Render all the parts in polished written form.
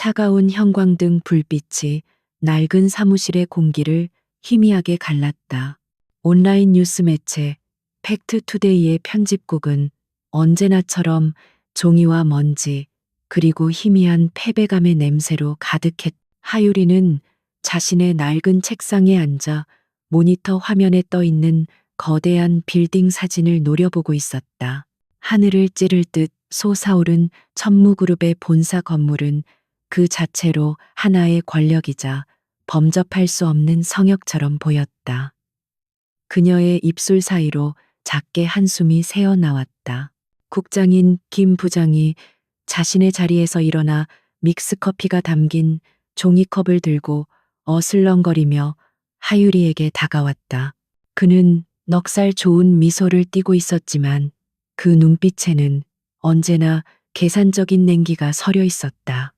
차가운 형광등 불빛이 낡은 사무실의 공기를 희미하게 갈랐다. 온라인 뉴스 매체 팩트투데이의 편집국은 언제나처럼 종이와 먼지 그리고 희미한 패배감의 냄새로 가득했다. 하유리는 자신의 낡은 책상에 앉아 모니터 화면에 떠 있는 거대한 빌딩 사진을 노려보고 있었다. 하늘을 찌를 듯 솟아오른 천무그룹의 본사 건물은 그 자체로 하나의 권력이자 범접할 수 없는 성역처럼 보였다. 그녀의 입술 사이로 작게 한숨이 새어나왔다. 국장인 김 부장이 자신의 자리에서 일어나 믹스커피가 담긴 종이컵을 들고 어슬렁거리며 하유리에게 다가왔다. 그는 넉살 좋은 미소를 띠고 있었지만 그 눈빛에는 언제나 계산적인 냉기가 서려 있었다.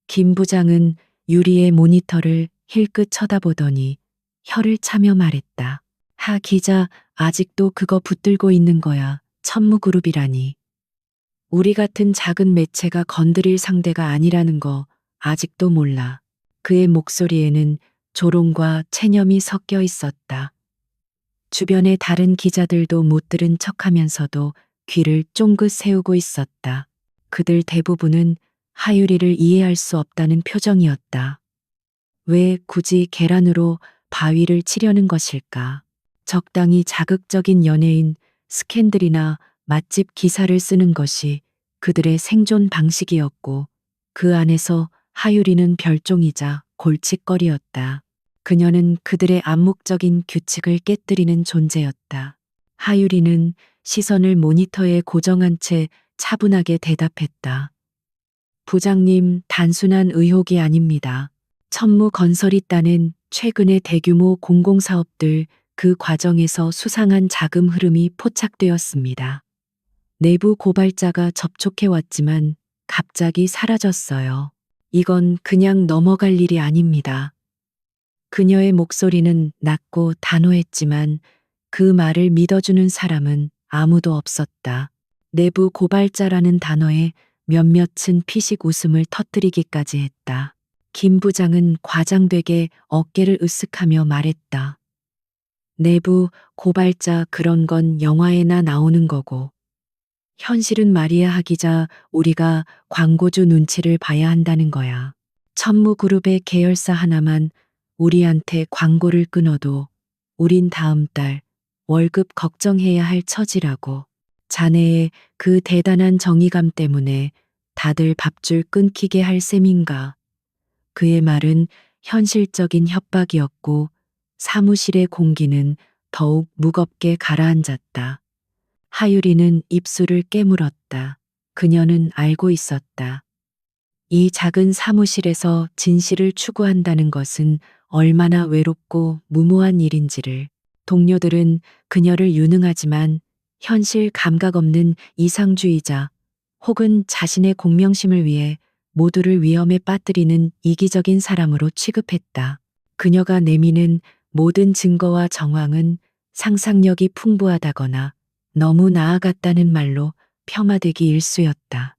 김 부장은 유리의 모니터를 힐끗 쳐다보더니 혀를 차며 말했다. 하 기자, 아직도 그거 붙들고 있는 거야. 천무그룹이라니. 우리 같은 작은 매체가 건드릴 상대가 아니라는 거 아직도 몰라. 그의 목소리에는 조롱과 체념이 섞여 있었다. 주변의 다른 기자들도 못 들은 척하면서도 귀를 쫑긋 세우고 있었다. 그들 대부분은 하유리를 이해할 수 없다는 표정이었다. 왜 굳이 계란으로 바위를 치려는 것일까? 적당히 자극적인 연예인, 스캔들이나 맛집 기사를 쓰는 것이 그들의 생존 방식이었고 그 안에서 하유리는 별종이자 골칫거리였다. 그녀는 그들의 암묵적인 규칙을 깨뜨리는 존재였다. 하유리는 시선을 모니터에 고정한 채 차분하게 대답했다. 부장님, 단순한 의혹이 아닙니다. 천무건설이 따낸 최근의 대규모 공공사업들 그 과정에서 수상한 자금 흐름이 포착되었습니다. 내부 고발자가 접촉해 왔지만 갑자기 사라졌어요. 이건 그냥 넘어갈 일이 아닙니다. 그녀의 목소리는 낮고 단호했지만 그 말을 믿어주는 사람은 아무도 없었다. 내부 고발자라는 단어에 몇몇은 피식 웃음을 터뜨리기까지 했다. 김 부장은 과장되게 어깨를 으쓱하며 말했다. 내부 고발자 그런 건 영화에나 나오는 거고. 현실은 말이야 하기자 우리가 광고주 눈치를 봐야 한다는 거야. 천무그룹의 계열사 하나만 우리한테 광고를 끊어도 우린 다음 달 월급 걱정해야 할 처지라고. 자네의 그 대단한 정의감 때문에 다들 밥줄 끊기게 할 셈인가. 그의 말은 현실적인 협박이었고 사무실의 공기는 더욱 무겁게 가라앉았다. 하유리는 입술을 깨물었다. 그녀는 알고 있었다. 이 작은 사무실에서 진실을 추구한다는 것은 얼마나 외롭고 무모한 일인지를. 동료들은 그녀를 유능하지만 현실 감각 없는 이상주의자 혹은 자신의 공명심을 위해 모두를 위험에 빠뜨리는 이기적인 사람으로 취급했다. 그녀가 내미는 모든 증거와 정황은 상상력이 풍부하다거나 너무 나아갔다는 말로 폄하되기 일쑤였다.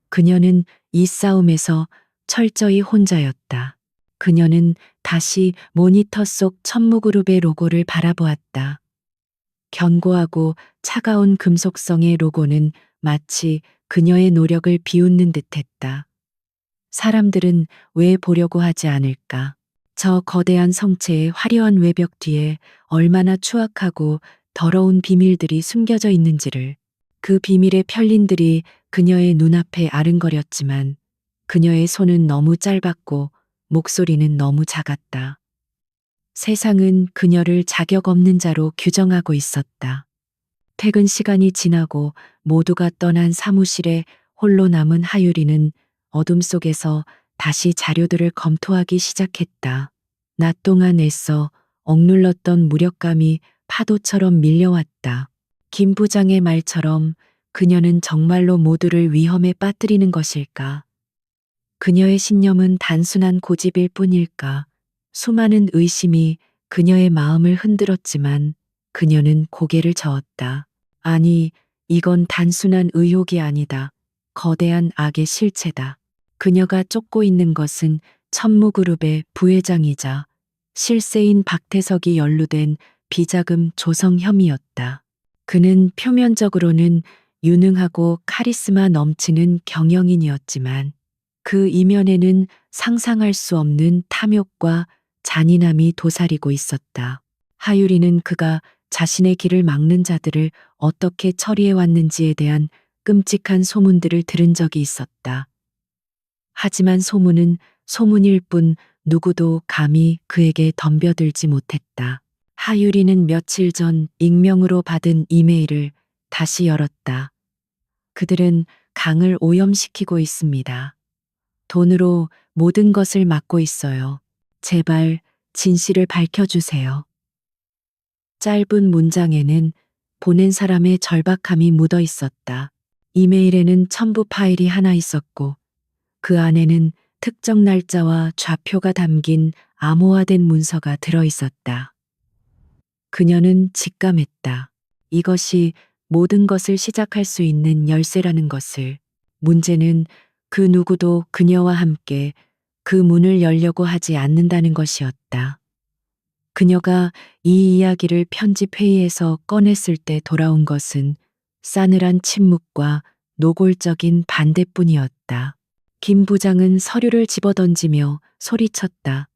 그녀는 이 싸움에서 철저히 혼자였다. 그녀는 다시 모니터 속 천무그룹의 로고를 바라보았다. 견고하고 차가운 금속성의 로고는 마치 그녀의 노력을 비웃는 듯했다. 사람들은 왜 보려고 하지 않을까? 저 거대한 성체의 화려한 외벽 뒤에 얼마나 추악하고 더러운 비밀들이 숨겨져 있는지를. 그 비밀의 편린들이 그녀의 눈앞에 아른거렸지만 그녀의 손은 너무 짧았고 목소리는 너무 작았다. 세상은 그녀를 자격 없는 자로 규정하고 있었다. 퇴근 시간이 지나고 모두가 떠난 사무실에 홀로 남은 하유리는 어둠 속에서 다시 자료들을 검토하기 시작했다. 낮 동안 애써 억눌렀던 무력감이 파도처럼 밀려왔다. 김 부장의 말처럼 그녀는 정말로 모두를 위험에 빠뜨리는 것일까? 그녀의 신념은 단순한 고집일 뿐일까? 수많은 의심이 그녀의 마음을 흔들었지만 그녀는 고개를 저었다. 아니, 이건 단순한 의혹이 아니다. 거대한 악의 실체다. 그녀가 쫓고 있는 것은 천무그룹의 부회장이자 실세인 박태석이 연루된 비자금 조성 혐의였다. 그는 표면적으로는 유능하고 카리스마 넘치는 경영인이었지만 그 이면에는 상상할 수 없는 탐욕과 잔인함이 도사리고 있었다. 하유리는 그가 자신의 길을 막는 자들을 어떻게 처리해 왔는지에 대한 끔찍한 소문들을 들은 적이 있었다. 하지만 소문은 소문일 뿐 누구도 감히 그에게 덤벼들지 못했다. 하유리는 며칠 전 익명으로 받은 이메일을 다시 열었다. 그들은 강을 오염시키고 있습니다. 돈으로 모든 것을 막고 있어요. 제발 진실을 밝혀주세요. 짧은 문장에는 보낸 사람의 절박함이 묻어 있었다. 이메일에는 첨부 파일이 하나 있었고 그 안에는 특정 날짜와 좌표가 담긴 암호화된 문서가 들어 있었다. 그녀는 직감했다. 이것이 모든 것을 시작할 수 있는 열쇠라는 것을. 문제는 그 누구도 그녀와 함께 그 문을 열려고 하지 않는다는 것이었다. 그녀가 이 이야기를 편집회의에서 꺼냈을 때 돌아온 것은 싸늘한 침묵과 노골적인 반대뿐이었다. 김 부장은 서류를 집어던지며 소리쳤다.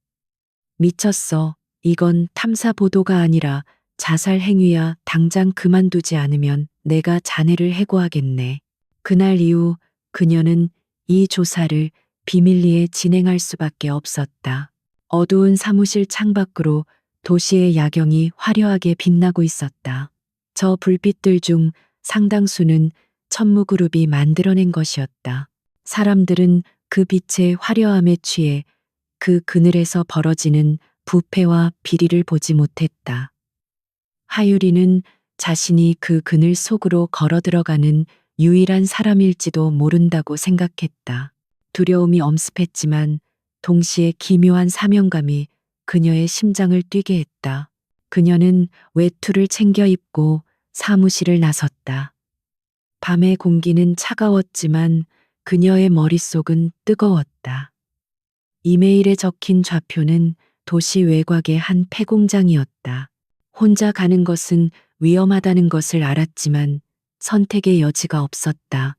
미쳤어. 이건 탐사 보도가 아니라 자살 행위야. 당장 그만두지 않으면 내가 자네를 해고하겠네. 그날 이후 그녀는 이 조사를 비밀리에 진행할 수밖에 없었다. 어두운 사무실 창밖으로 도시의 야경이 화려하게 빛나고 있었다. 저 불빛들 중 상당수는 천무그룹이 만들어낸 것이었다. 사람들은 그 빛의 화려함에 취해 그 그늘에서 벌어지는 부패와 비리를 보지 못했다. 하유리는 자신이 그 그늘 속으로 걸어 들어가는 유일한 사람일지도 모른다고 생각했다. 두려움이 엄습했지만 동시에 기묘한 사명감이 그녀의 심장을 뛰게 했다. 그녀는 외투를 챙겨 입고 사무실을 나섰다. 밤의 공기는 차가웠지만 그녀의 머릿속은 뜨거웠다. 이메일에 적힌 좌표는 도시 외곽의 한 폐공장이었다. 혼자 가는 것은 위험하다는 것을 알았지만 선택의 여지가 없었다.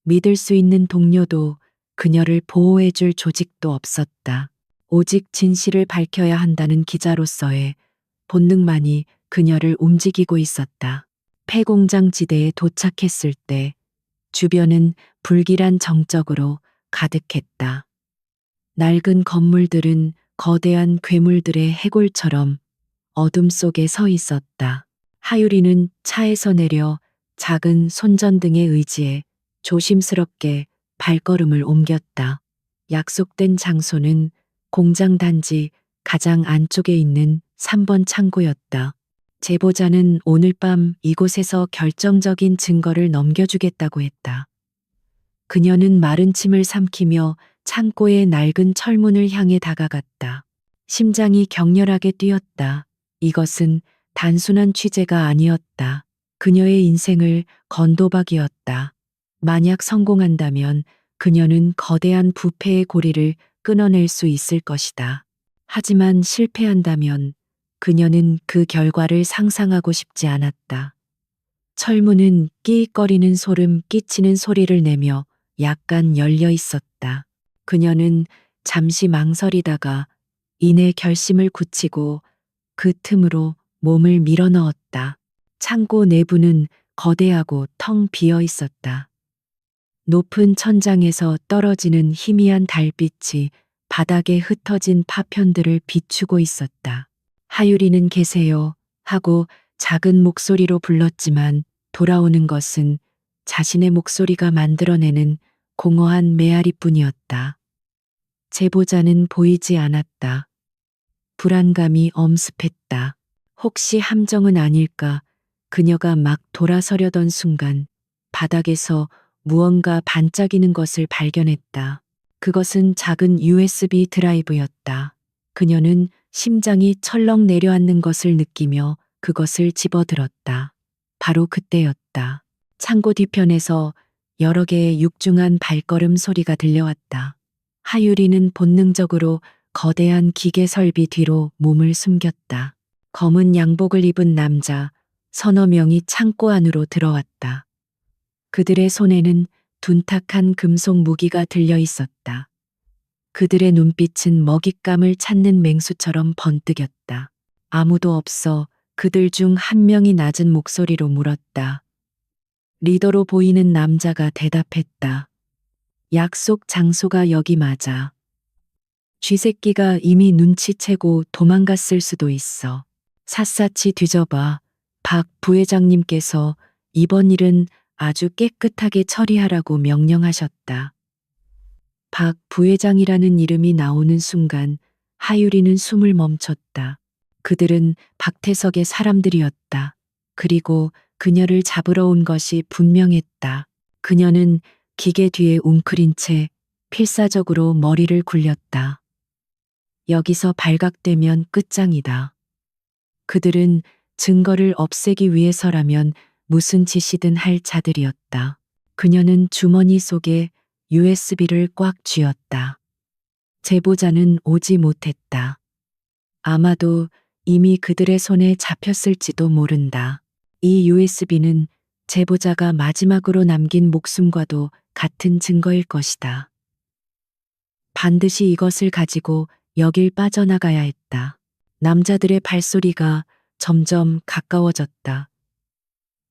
믿을 수 있는 동료도 그녀를 보호해줄 조직도 없었다. 오직 진실을 밝혀야 한다는 기자로서의 본능만이 그녀를 움직이고 있었다. 폐공장 지대에 도착했을 때 주변은 불길한 정적으로 가득했다. 낡은 건물들은 거대한 괴물들의 해골처럼 어둠 속에 서 있었다. 하유리는 차에서 내려 작은 손전등에 의지해 조심스럽게 발걸음을 옮겼다. 약속된 장소는 공장 단지 가장 안쪽에 있는 3번 창고였다. 제보자는 오늘 밤 이곳에서 결정적인 증거를 넘겨주겠다고 했다. 그녀는 마른 침을 삼키며 창고의 낡은 철문을 향해 다가갔다. 심장이 격렬하게 뛰었다. 이것은 단순한 취재가 아니었다. 그녀의 인생을 건 도박이었다. 만약 성공한다면 그녀는 거대한 부패의 고리를 끊어낼 수 있을 것이다. 하지만 실패한다면 그녀는 그 결과를 상상하고 싶지 않았다. 철문은 끼익거리는 소름 끼치는 소리를 내며 약간 열려 있었다. 그녀는 잠시 망설이다가 이내 결심을 굳히고 그 틈으로 몸을 밀어 넣었다. 창고 내부는 거대하고 텅 비어 있었다. 높은 천장에서 떨어지는 희미한 달빛이 바닥에 흩어진 파편들을 비추고 있었다. 하유리는 계세요 하고 작은 목소리로 불렀지만 돌아오는 것은 자신의 목소리가 만들어내는 공허한 메아리뿐이었다. 제보자는 보이지 않았다. 불안감이 엄습했다. 혹시 함정은 아닐까? 그녀가 막 돌아서려던 순간 바닥에서 무언가 반짝이는 것을 발견했다. 그것은 작은 USB 드라이브였다. 그녀는 심장이 철렁 내려앉는 것을 느끼며 그것을 집어들었다. 바로 그때였다. 창고 뒤편에서 여러 개의 육중한 발걸음 소리가 들려왔다. 하유리는 본능적으로 거대한 기계 설비 뒤로 몸을 숨겼다. 검은 양복을 입은 남자 서너 명이 창고 안으로 들어왔다. 그들의 손에는 둔탁한 금속 무기가 들려 있었다. 그들의 눈빛은 먹잇감을 찾는 맹수처럼 번뜩였다. 아무도 없어 그들 중 한 명이 낮은 목소리로 물었다. 리더로 보이는 남자가 대답했다. 약속 장소가 여기 맞아. 쥐새끼가 이미 눈치채고 도망갔을 수도 있어. 샅샅이 뒤져봐. 박 부회장님께서 이번 일은 아주 깨끗하게 처리하라고 명령하셨다. 박 부회장이라는 이름이 나오는 순간 하유리는 숨을 멈췄다. 그들은 박태석의 사람들이었다. 그리고 그녀를 잡으러 온 것이 분명했다. 그녀는 기계 뒤에 웅크린 채 필사적으로 머리를 굴렸다. 여기서 발각되면 끝장이다. 그들은 증거를 없애기 위해서라면 무슨 짓이든 할 자들이었다. 그녀는 주머니 속에 USB를 꽉 쥐었다. 제보자는 오지 못했다. 아마도 이미 그들의 손에 잡혔을지도 모른다. 이 USB는 제보자가 마지막으로 남긴 목숨과도 같은 증거일 것이다. 반드시 이것을 가지고 여길 빠져나가야 했다. 남자들의 발소리가 점점 가까워졌다.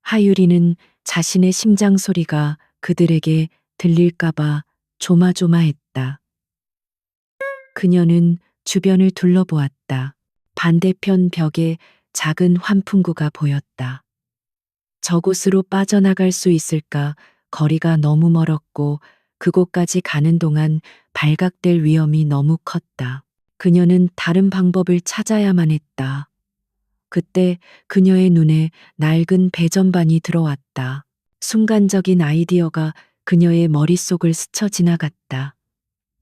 하유리는 자신의 심장 소리가 그들에게 들릴까봐 조마조마했다. 그녀는 주변을 둘러보았다. 반대편 벽에 작은 환풍구가 보였다. 저곳으로 빠져나갈 수 있을까? 거리가 너무 멀었고 그곳까지 가는 동안 발각될 위험이 너무 컸다. 그녀는 다른 방법을 찾아야만 했다. 그때 그녀의 눈에 낡은 배전반이 들어왔다. 순간적인 아이디어가 그녀의 머릿속을 스쳐 지나갔다.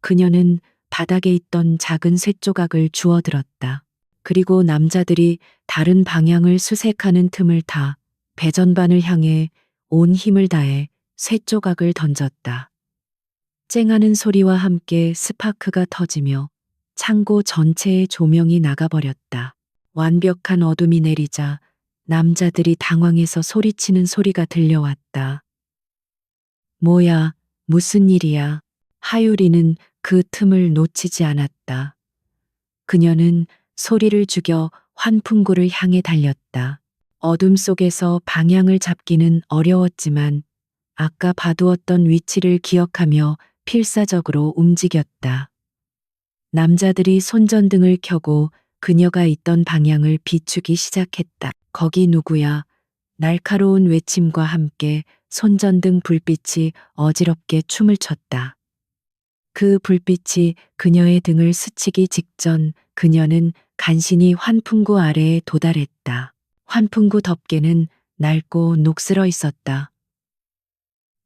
그녀는 바닥에 있던 작은 쇳조각을 주워들었다. 그리고 남자들이 다른 방향을 수색하는 틈을 타 배전반을 향해 온 힘을 다해 쇳조각을 던졌다. 쨍하는 소리와 함께 스파크가 터지며 창고 전체의 조명이 나가버렸다. 완벽한 어둠이 내리자 남자들이 당황해서 소리치는 소리가 들려왔다. 뭐야, 무슨 일이야? 하유리는 그 틈을 놓치지 않았다. 그녀는 소리를 죽여 환풍구를 향해 달렸다. 어둠 속에서 방향을 잡기는 어려웠지만 아까 봐두었던 위치를 기억하며 필사적으로 움직였다. 남자들이 손전등을 켜고 그녀가 있던 방향을 비추기 시작했다. 거기 누구야? 날카로운 외침과 함께 손전등 불빛이 어지럽게 춤을 췄다. 그 불빛이 그녀의 등을 스치기 직전 그녀는 간신히 환풍구 아래에 도달했다. 환풍구 덮개는 낡고 녹슬어 있었다.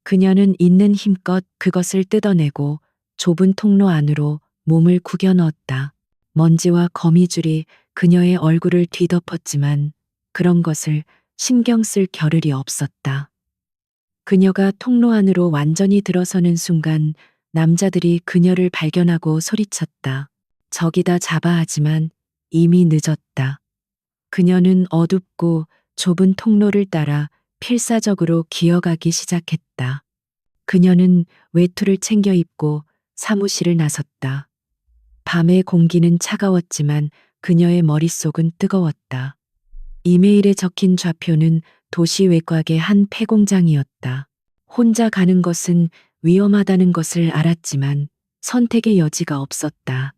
그녀는 있는 힘껏 그것을 뜯어내고 좁은 통로 안으로 몸을 구겨 넣었다. 먼지와 거미줄이 그녀의 얼굴을 뒤덮었지만 그런 것을 신경 쓸 겨를이 없었다. 그녀가 통로 안으로 완전히 들어서는 순간 남자들이 그녀를 발견하고 소리쳤다. 저기다 잡아 하지만 이미 늦었다. 그녀는 어둡고 좁은 통로를 따라 필사적으로 기어가기 시작했다. 그녀는 외투를 챙겨 입고 사무실을 나섰다. 밤의 공기는 차가웠지만 그녀의 머릿속은 뜨거웠다. 이메일에 적힌 좌표는 도시 외곽의 한 폐공장이었다. 혼자 가는 것은 위험하다는 것을 알았지만 선택의 여지가 없었다.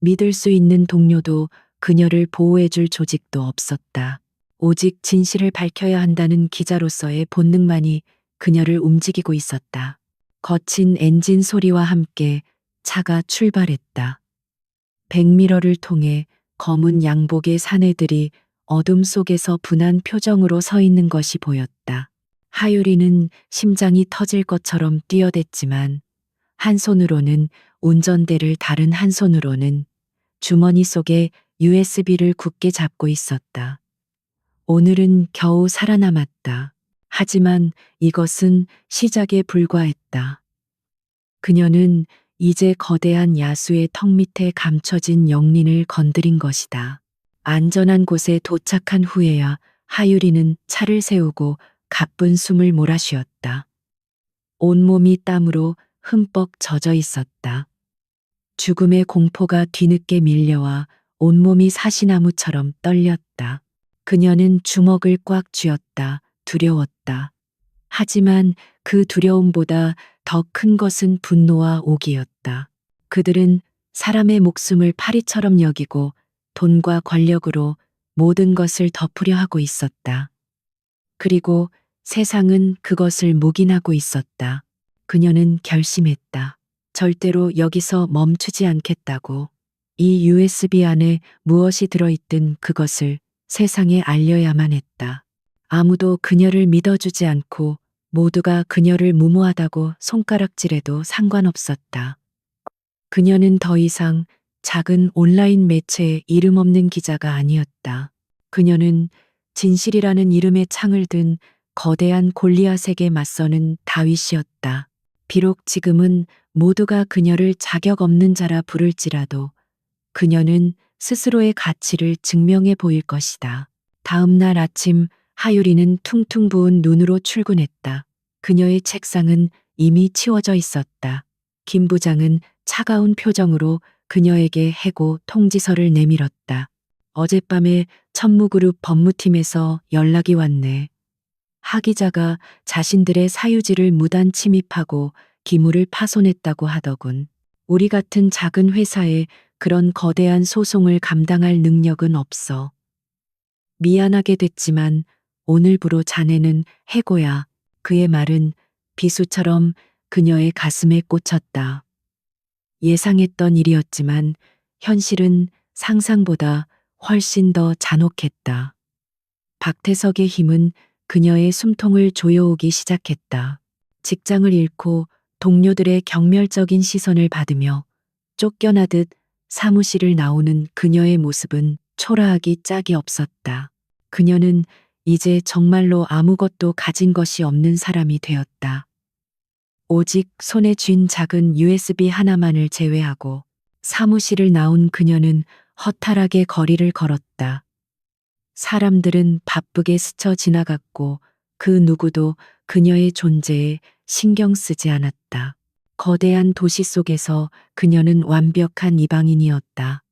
믿을 수 있는 동료도 그녀를 보호해줄 조직도 없었다. 오직 진실을 밝혀야 한다는 기자로서의 본능만이 그녀를 움직이고 있었다. 거친 엔진 소리와 함께 차가 출발했다. 백미러를 통해 검은 양복의 사내들이 어둠 속에서 분한 표정으로 서 있는 것이 보였다. 하유리는 심장이 터질 것처럼 뛰어댔지만 한 손으로는 운전대를 다른 한 손으로는 주머니 속에 USB를 굳게 잡고 있었다. 오늘은 겨우 살아남았다. 하지만 이것은 시작에 불과했다. 그녀는 이제 거대한 야수의 턱 밑에 감춰진 영린을 건드린 것이다. 안전한 곳에 도착한 후에야 하유리는 차를 세우고 가쁜 숨을 몰아쉬었다. 온몸이 땀으로 흠뻑 젖어 있었다. 죽음의 공포가 뒤늦게 밀려와 온몸이 사시나무처럼 떨렸다. 그녀는 주먹을 꽉 쥐었다. 두려웠다. 하지만 그 두려움보다 더 큰 것은 분노와 오기였다. 그들은 사람의 목숨을 파리처럼 여기고 돈과 권력으로 모든 것을 덮으려 하고 있었다. 그리고 세상은 그것을 묵인하고 있었다. 그녀는 결심했다. 절대로 여기서 멈추지 않겠다고. 이 USB 안에 무엇이 들어있든 그것을 세상에 알려야만 했다. 아무도 그녀를 믿어주지 않고 모두가 그녀를 무모하다고 손가락질해도 상관없었다. 그녀는 더 이상 작은 온라인 매체의 이름 없는 기자가 아니었다. 그녀는 진실이라는 이름의 창을 든 거대한 골리앗에게 맞서는 다윗이었다. 비록 지금은 모두가 그녀를 자격 없는 자라 부를지라도 그녀는 스스로의 가치를 증명해 보일 것이다. 다음 날 아침 하유리는 퉁퉁 부은 눈으로 출근했다. 그녀의 책상은 이미 치워져 있었다. 김 부장은 차가운 표정으로 그녀에게 해고 통지서를 내밀었다. 어젯밤에 천무그룹 법무팀에서 연락이 왔네. 하 기자가 자신들의 사유지를 무단 침입하고 기물을 파손했다고 하더군. 우리 같은 작은 회사에 그런 거대한 소송을 감당할 능력은 없어. 미안하게 됐지만 오늘부로 자네는 해고야. 그의 말은 비수처럼 그녀의 가슴에 꽂혔다. 예상했던 일이었지만 현실은 상상보다 훨씬 더 잔혹했다. 박태석의 힘은 그녀의 숨통을 조여오기 시작했다. 직장을 잃고 동료들의 경멸적인 시선을 받으며 쫓겨나듯 사무실을 나오는 그녀의 모습은 초라하기 짝이 없었다. 그녀는 이제 정말로 아무것도 가진 것이 없는 사람이 되었다. 오직 손에 쥔 작은 USB 하나만을 제외하고 사무실을 나온 그녀는 허탈하게 거리를 걸었다. 사람들은 바쁘게 스쳐 지나갔고 그 누구도 그녀의 존재에 신경 쓰지 않았다. 거대한 도시 속에서 그녀는 완벽한 이방인이었다.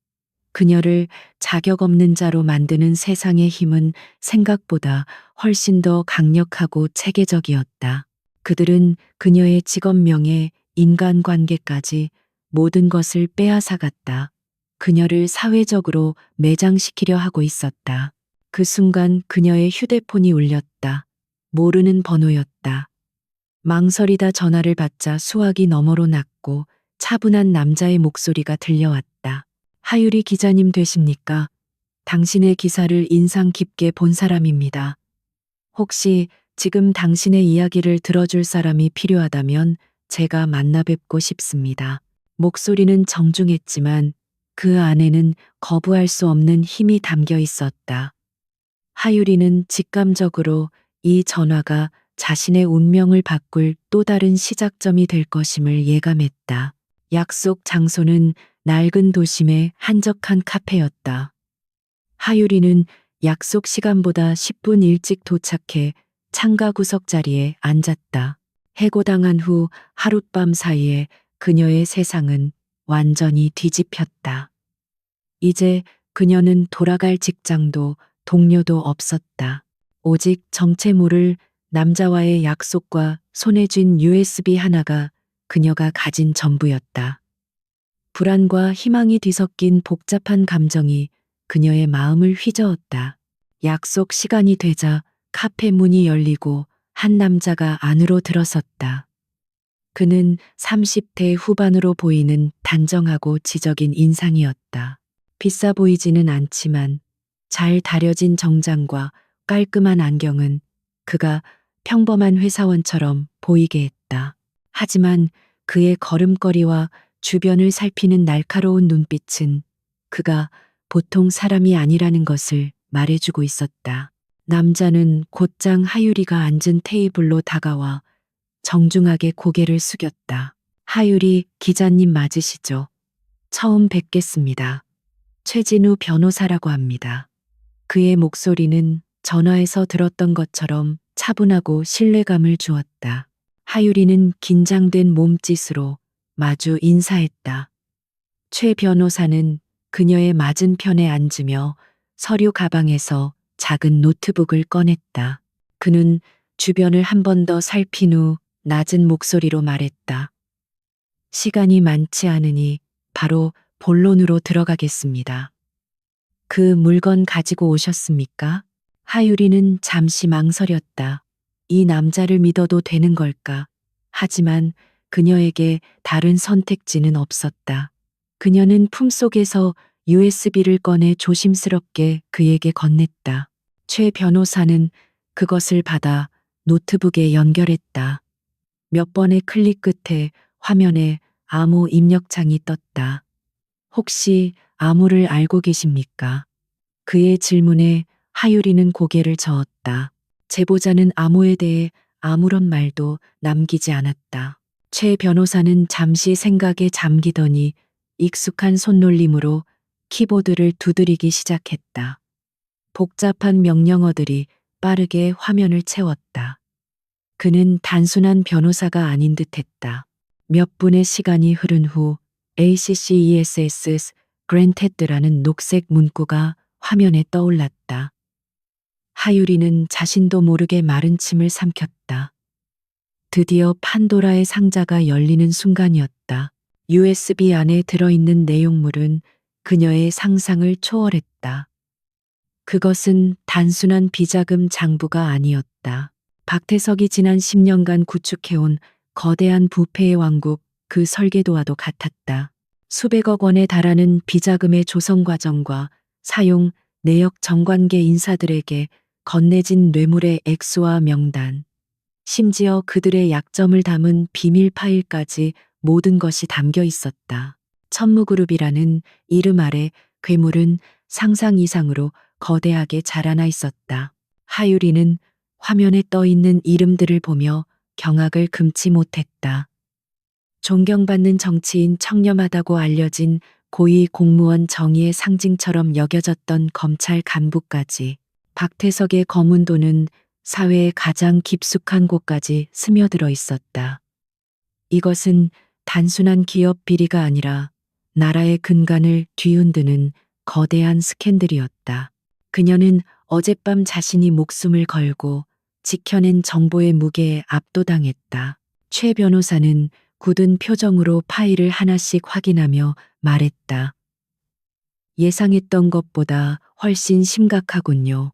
그녀를 자격 없는 자로 만드는 세상의 힘은 생각보다 훨씬 더 강력하고 체계적이었다. 그들은 그녀의 직업명에 인간관계까지 모든 것을 빼앗아갔다. 그녀를 사회적으로 매장시키려 하고 있었다. 그 순간 그녀의 휴대폰이 울렸다. 모르는 번호였다. 망설이다 전화를 받자 수화기 너머로 났고 차분한 남자의 목소리가 들려왔다. 하유리 기자님 되십니까? 당신의 기사를 인상 깊게 본 사람입니다. 혹시 지금 당신의 이야기를 들어줄 사람이 필요하다면 제가 만나 뵙고 싶습니다. 목소리는 정중했지만 그 안에는 거부할 수 없는 힘이 담겨 있었다. 하유리는 직감적으로 이 전화가 자신의 운명을 바꿀 또 다른 시작점이 될 것임을 예감했다. 약속 장소는 낡은 도심의 한적한 카페였다. 하유리는 약속 시간보다 10분 일찍 도착해 창가 구석 자리에 앉았다. 해고당한 후 하룻밤 사이에 그녀의 세상은 완전히 뒤집혔다. 이제 그녀는 돌아갈 직장도 동료도 없었다. 오직 정체 모를 남자와의 약속과 손에 쥔 USB 하나가 그녀가 가진 전부였다. 불안과 희망이 뒤섞인 복잡한 감정이 그녀의 마음을 휘저었다. 약속 시간이 되자 카페 문이 열리고 한 남자가 안으로 들어섰다. 그는 30대 후반으로 보이는 단정하고 지적인 인상이었다. 비싸 보이지는 않지만 잘 다려진 정장과 깔끔한 안경은 그가 평범한 회사원처럼 보이게 했다. 하지만 그의 걸음걸이와 주변을 살피는 날카로운 눈빛은 그가 보통 사람이 아니라는 것을 말해주고 있었다. 남자는 곧장 하유리가 앉은 테이블로 다가와 정중하게 고개를 숙였다. 하유리 기자님 맞으시죠? 처음 뵙겠습니다. 최진우 변호사라고 합니다. 그의 목소리는 전화에서 들었던 것처럼 차분하고 신뢰감을 주었다. 하유리는 긴장된 몸짓으로 마주 인사했다. 최 변호사는 그녀의 맞은편에 앉으며 서류 가방에서 작은 노트북을 꺼냈다. 그는 주변을 한 번 더 살핀 후 낮은 목소리로 말했다. 시간이 많지 않으니 바로 본론으로 들어가겠습니다. 그 물건 가지고 오셨습니까? 하유리는 잠시 망설였다. 이 남자를 믿어도 되는 걸까? 하지만 그녀에게 다른 선택지는 없었다. 그녀는 품속에서 USB를 꺼내 조심스럽게 그에게 건넸다. 최 변호사는 그것을 받아 노트북에 연결했다. 몇 번의 클릭 끝에 화면에 암호 입력창이 떴다. 혹시 암호를 알고 계십니까? 그의 질문에 하유리는 고개를 저었다. 제보자는 암호에 대해 아무런 말도 남기지 않았다. 최 변호사는 잠시 생각에 잠기더니 익숙한 손놀림으로 키보드를 두드리기 시작했다. 복잡한 명령어들이 빠르게 화면을 채웠다. 그는 단순한 변호사가 아닌 듯했다. 몇 분의 시간이 흐른 후 ACCESS Granted라는 녹색 문구가 화면에 떠올랐다. 하유리는 자신도 모르게 마른 침을 삼켰다. 드디어 판도라의 상자가 열리는 순간이었다. USB 안에 들어있는 내용물은 그녀의 상상을 초월했다. 그것은 단순한 비자금 장부가 아니었다. 박태석이 지난 10년간 구축해온 거대한 부패의 왕국 그 설계도와도 같았다. 수백억 원에 달하는 비자금의 조성 과정과 사용, 내역 정관계 인사들에게 건네진 뇌물의 액수와 명단, 심지어 그들의 약점을 담은 비밀 파일까지 모든 것이 담겨 있었다. 천무그룹이라는 이름 아래 괴물은 상상 이상으로 거대하게 자라나 있었다. 하유리는 화면에 떠 있는 이름들을 보며 경악을 금치 못했다. 존경받는 정치인 청렴하다고 알려진 고위 공무원 정의의 상징처럼 여겨졌던 검찰 간부까지 박태석의 검은 돈은 사회의 가장 깊숙한 곳까지 스며들어 있었다. 이것은 단순한 기업 비리가 아니라 나라의 근간을 뒤흔드는 거대한 스캔들이었다. 그녀는 어젯밤 자신이 목숨을 걸고 지켜낸 정보의 무게에 압도당했다. 최 변호사는 굳은 표정으로 파일을 하나씩 확인하며 말했다. 예상했던 것보다 훨씬 심각하군요.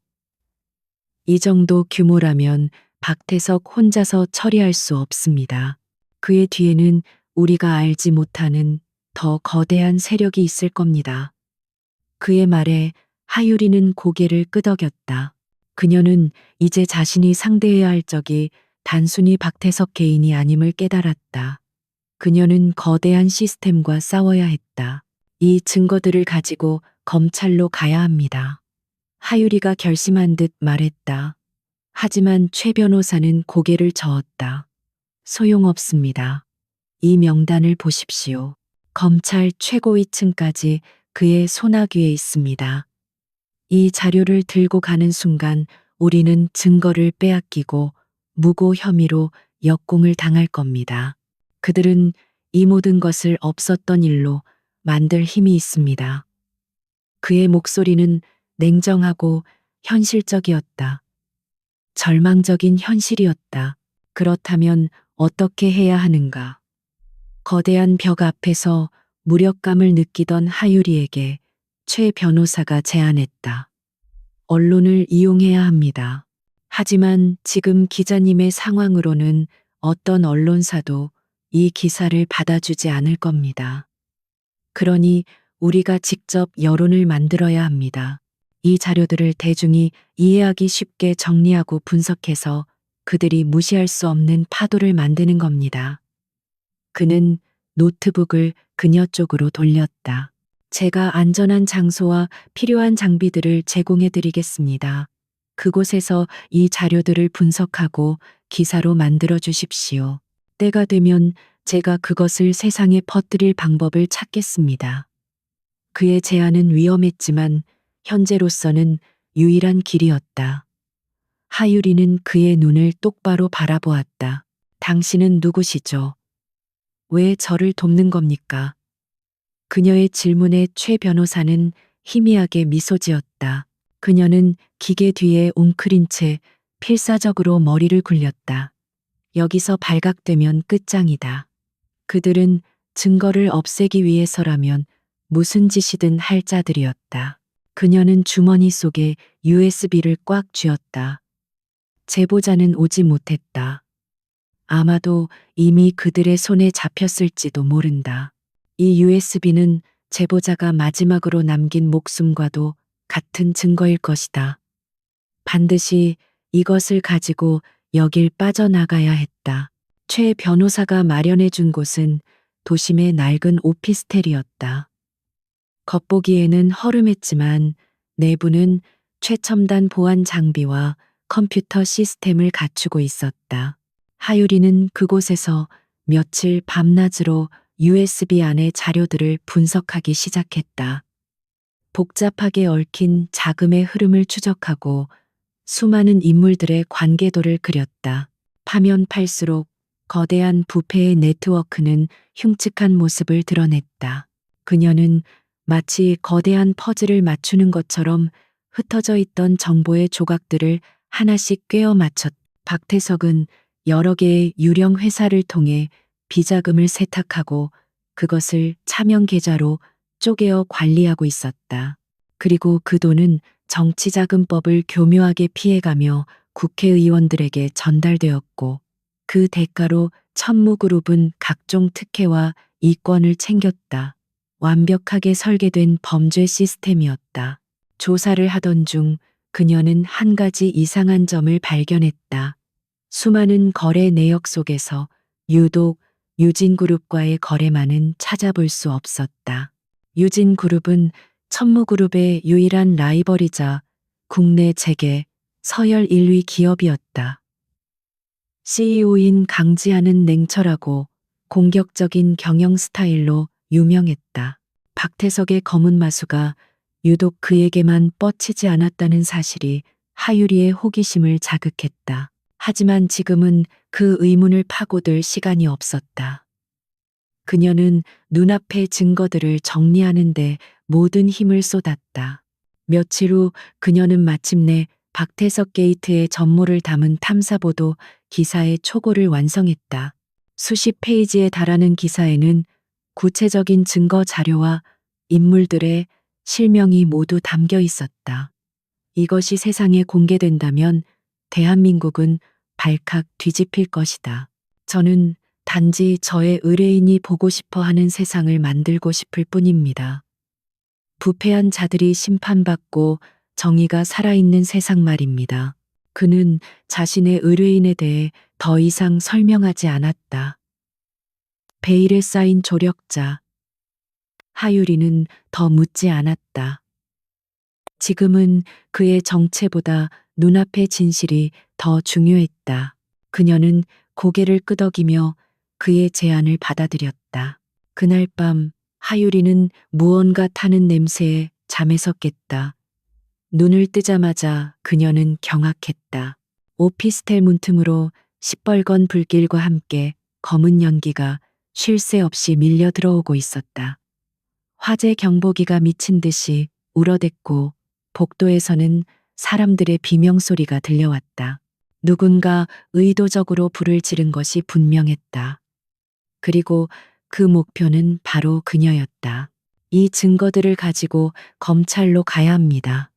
이 정도 규모라면 박태석 혼자서 처리할 수 없습니다. 그의 뒤에는 우리가 알지 못하는 더 거대한 세력이 있을 겁니다. 그의 말에 하유리는 고개를 끄덕였다. 그녀는 이제 자신이 상대해야 할 적이 단순히 박태석 개인이 아님을 깨달았다. 그녀는 거대한 시스템과 싸워야 했다. 이 증거들을 가지고 검찰로 가야 합니다. 하유리가 결심한 듯 말했다. 하지만 최 변호사는 고개를 저었다. 소용없습니다. 이 명단을 보십시오. 검찰 최고위층까지 그의 손아귀에 있습니다. 이 자료를 들고 가는 순간 우리는 증거를 빼앗기고 무고 혐의로 역공을 당할 겁니다. 그들은 이 모든 것을 없었던 일로 만들 힘이 있습니다. 그의 목소리는 냉정하고 현실적이었다. 절망적인 현실이었다. 그렇다면 어떻게 해야 하는가? 거대한 벽 앞에서 무력감을 느끼던 하유리에게 최 변호사가 제안했다. 언론을 이용해야 합니다. 하지만 지금 기자님의 상황으로는 어떤 언론사도 이 기사를 받아주지 않을 겁니다. 그러니 우리가 직접 여론을 만들어야 합니다. 이 자료들을 대중이 이해하기 쉽게 정리하고 분석해서 그들이 무시할 수 없는 파도를 만드는 겁니다. 그는 노트북을 그녀 쪽으로 돌렸다. 제가 안전한 장소와 필요한 장비들을 제공해 드리겠습니다. 그곳에서 이 자료들을 분석하고 기사로 만들어 주십시오. 때가 되면 제가 그것을 세상에 퍼뜨릴 방법을 찾겠습니다. 그의 제안은 위험했지만 현재로서는 유일한 길이었다. 하유리는 그의 눈을 똑바로 바라보았다. 당신은 누구시죠? 왜 저를 돕는 겁니까? 그녀의 질문에 최 변호사는 희미하게 미소 지었다. 그녀는 기계 뒤에 웅크린 채 필사적으로 머리를 굴렸다. 여기서 발각되면 끝장이다. 그들은 증거를 없애기 위해서라면 무슨 짓이든 할 자들이었다. 그녀는 주머니 속에 USB를 꽉 쥐었다. 제보자는 오지 못했다. 아마도 이미 그들의 손에 잡혔을지도 모른다. 이 USB는 제보자가 마지막으로 남긴 목숨과도 같은 증거일 것이다. 반드시 이것을 가지고 여길 빠져나가야 했다. 최 변호사가 마련해 준 곳은 도심의 낡은 오피스텔이었다. 겉보기에는 허름했지만 내부는 최첨단 보안 장비와 컴퓨터 시스템을 갖추고 있었다. 하유리는 그곳에서 며칠 밤낮으로 USB 안의 자료들을 분석하기 시작했다. 복잡하게 얽힌 자금의 흐름을 추적하고 수많은 인물들의 관계도를 그렸다. 파면 팔수록 거대한 부패의 네트워크는 흉측한 모습을 드러냈다. 그녀는 마치 거대한 퍼즐을 맞추는 것처럼 흩어져 있던 정보의 조각들을 하나씩 꿰어 맞췄다. 박태석은 여러 개의 유령 회사를 통해 비자금을 세탁하고 그것을 차명 계좌로 쪼개어 관리하고 있었다. 그리고 그 돈은 정치자금법을 교묘하게 피해가며 국회의원들에게 전달되었고 그 대가로 천무그룹은 각종 특혜와 이권을 챙겼다. 완벽하게 설계된 범죄 시스템이었다. 조사를 하던 중 그녀는 한 가지 이상한 점을 발견했다. 수많은 거래 내역 속에서 유독 유진그룹과의 거래만은 찾아볼 수 없었다. 유진그룹은 천무그룹의 유일한 라이벌이자 국내 재계 서열 1위 기업이었다. CEO인 강지아는 냉철하고 공격적인 경영 스타일로 유명했다. 박태석의 검은 마수가 유독 그에게만 뻗치지 않았다는 사실이 하유리의 호기심을 자극했다. 하지만 지금은 그 의문을 파고들 시간이 없었다. 그녀는 눈앞의 증거들을 정리하는데 모든 힘을 쏟았다. 며칠 후 그녀는 마침내 박태석 게이트의 전모를 담은 탐사보도 기사의 초고를 완성했다. 수십 페이지에 달하는 기사에는 구체적인 증거 자료와 인물들의 실명이 모두 담겨 있었다. 이것이 세상에 공개된다면 대한민국은 발칵 뒤집힐 것이다. 저는 단지 저의 의뢰인이 보고 싶어 하는 세상을 만들고 싶을 뿐입니다. 부패한 자들이 심판받고 정의가 살아있는 세상 말입니다. 그는 자신의 의뢰인에 대해 더 이상 설명하지 않았다. 베일에 쌓인 조력자. 하유리는 더 묻지 않았다. 지금은 그의 정체보다 눈앞의 진실이 더 중요했다. 그녀는 고개를 끄덕이며 그의 제안을 받아들였다. 그날 밤 하유리는 무언가 타는 냄새에 잠에서 깼다. 눈을 뜨자마자 그녀는 경악했다. 오피스텔 문틈으로 시뻘건 불길과 함께 검은 연기가 쉴 새 없이 밀려 들어오고 있었다. 화재 경보기가 미친 듯이 울어댔고 복도에서는 사람들의 비명소리가 들려왔다. 누군가 의도적으로 불을 지른 것이 분명했다. 그리고 그 목표는 바로 그녀였다. 이 증거들을 가지고 검찰로 가야 합니다.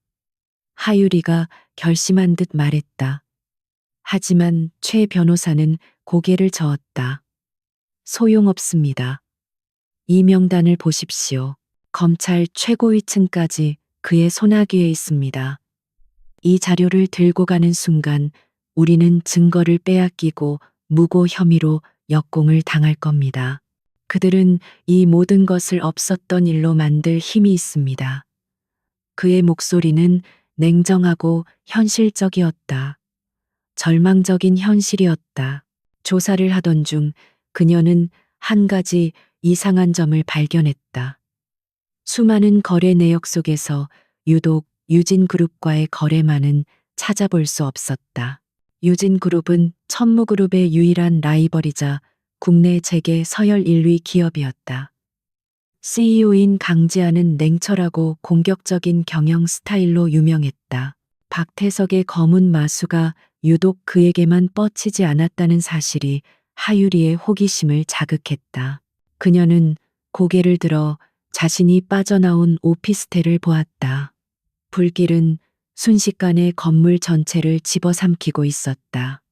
하유리가 결심한 듯 말했다. 하지만 최 변호사는 고개를 저었다. 소용없습니다. 이 명단을 보십시오. 검찰 최고위층까지 그의 손아귀에 있습니다. 이 자료를 들고 가는 순간 우리는 증거를 빼앗기고 무고 혐의로 역공을 당할 겁니다. 그들은 이 모든 것을 없었던 일로 만들 힘이 있습니다. 그의 목소리는 냉정하고 현실적이었다. 절망적인 현실이었다. 조사를 하던 중 그녀는 한 가지 이상한 점을 발견했다. 수많은 거래 내역 속에서 유독 유진그룹과의 거래만은 찾아볼 수 없었다. 유진그룹은 천무그룹의 유일한 라이벌이자 국내 재계 서열 1위 기업이었다. CEO인 강지아는 냉철하고 공격적인 경영 스타일로 유명했다. 박태석의 검은 마수가 유독 그에게만 뻗치지 않았다는 사실이 하유리의 호기심을 자극했다. 그녀는 고개를 들어 자신이 빠져나온 오피스텔을 보았다. 불길은 순식간에 건물 전체를 집어삼키고 있었다.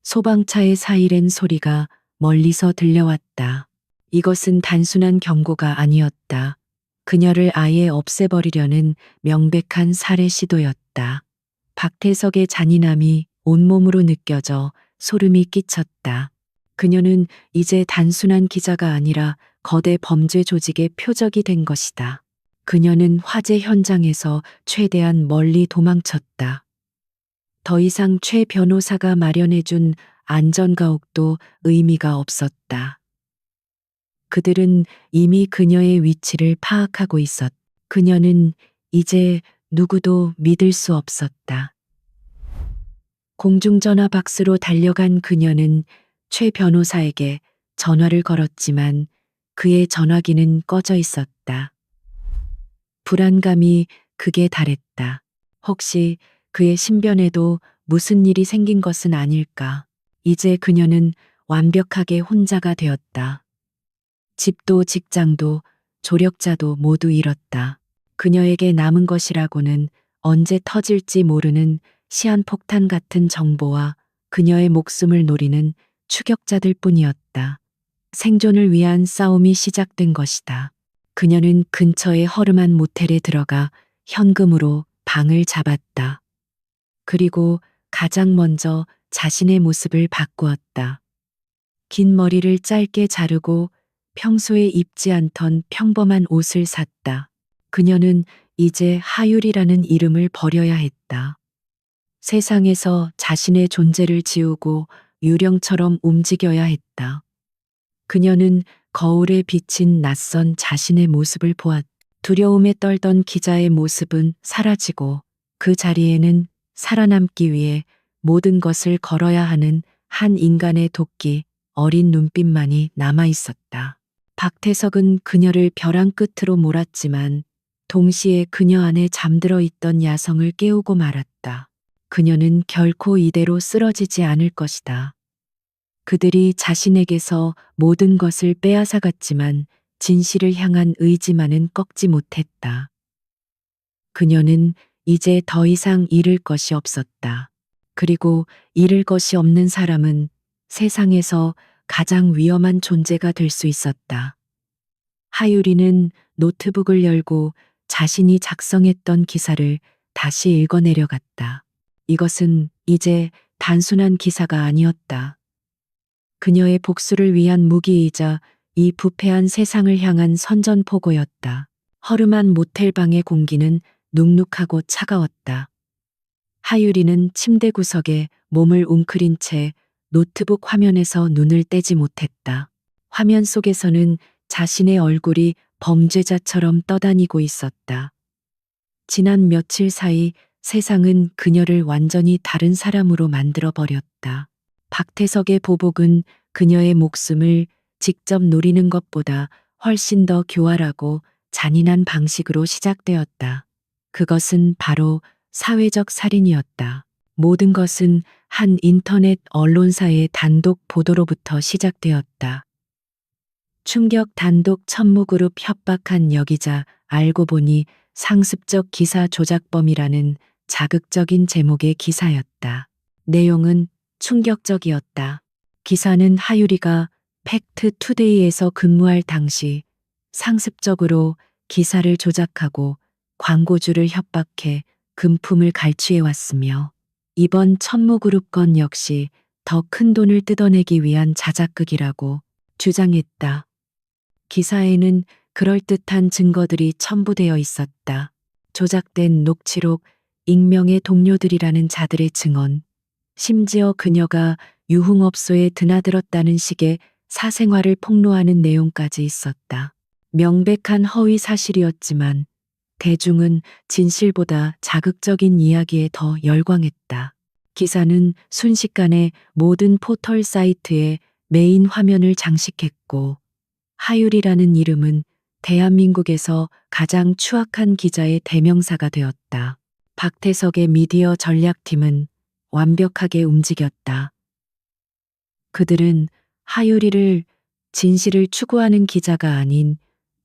소방차의 사이렌 소리가 멀리서 들려왔다. 이것은 단순한 경고가 아니었다. 그녀를 아예 없애버리려는 명백한 살해 시도였다. 박태석의 잔인함이 온몸으로 느껴져 소름이 끼쳤다. 그녀는 이제 단순한 기자가 아니라 거대 범죄 조직의 표적이 된 것이다. 그녀는 화재 현장에서 최대한 멀리 도망쳤다. 더 이상 최 변호사가 마련해준 안전가옥도 의미가 없었다. 그들은 이미 그녀의 위치를 파악하고 있었다. 그녀는 이제 누구도 믿을 수 없었다. 공중전화 박스로 달려간 그녀는 최 변호사에게 전화를 걸었지만 그의 전화기는 꺼져 있었다. 불안감이 극에 달했다. 혹시 그의 신변에도 무슨 일이 생긴 것은 아닐까. 이제 그녀는 완벽하게 혼자가 되었다. 집도 직장도 조력자도 모두 잃었다. 그녀에게 남은 것이라고는 언제 터질지 모르는 시한폭탄 같은 정보와 그녀의 목숨을 노리는 추격자들 뿐이었다. 생존을 위한 싸움이 시작된 것이다. 그녀는 근처의 허름한 모텔에 들어가 현금으로 방을 잡았다. 그리고 가장 먼저 자신의 모습을 바꾸었다. 긴 머리를 짧게 자르고 평소에 입지 않던 평범한 옷을 샀다. 그녀는 이제 하율이라는 이름을 버려야 했다. 세상에서 자신의 존재를 지우고 유령처럼 움직여야 했다. 그녀는 거울에 비친 낯선 자신의 모습을 보았다. 두려움에 떨던 기자의 모습은 사라지고 그 자리에는 살아남기 위해 모든 것을 걸어야 하는 한 인간의 도끼, 어린 눈빛만이 남아 있었다. 박태석은 그녀를 벼랑 끝으로 몰았지만 동시에 그녀 안에 잠들어 있던 야성을 깨우고 말았다. 그녀는 결코 이대로 쓰러지지 않을 것이다. 그들이 자신에게서 모든 것을 빼앗아갔지만 진실을 향한 의지만은 꺾지 못했다. 그녀는 이제 더 이상 잃을 것이 없었다. 그리고 잃을 것이 없는 사람은 세상에서 가장 위험한 존재가 될 수 있었다. 하유리는 노트북을 열고 자신이 작성했던 기사를 다시 읽어내려갔다. 이것은 이제 단순한 기사가 아니었다. 그녀의 복수를 위한 무기이자 이 부패한 세상을 향한 선전포고였다. 허름한 모텔방의 공기는 눅눅하고 차가웠다. 하유리는 침대 구석에 몸을 웅크린 채 노트북 화면에서 눈을 떼지 못했다. 화면 속에서는 자신의 얼굴이 범죄자처럼 떠다니고 있었다. 지난 며칠 사이 세상은 그녀를 완전히 다른 사람으로 만들어 버렸다. 박태석의 보복은 그녀의 목숨을 직접 노리는 것보다 훨씬 더 교활하고 잔인한 방식으로 시작되었다. 그것은 바로 사회적 살인이었다. 모든 것은 한 인터넷 언론사의 단독 보도로부터 시작되었다. 충격 단독 천무그룹 협박한 여기자 알고 보니 상습적 기사 조작범이라는 자극적인 제목의 기사였다. 내용은 충격적이었다. 기사는 하유리가 팩트 투데이에서 근무할 당시 상습적으로 기사를 조작하고 광고주를 협박해 금품을 갈취해 왔으며 이번 천무그룹 건 역시 더 큰 돈을 뜯어내기 위한 자작극이라고 주장했다. 기사에는 그럴듯한 증거들이 첨부되어 있었다. 조작된 녹취록, 익명의 동료들이라는 자들의 증언, 심지어 그녀가 유흥업소에 드나들었다는 식의 사생활을 폭로하는 내용까지 있었다. 명백한 허위 사실이었지만 대중은 진실보다 자극적인 이야기에 더 열광했다. 기사는 순식간에 모든 포털 사이트에 메인 화면을 장식했고, 하율이라는 이름은 대한민국에서 가장 추악한 기자의 대명사가 되었다. 박태석의 미디어 전략팀은 완벽하게 움직였다. 그들은 하율이를 진실을 추구하는 기자가 아닌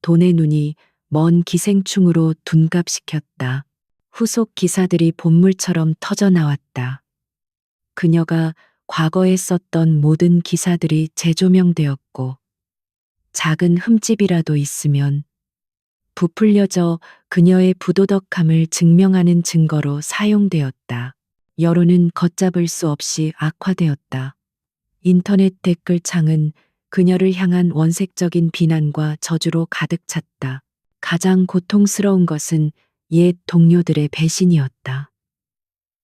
돈의 눈이 먼 기생충으로 둔갑시켰다. 후속 기사들이 본물처럼 터져 나왔다. 그녀가 과거에 썼던 모든 기사들이 재조명되었고, 작은 흠집이라도 있으면 부풀려져 그녀의 부도덕함을 증명하는 증거로 사용되었다. 여론은 걷잡을 수 없이 악화되었다. 인터넷 댓글창은 그녀를 향한 원색적인 비난과 저주로 가득 찼다. 가장 고통스러운 것은 옛 동료들의 배신이었다.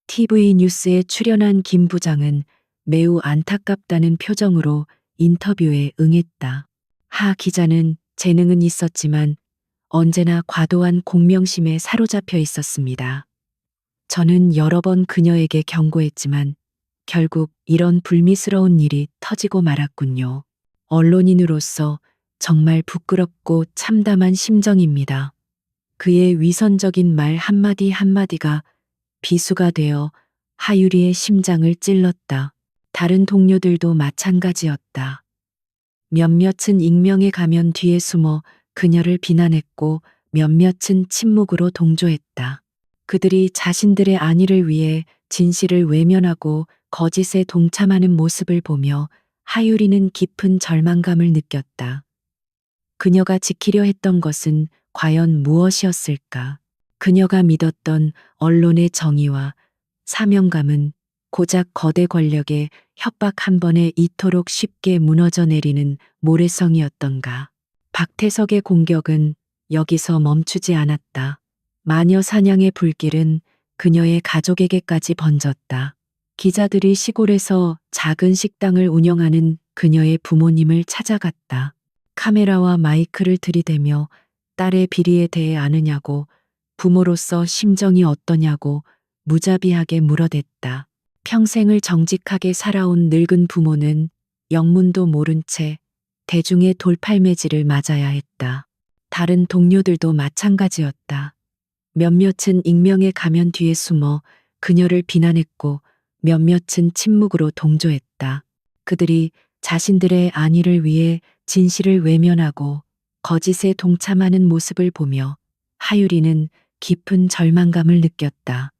TV 뉴스에 출연한 김 부장은 매우 안타깝다는 표정으로 인터뷰에 응했다. 하 기자는 재능은 있었지만 언제나 과도한 공명심에 사로잡혀 있었습니다. 저는 여러 번 그녀에게 경고했지만 결국 이런 불미스러운 일이 터지고 말았군요. 언론인으로서 정말 부끄럽고 참담한 심정입니다. 그의 위선적인 말 한마디 한마디가 비수가 되어 하유리의 심장을 찔렀다. 다른 동료들도 마찬가지였다. 몇몇은 익명의 가면 뒤에 숨어 그녀를 비난했고 몇몇은 침묵으로 동조했다. 그들이 자신들의 안위를 위해 진실을 외면하고 거짓에 동참하는 모습을 보며 하유리는 깊은 절망감을 느꼈다. 그녀가 지키려 했던 것은 과연 무엇이었을까? 그녀가 믿었던 언론의 정의와 사명감은 고작 거대 권력의 협박 한 번에 이토록 쉽게 무너져 내리는 모래성이었던가. 박태석의 공격은 여기서 멈추지 않았다. 마녀 사냥의 불길은 그녀의 가족에게까지 번졌다. 기자들이 시골에서 작은 식당을 운영하는 그녀의 부모님을 찾아갔다. 카메라와 마이크를 들이대며 딸의 비리에 대해 아느냐고, 부모로서 심정이 어떠냐고 무자비하게 물어댔다. 평생을 정직하게 살아온 늙은 부모는 영문도 모른 채 대중의 돌팔매질을 맞아야 했다. 다른 동료들도 마찬가지였다. 몇몇은 익명의 가면 뒤에 숨어 그녀를 비난했고 몇몇은 침묵으로 동조했다. 그들이 자신들의 안위를 위해 진실을 외면하고 거짓에 동참하는 모습을 보며 하유리는 깊은 절망감을 느꼈다.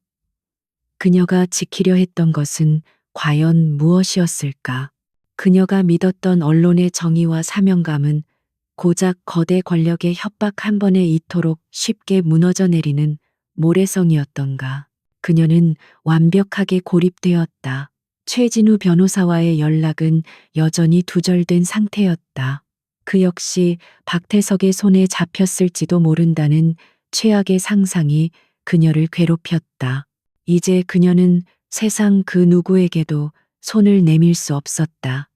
그녀가 지키려 했던 것은 과연 무엇이었을까? 그녀가 믿었던 언론의 정의와 사명감은 고작 거대 권력의 협박 한 번에 이토록 쉽게 무너져 내리는 모래성이었던가. 그녀는 완벽하게 고립되었다. 최진우 변호사와의 연락은 여전히 두절된 상태였다. 그 역시 박태석의 손에 잡혔을지도 모른다는 최악의 상상이 그녀를 괴롭혔다. 이제 그녀는 세상 그 누구에게도 손을 내밀 수 없었다.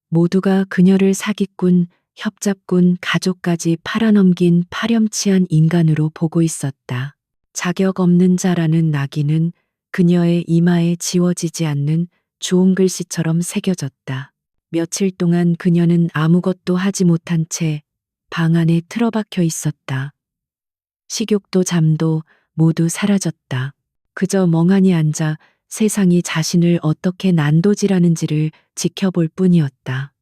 모두가 그녀를 사기꾼, 협잡꾼, 가족까지 팔아넘긴 파렴치한 인간으로 보고 있었다. 자격 없는 자라는 낙인은 그녀의 이마에 지워지지 않는 좋은 글씨처럼 새겨졌다. 며칠 동안 그녀는 아무것도 하지 못한 채 방 안에 틀어박혀 있었다. 식욕도 잠도 모두 사라졌다. 그저 멍하니 앉아 세상이 자신을 어떻게 난도질하는지를 지켜볼 뿐이었다.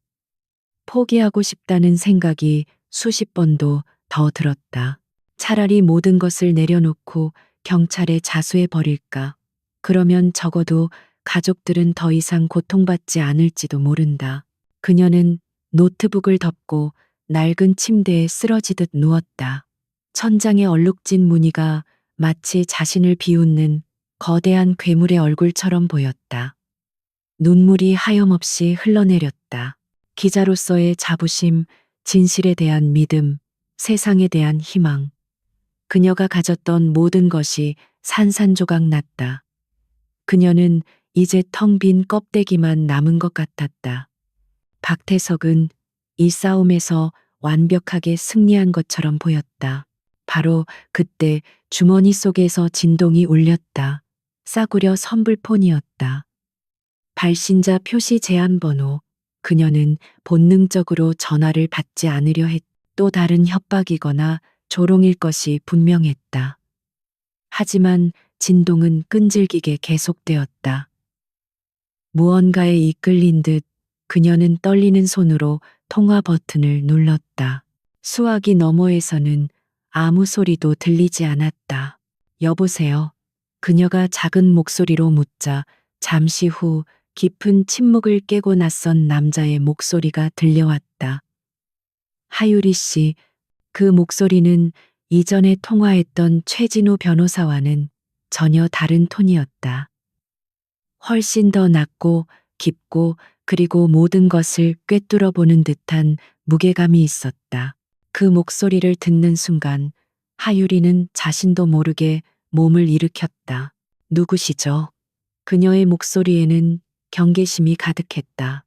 포기하고 싶다는 생각이 수십 번도 더 들었다. 차라리 모든 것을 내려놓고 경찰에 자수해 버릴까. 그러면 적어도 가족들은 더 이상 고통받지 않을지도 모른다. 그녀는 노트북을 덮고 낡은 침대에 쓰러지듯 누웠다. 천장에 얼룩진 무늬가 마치 자신을 비웃는 거대한 괴물의 얼굴처럼 보였다. 눈물이 하염없이 흘러내렸다. 기자로서의 자부심, 진실에 대한 믿음, 세상에 대한 희망. 그녀가 가졌던 모든 것이 산산조각 났다. 그녀는 이제 텅 빈 껍데기만 남은 것 같았다. 박태석은 이 싸움에서 완벽하게 승리한 것처럼 보였다. 바로 그때 주머니 속에서 진동이 울렸다. 싸구려 선불폰이었다. 발신자 표시 제한 번호. 그녀는 본능적으로 전화를 받지 않으려 했. 또 다른 협박이거나 조롱일 것이 분명했다. 하지만 진동은 끈질기게 계속되었다. 무언가에 이끌린 듯 그녀는 떨리는 손으로 통화 버튼을 눌렀다. 수화기 너머에서는 아무 소리도 들리지 않았다. 여보세요. 그녀가 작은 목소리로 묻자 잠시 후 깊은 침묵을 깨고 낯선 남자의 목소리가 들려왔다. 하유리 씨, 그 목소리는 이전에 통화했던 최진우 변호사와는 전혀 다른 톤이었다. 훨씬 더 낮고 깊고 그리고 모든 것을 꿰뚫어 보는 듯한 무게감이 있었다. 그 목소리를 듣는 순간 하유리는 자신도 모르게 몸을 일으켰다. 누구시죠? 그녀의 목소리에는 경계심이 가득했다.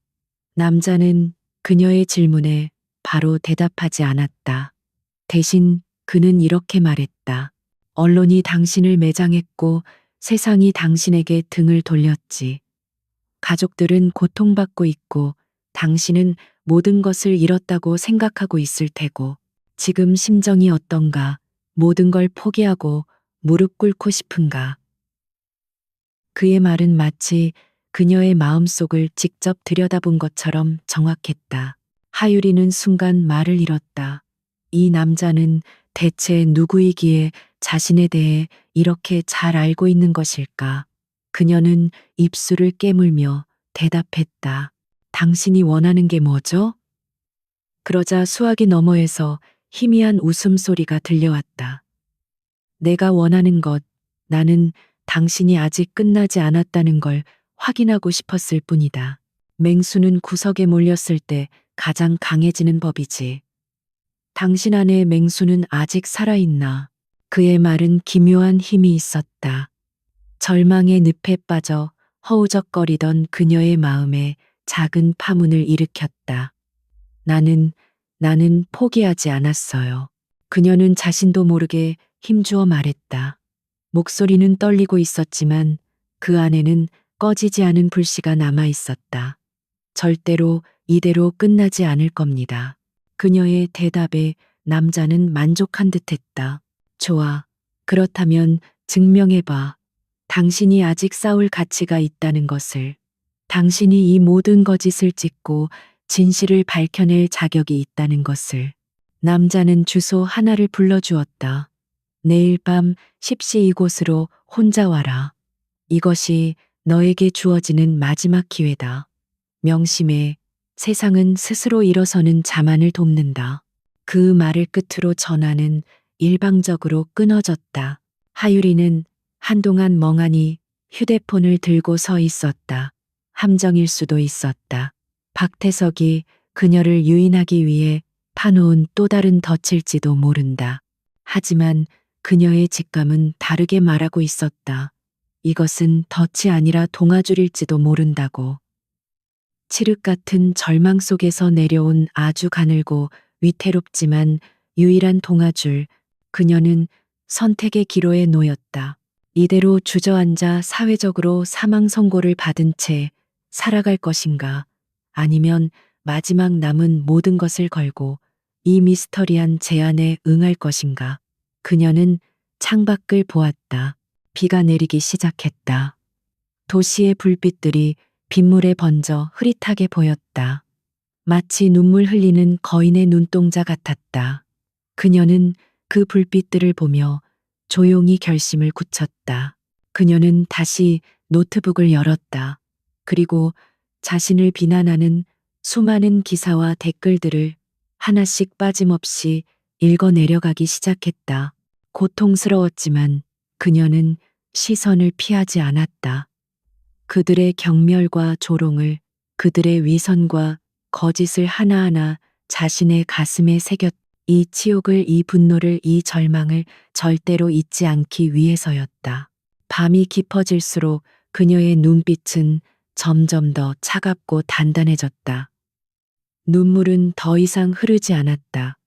남자는 그녀의 질문에 바로 대답하지 않았다. 대신 그는 이렇게 말했다. 언론이 당신을 매장했고 세상이 당신에게 등을 돌렸지. 가족들은 고통받고 있고 당신은 모든 것을 잃었다고 생각하고 있을 테고 지금 심정이 어떤가? 모든 걸 포기하고 무릎 꿇고 싶은가? 그의 말은 마치 그녀의 마음속을 직접 들여다본 것처럼 정확했다. 하유리는 순간 말을 잃었다. 이 남자는 대체 누구이기에 자신에 대해 이렇게 잘 알고 있는 것일까? 그녀는 입술을 깨물며 대답했다. 당신이 원하는 게 뭐죠? 그러자 수화기 너머에서 희미한 웃음소리가 들려왔다. 내가 원하는 것, 나는 당신이 아직 끝나지 않았다는 걸 확인하고 싶었을 뿐이다. 맹수는 구석에 몰렸을 때 가장 강해지는 법이지. 당신 안에 맹수는 아직 살아있나? 그의 말은 기묘한 힘이 있었다. 절망의 늪에 빠져 허우적거리던 그녀의 마음에 작은 파문을 일으켰다. 나는 포기하지 않았어요. 그녀는 자신도 모르게 힘주어 말했다. 목소리는 떨리고 있었지만 그 안에는 꺼지지 않은 불씨가 남아 있었다. 절대로 이대로 끝나지 않을 겁니다. 그녀의 대답에 남자는 만족한 듯 했다. 좋아. 그렇다면 증명해봐. 당신이 아직 싸울 가치가 있다는 것을. 당신이 이 모든 거짓을 찍고 진실을 밝혀낼 자격이 있다는 것을. 남자는 주소 하나를 불러주었다. 내일 밤 10시 이곳으로 혼자 와라. 이것이 너에게 주어지는 마지막 기회다. 명심해. 세상은 스스로 일어서는 자만을 돕는다. 그 말을 끝으로 전화는 일방적으로 끊어졌다. 하유리는 한동안 멍하니 휴대폰을 들고 서 있었다. 함정일 수도 있었다. 박태석이 그녀를 유인하기 위해 파놓은 또 다른 덫일지도 모른다. 하지만 그녀의 직감은 다르게 말하고 있었다. 이것은 덫이 아니라 동아줄일지도 모른다고. 칠흑 같은 절망 속에서 내려온 아주 가늘고 위태롭지만 유일한 동아줄. 그녀는 선택의 기로에 놓였다. 이대로 주저앉아 사회적으로 사망 선고를 받은 채 살아갈 것인가? 아니면 마지막 남은 모든 것을 걸고 이 미스터리한 제안에 응할 것인가? 그녀는 창밖을 보았다. 비가 내리기 시작했다. 도시의 불빛들이 빗물에 번져 흐릿하게 보였다. 마치 눈물 흘리는 거인의 눈동자 같았다. 그녀는 그 불빛들을 보며 조용히 결심을 굳혔다. 그녀는 다시 노트북을 열었다. 그리고 자신을 비난하는 수많은 기사와 댓글들을 하나씩 빠짐없이 읽어 내려가기 시작했다. 고통스러웠지만 그녀는 시선을 피하지 않았다. 그들의 경멸과 조롱을, 그들의 위선과 거짓을 하나하나 자신의 가슴에 새겼다. 이 치욕을, 이 분노를, 이 절망을 절대로 잊지 않기 위해서였다. 밤이 깊어질수록 그녀의 눈빛은 점점 더 차갑고 단단해졌다. 눈물은 더 이상 흐르지 않았다.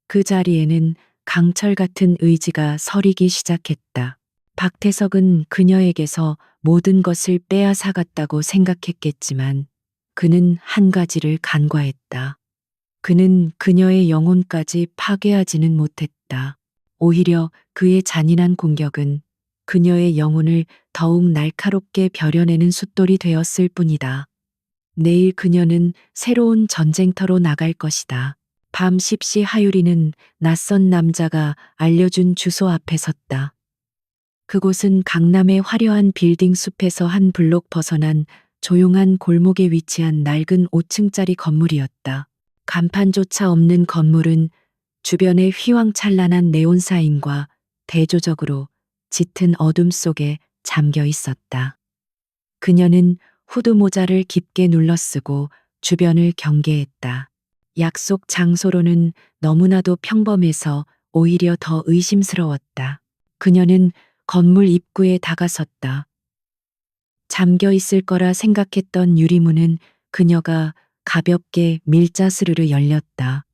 그 자리에는 강철 같은 의지가 서리기 시작했다. 박태석은 그녀에게서 모든 것을 빼앗아갔다고 생각했겠지만 그는 한 가지를 간과했다. 그는 그녀의 영혼까지 파괴하지는 못했다. 오히려 그의 잔인한 공격은 그녀의 영혼을 더욱 날카롭게 벼려내는 숫돌이 되었을 뿐이다. 내일 그녀는 새로운 전쟁터로 나갈 것이다. 밤 10시 하유리는 낯선 남자가 알려준 주소 앞에 섰다. 그곳은 강남의 화려한 빌딩 숲에서 한 블록 벗어난 조용한 골목에 위치한 낡은 5층짜리 건물이었다. 간판조차 없는 건물은 주변의 휘황찬란한 네온 사인과 대조적으로 짙은 어둠 속에 잠겨 있었다. 그녀는 후드 모자를 깊게 눌러쓰고 주변을 경계했다. 약속 장소로는 너무나도 평범해서 오히려 더 의심스러웠다. 그녀는 건물 입구에 다가섰다. 잠겨 있을 거라 생각했던 유리문은 그녀가 가볍게 밀자스르르 열렸다.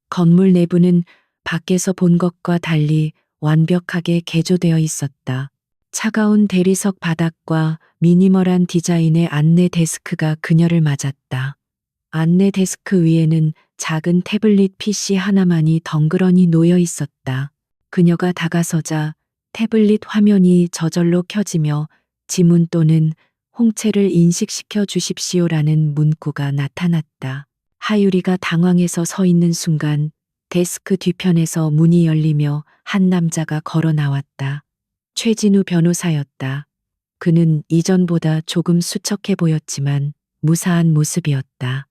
건물 내부는 밖에서 본 것과 달리 완벽하게 개조되어 있었다. 차가운 대리석 바닥과 미니멀한 디자인의 안내 데스크가 그녀를 맞았다. 안내 데스크 위에는 작은 태블릿 PC 하나만이 덩그러니 놓여 있었다. 그녀가 다가서자 태블릿 화면이 저절로 켜지며 지문 또는 홍채를 인식시켜 주십시오라는 문구가 나타났다. 하유리가 당황해서 서 있는 순간 데스크 뒤편에서 문이 열리며 한 남자가 걸어 나왔다. 최진우 변호사였다. 그는 이전보다 조금 수척해 보였지만 무사한 모습이었다.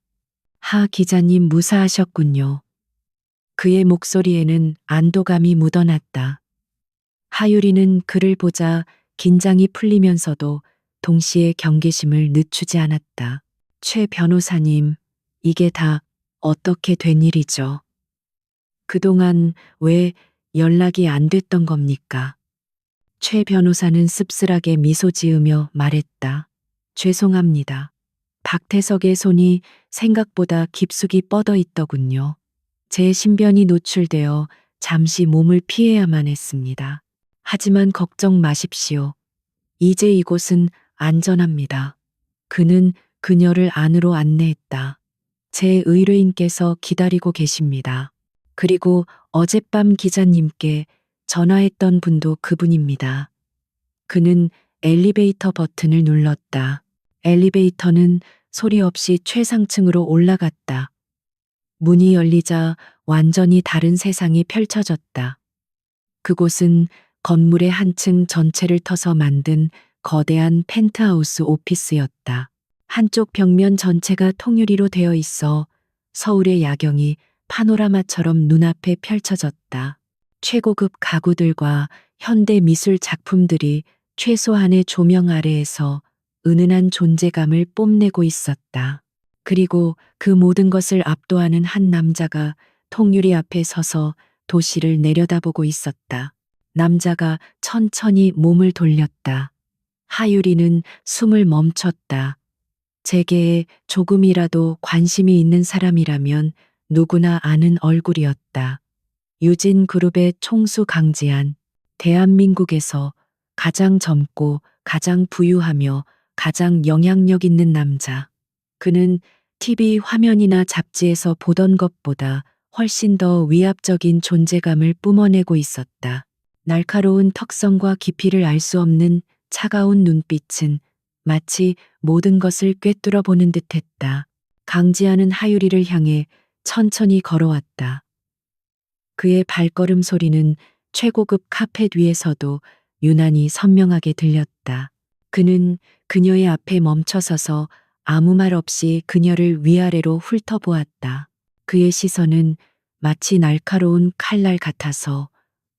하 기자님 무사하셨군요. 그의 목소리에는 안도감이 묻어났다. 하유리는 그를 보자 긴장이 풀리면서도 동시에 경계심을 늦추지 않았다. 최 변호사님, 이게 다 어떻게 된 일이죠? 그동안 왜 연락이 안 됐던 겁니까? 최 변호사는 씁쓸하게 미소 지으며 말했다. 죄송합니다. 박태석의 손이 생각보다 깊숙이 뻗어 있더군요. 제 신변이 노출되어 잠시 몸을 피해야만 했습니다. 하지만 걱정 마십시오. 이제 이곳은 안전합니다. 그는 그녀를 안으로 안내했다. 제 의뢰인께서 기다리고 계십니다. 그리고 어젯밤 기자님께 전화했던 분도 그분입니다. 그는 엘리베이터 버튼을 눌렀다. 엘리베이터는 소리 없이 최상층으로 올라갔다. 문이 열리자 완전히 다른 세상이 펼쳐졌다. 그곳은 건물의 한층 전체를 터서 만든 거대한 펜트하우스 오피스였다. 한쪽 벽면 전체가 통유리로 되어 있어 서울의 야경이 파노라마처럼 눈앞에 펼쳐졌다. 최고급 가구들과 현대 미술 작품들이 최소한의 조명 아래에서 은은한 존재감을 뽐내고 있었다. 그리고 그 모든 것을 압도하는 한 남자가 통유리 앞에 서서 도시를 내려다보고 있었다. 남자가 천천히 몸을 돌렸다. 하유리는 숨을 멈췄다. 재계에 조금이라도 관심이 있는 사람이라면 누구나 아는 얼굴이었다. 유진그룹의 총수 강지한, 대한민국에서 가장 젊고 가장 부유하며 가장 영향력 있는 남자. 그는 TV 화면이나 잡지에서 보던 것보다 훨씬 더 위압적인 존재감을 뿜어내고 있었다. 날카로운 턱선과 깊이를 알 수 없는 차가운 눈빛은 마치 모든 것을 꿰뚫어 보는 듯했다. 강지하는 하유리를 향해 천천히 걸어왔다. 그의 발걸음 소리는 최고급 카펫 위에서도 유난히 선명하게 들렸다. 그는 그녀의 앞에 멈춰서서 아무 말 없이 그녀를 위아래로 훑어보았다. 그의 시선은 마치 날카로운 칼날 같아서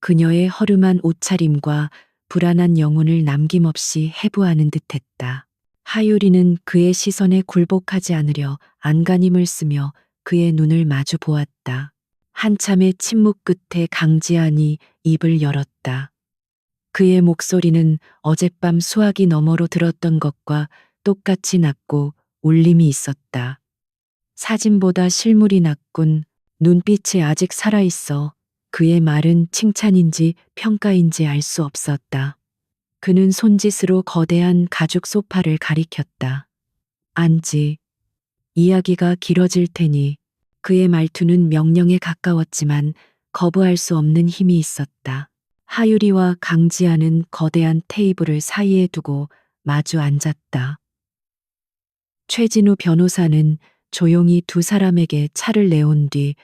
그녀의 허름한 옷차림과 불안한 영혼을 남김없이 해부하는 듯했다. 하유리는 그의 시선에 굴복하지 않으려 안간힘을 쓰며 그의 눈을 마주 보았다. 한참의 침묵 끝에 강지한이 입을 열었다. 그의 목소리는 어젯밤 수화기 너머로 들었던 것과 똑같이 낮고 울림이 있었다. 사진보다 실물이 낫군. 눈빛이 아직 살아있어. 그의 말은 칭찬인지 평가인지 알 수 없었다. 그는 손짓으로 거대한 가죽 소파를 가리켰다. 앉지. 이야기가 길어질 테니. 그의 말투는 명령에 가까웠지만 거부할 수 없는 힘이 있었다. 하유리와 강지아는 거대한 테이블을 사이에 두고 마주 앉았다. 최진우 변호사는 조용히 두 사람에게 차를 내온 뒤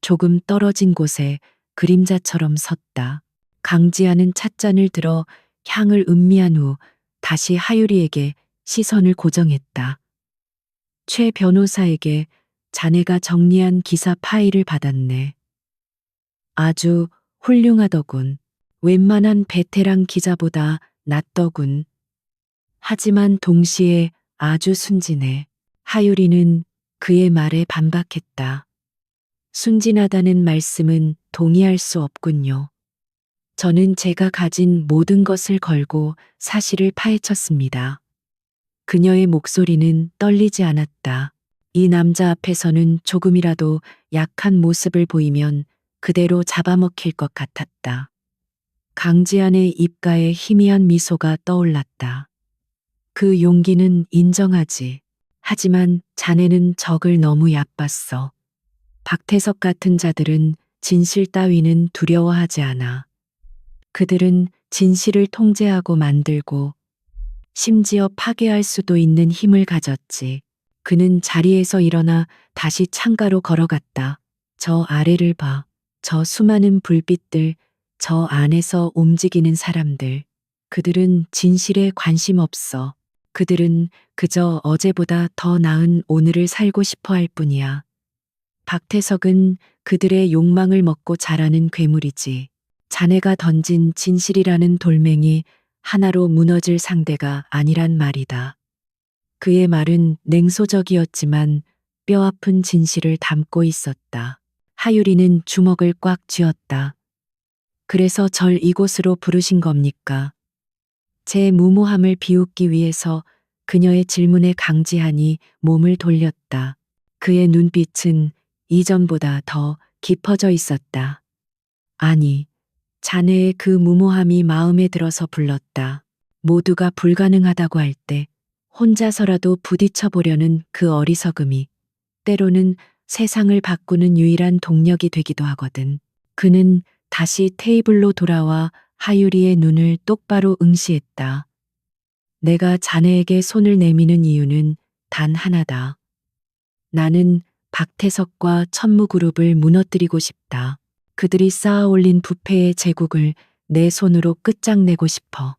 조금 떨어진 곳에 그림자처럼 섰다. 강지아는 찻잔을 들어 향을 음미한 후 다시 하유리에게 시선을 고정했다. 최 변호사에게 자네가 정리한 기사 파일을 받았네. 아주 훌륭하더군. 웬만한 베테랑 기자보다 낫더군. 하지만 동시에 아주 순진해. 하유리는 그의 말에 반박했다. 순진하다는 말씀은 동의할 수 없군요. 저는 제가 가진 모든 것을 걸고 사실을 파헤쳤습니다. 그녀의 목소리는 떨리지 않았다. 이 남자 앞에서는 조금이라도 약한 모습을 보이면 그대로 잡아먹힐 것 같았다. 강지한의 입가에 희미한 미소가 떠올랐다. 그 용기는 인정하지. 하지만 자네는 적을 너무 얕봤어. 박태석 같은 자들은 진실 따위는 두려워하지 않아. 그들은 진실을 통제하고 만들고 심지어 파괴할 수도 있는 힘을 가졌지. 그는 자리에서 일어나 다시 창가로 걸어갔다. 저 아래를 봐. 저 수많은 불빛들, 저 안에서 움직이는 사람들. 그들은 진실에 관심 없어. 그들은 그저 어제보다 더 나은 오늘을 살고 싶어 할 뿐이야. 박태석은 그들의 욕망을 먹고 자라는 괴물이지. 자네가 던진 진실이라는 돌멩이 하나로 무너질 상대가 아니란 말이다. 그의 말은 냉소적이었지만 뼈아픈 진실을 담고 있었다. 하유리는 주먹을 꽉 쥐었다. 그래서 절 이곳으로 부르신 겁니까? 제 무모함을 비웃기 위해서 그녀의 질문에 강지한이 몸을 돌렸다. 그의 눈빛은 이전보다 더 깊어져 있었다. 아니, 자네의 그 무모함이 마음에 들어서 불렀다. 모두가 불가능하다고 할 때 혼자서라도 부딪혀 보려는 그 어리석음이 때로는 세상을 바꾸는 유일한 동력이 되기도 하거든. 그는 다시 테이블로 돌아와 하유리의 눈을 똑바로 응시했다. 내가 자네에게 손을 내미는 이유는 단 하나다. 나는 박태석과 천무그룹을 무너뜨리고 싶다. 그들이 쌓아 올린 부패의 제국을 내 손으로 끝장내고 싶어.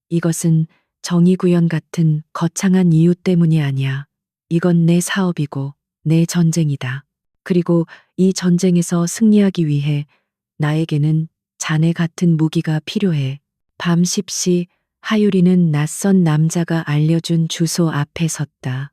이것은 정의구현 같은 거창한 이유 때문이 아니야. 이건 내 사업이고 내 전쟁이다. 그리고 이 전쟁에서 승리하기 위해 나에게는 자네 같은 무기가 필요해. 밤 10시 하유리는 낯선 남자가 알려준 주소 앞에 섰다.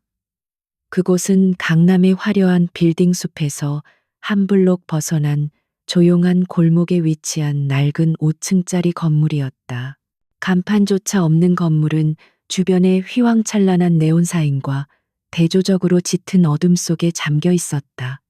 그곳은 강남의 화려한 빌딩 숲에서 한 블록 벗어난 조용한 골목에 위치한 낡은 5층짜리 건물이었다. 간판조차 없는 건물은 주변에 휘황찬란한 네온사인과 대조적으로 짙은 어둠 속에 잠겨 있었다.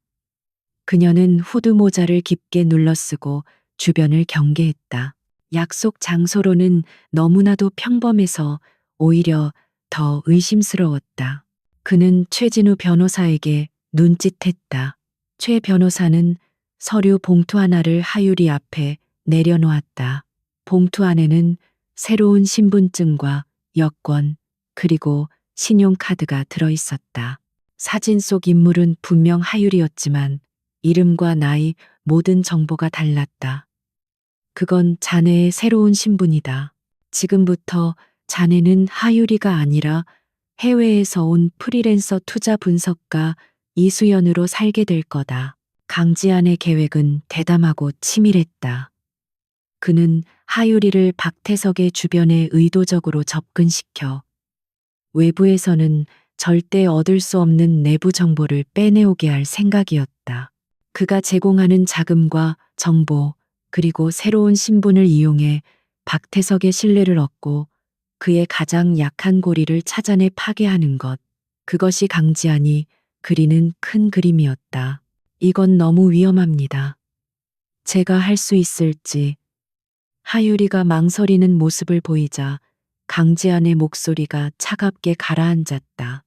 그녀는 후드 모자를 깊게 눌러쓰고 주변을 경계했다. 약속 장소로는 너무나도 평범해서 오히려 더 의심스러웠다. 그는 최진우 변호사에게 눈짓했다. 최 변호사는 서류 봉투 하나를 하유리 앞에 내려놓았다. 봉투 안에는 새로운 신분증과 여권, 그리고 신용카드가 들어있었다. 사진 속 인물은 분명 하유리였지만 이름과 나이, 모든 정보가 달랐다. 그건 자네의 새로운 신분이다. 지금부터 자네는 하유리가 아니라 해외에서 온 프리랜서 투자 분석가 이수연으로 살게 될 거다. 강지한의 계획은 대담하고 치밀했다. 그는 하유리를 박태석의 주변에 의도적으로 접근시켜 외부에서는 절대 얻을 수 없는 내부 정보를 빼내오게 할 생각이었다. 그가 제공하는 자금과 정보, 그리고 새로운 신분을 이용해 박태석의 신뢰를 얻고 그의 가장 약한 고리를 찾아내 파괴하는 것. 그것이 강지안이 그리는 큰 그림이었다. 이건 너무 위험합니다. 제가 할 수 있을지. 하유리가 망설이는 모습을 보이자 강지안의 목소리가 차갑게 가라앉았다.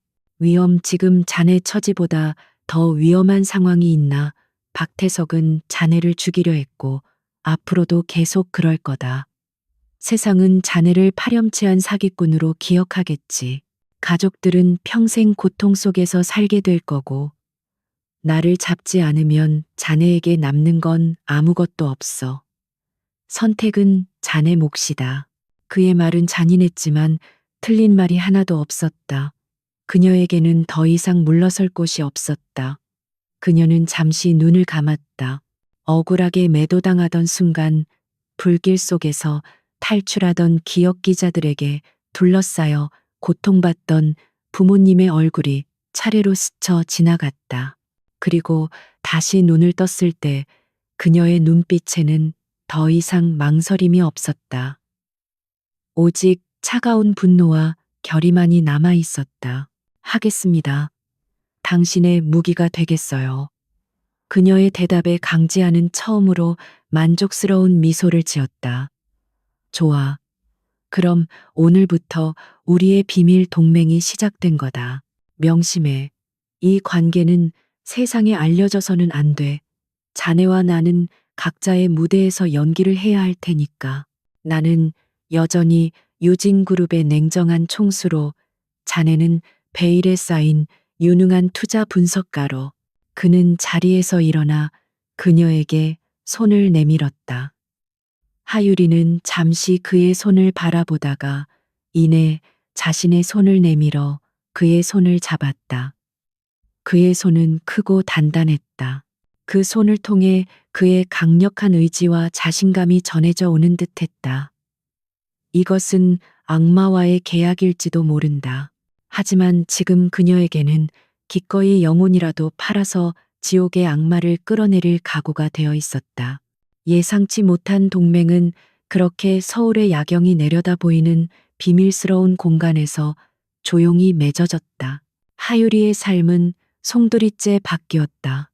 지금 자네 처지보다 더 위험한 상황이 있나? 박태석은 자네를 죽이려 했고 앞으로도 계속 그럴 거다. 세상은 자네를 파렴치한 사기꾼으로 기억하겠지. 가족들은 평생 고통 속에서 살게 될 거고, 나를 잡지 않으면 자네에게 남는 건 아무것도 없어. 선택은 자네 몫이다. 그의 말은 잔인했지만 틀린 말이 하나도 없었다. 그녀에게는 더 이상 물러설 곳이 없었다. 그녀는 잠시 눈을 감았다. 억울하게 매도당하던 순간 불길 속에서 탈출하던 기억 기자들에게 둘러싸여 고통받던 부모님의 얼굴이 차례로 스쳐 지나갔다. 그리고 다시 눈을 떴을 때 그녀의 눈빛에는 더 이상 망설임이 없었다. 오직 차가운 분노와 결의만이 남아 있었다. 하겠습니다. 당신의 무기가 되겠어요. 그녀의 대답에 강지아는 처음으로 만족스러운 미소를 지었다. 좋아. 그럼 오늘부터 우리의 비밀 동맹이 시작된 거다. 명심해. 이 관계는 세상에 알려져서는 안 돼. 자네와 나는 각자의 무대에서 연기를 해야 할 테니까. 나는 여전히 유진그룹의 냉정한 총수로, 자네는 베일에 쌓인 유능한 투자 분석가로. 그는 자리에서 일어나 그녀에게 손을 내밀었다. 하유리는 잠시 그의 손을 바라보다가 이내 자신의 손을 내밀어 그의 손을 잡았다. 그의 손은 크고 단단했다. 그 손을 통해 그의 강력한 의지와 자신감이 전해져 오는 듯했다. 이것은 악마와의 계약일지도 모른다. 하지만 지금 그녀에게는 기꺼이 영혼이라도 팔아서 지옥의 악마를 끌어내릴 각오가 되어 있었다. 예상치 못한 동맹은 그렇게 서울의 야경이 내려다 보이는 비밀스러운 공간에서 조용히 맺어졌다. 하유리의 삶은 송두리째 바뀌었다.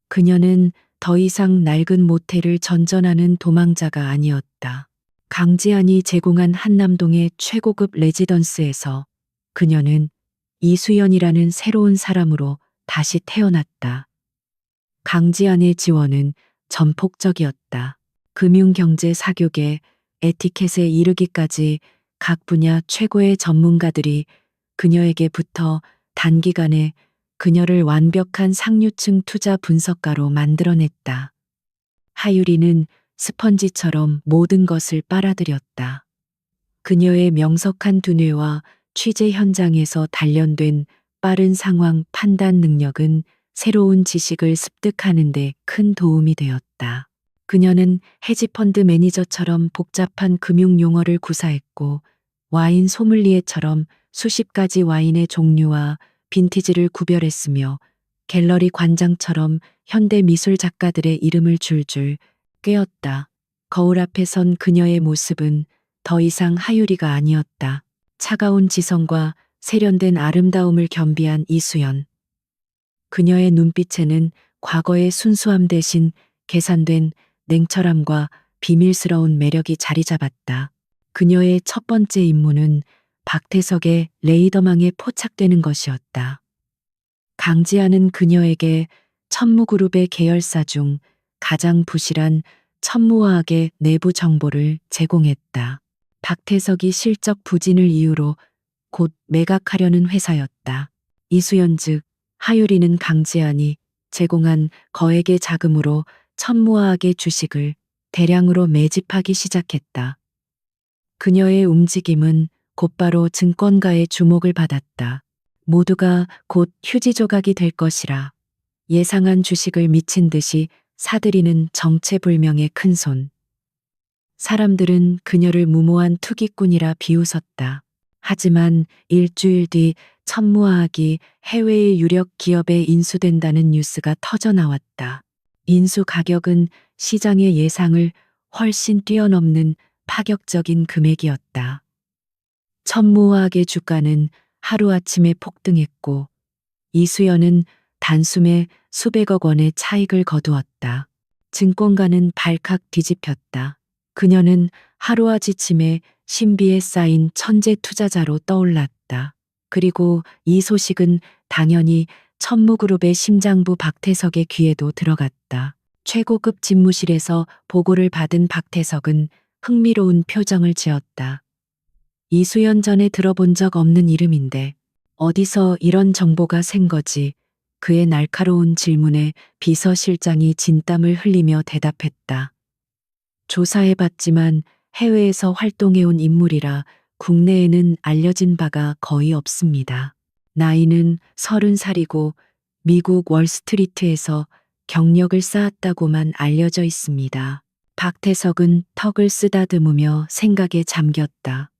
그녀는 더 이상 낡은 모텔을 전전하는 도망자가 아니었다. 강지안이 제공한 한남동의 최고급 레지던스에서 그녀는 이수연이라는 새로운 사람으로 다시 태어났다. 강지안의 지원은 전폭적이었다. 금융경제 사교계, 에티켓에 이르기까지 각 분야 최고의 전문가들이 그녀에게 붙어 단기간에 그녀를 완벽한 상류층 투자 분석가로 만들어냈다. 하유리는 스펀지처럼 모든 것을 빨아들였다. 그녀의 명석한 두뇌와 취재 현장에서 단련된 빠른 상황 판단 능력은 새로운 지식을 습득하는 데 큰 도움이 되었다. 그녀는 헤지펀드 매니저처럼 복잡한 금융 용어를 구사했고 와인 소믈리에처럼 수십 가지 와인의 종류와 빈티지를 구별했으며 갤러리 관장처럼 현대 미술 작가들의 이름을 줄줄 꿰었다. 거울 앞에 선 그녀의 모습은 더 이상 하유리가 아니었다. 차가운 지성과 세련된 아름다움을 겸비한 이수연. 그녀의 눈빛에는 과거의 순수함 대신 계산된 냉철함과 비밀스러운 매력이 자리 잡았다. 그녀의 첫 번째 임무는 박태석의 레이더망에 포착되는 것이었다. 강지아는 그녀에게 천무그룹의 계열사 중 가장 부실한 천무화학의 내부 정보를 제공했다. 박태석이 실적 부진을 이유로 곧 매각하려는 회사였다. 이수연 즉 하유리는 강지안이 제공한 거액의 자금으로 천무화학의 주식을 대량으로 매집하기 시작했다. 그녀의 움직임은 곧바로 증권가의 주목을 받았다. 모두가 곧 휴지 조각이 될 것이라 예상한 주식을 미친 듯이 사들이는 정체불명의 큰손. 사람들은 그녀를 무모한 투기꾼이라 비웃었다. 하지만 일주일 뒤 천무화학이 해외의 유력 기업에 인수된다는 뉴스가 터져 나왔다. 인수 가격은 시장의 예상을 훨씬 뛰어넘는 파격적인 금액이었다. 천무화학의 주가는 하루아침에 폭등했고 이수연은 단숨에 수백억 원의 차익을 거두었다. 증권가는 발칵 뒤집혔다. 그녀는 하루와 지침에 신비에 쌓인 천재 투자자로 떠올랐다. 그리고 이 소식은 당연히 천무그룹의 심장부 박태석의 귀에도 들어갔다. 최고급 집무실에서 보고를 받은 박태석은 흥미로운 표정을 지었다. 이수연 전에 들어본 적 없는 이름인데 어디서 이런 정보가 생 거지? 그의 날카로운 질문에 비서실장이 진땀을 흘리며 대답했다. 조사해봤지만 해외에서 활동해온 인물이라 국내에는 알려진 바가 거의 없습니다. 나이는 30살이고 미국 월스트리트에서 경력을 쌓았다고만 알려져 있습니다. 박태석은 턱을 쓰다듬으며 생각에 잠겼다.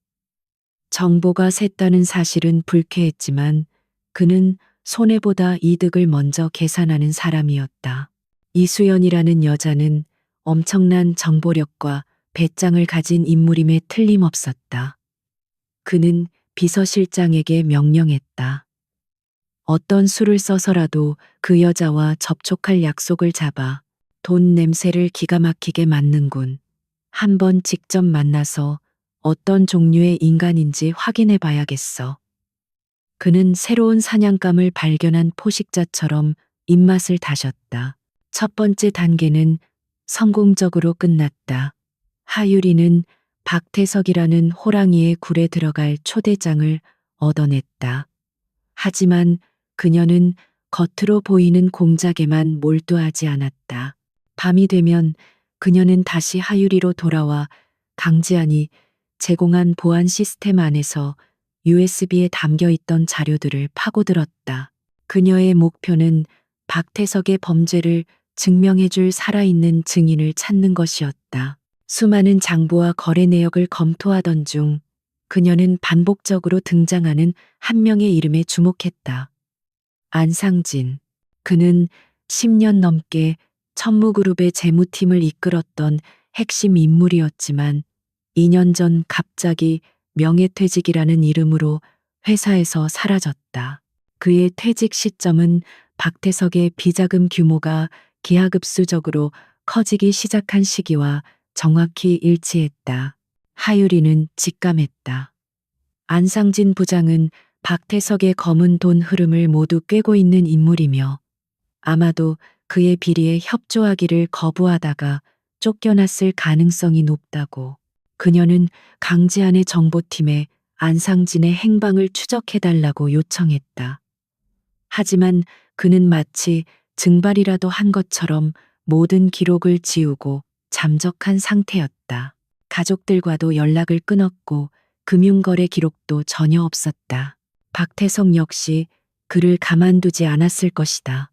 정보가 샜다는 사실은 불쾌했지만 그는 손해보다 이득을 먼저 계산하는 사람이었다. 이수연이라는 여자는 엄청난 정보력과 배짱을 가진 인물임에 틀림없었다. 그는 비서실장에게 명령했다. 어떤 수를 써서라도 그 여자와 접촉할 약속을 잡아 돈 냄새를 기가 막히게 맡는군. 한번 직접 만나서 어떤 종류의 인간인지 확인해 봐야겠어. 그는 새로운 사냥감을 발견한 포식자처럼 입맛을 다셨다. 첫 번째 단계는 성공적으로 끝났다. 하유리는 박태석이라는 호랑이의 굴에 들어갈 초대장을 얻어냈다. 하지만 그녀는 겉으로 보이는 공작에만 몰두하지 않았다. 밤이 되면 그녀는 다시 하유리로 돌아와 강지안이 제공한 보안 시스템 안에서 USB에 담겨 있던 자료들을 파고들었다. 그녀의 목표는 박태석의 범죄를 증명해줄 살아있는 증인을 찾는 것이었다. 수많은 장부와 거래 내역을 검토하던 중 그녀는 반복적으로 등장하는 한 명의 이름에 주목했다. 안상진. 그는 10년 넘게 천무그룹의 재무팀을 이끌었던 핵심 인물이었지만 2년 전 갑자기 명예퇴직이라는 이름으로 회사에서 사라졌다. 그의 퇴직 시점은 박태석의 비자금 규모가 기하급수적으로 커지기 시작한 시기와 정확히 일치했다. 하유리는 직감했다. 안상진 부장은 박태석의 검은 돈 흐름을 모두 꿰고 있는 인물이며 아마도 그의 비리에 협조하기를 거부하다가 쫓겨났을 가능성이 높다고. 그녀는 강지안의 정보팀에 안상진의 행방을 추적해달라고 요청했다. 하지만 그는 마치 증발이라도 한 것처럼 모든 기록을 지우고 잠적한 상태였다. 가족들과도 연락을 끊었고 금융거래 기록도 전혀 없었다. 박태석 역시 그를 가만두지 않았을 것이다.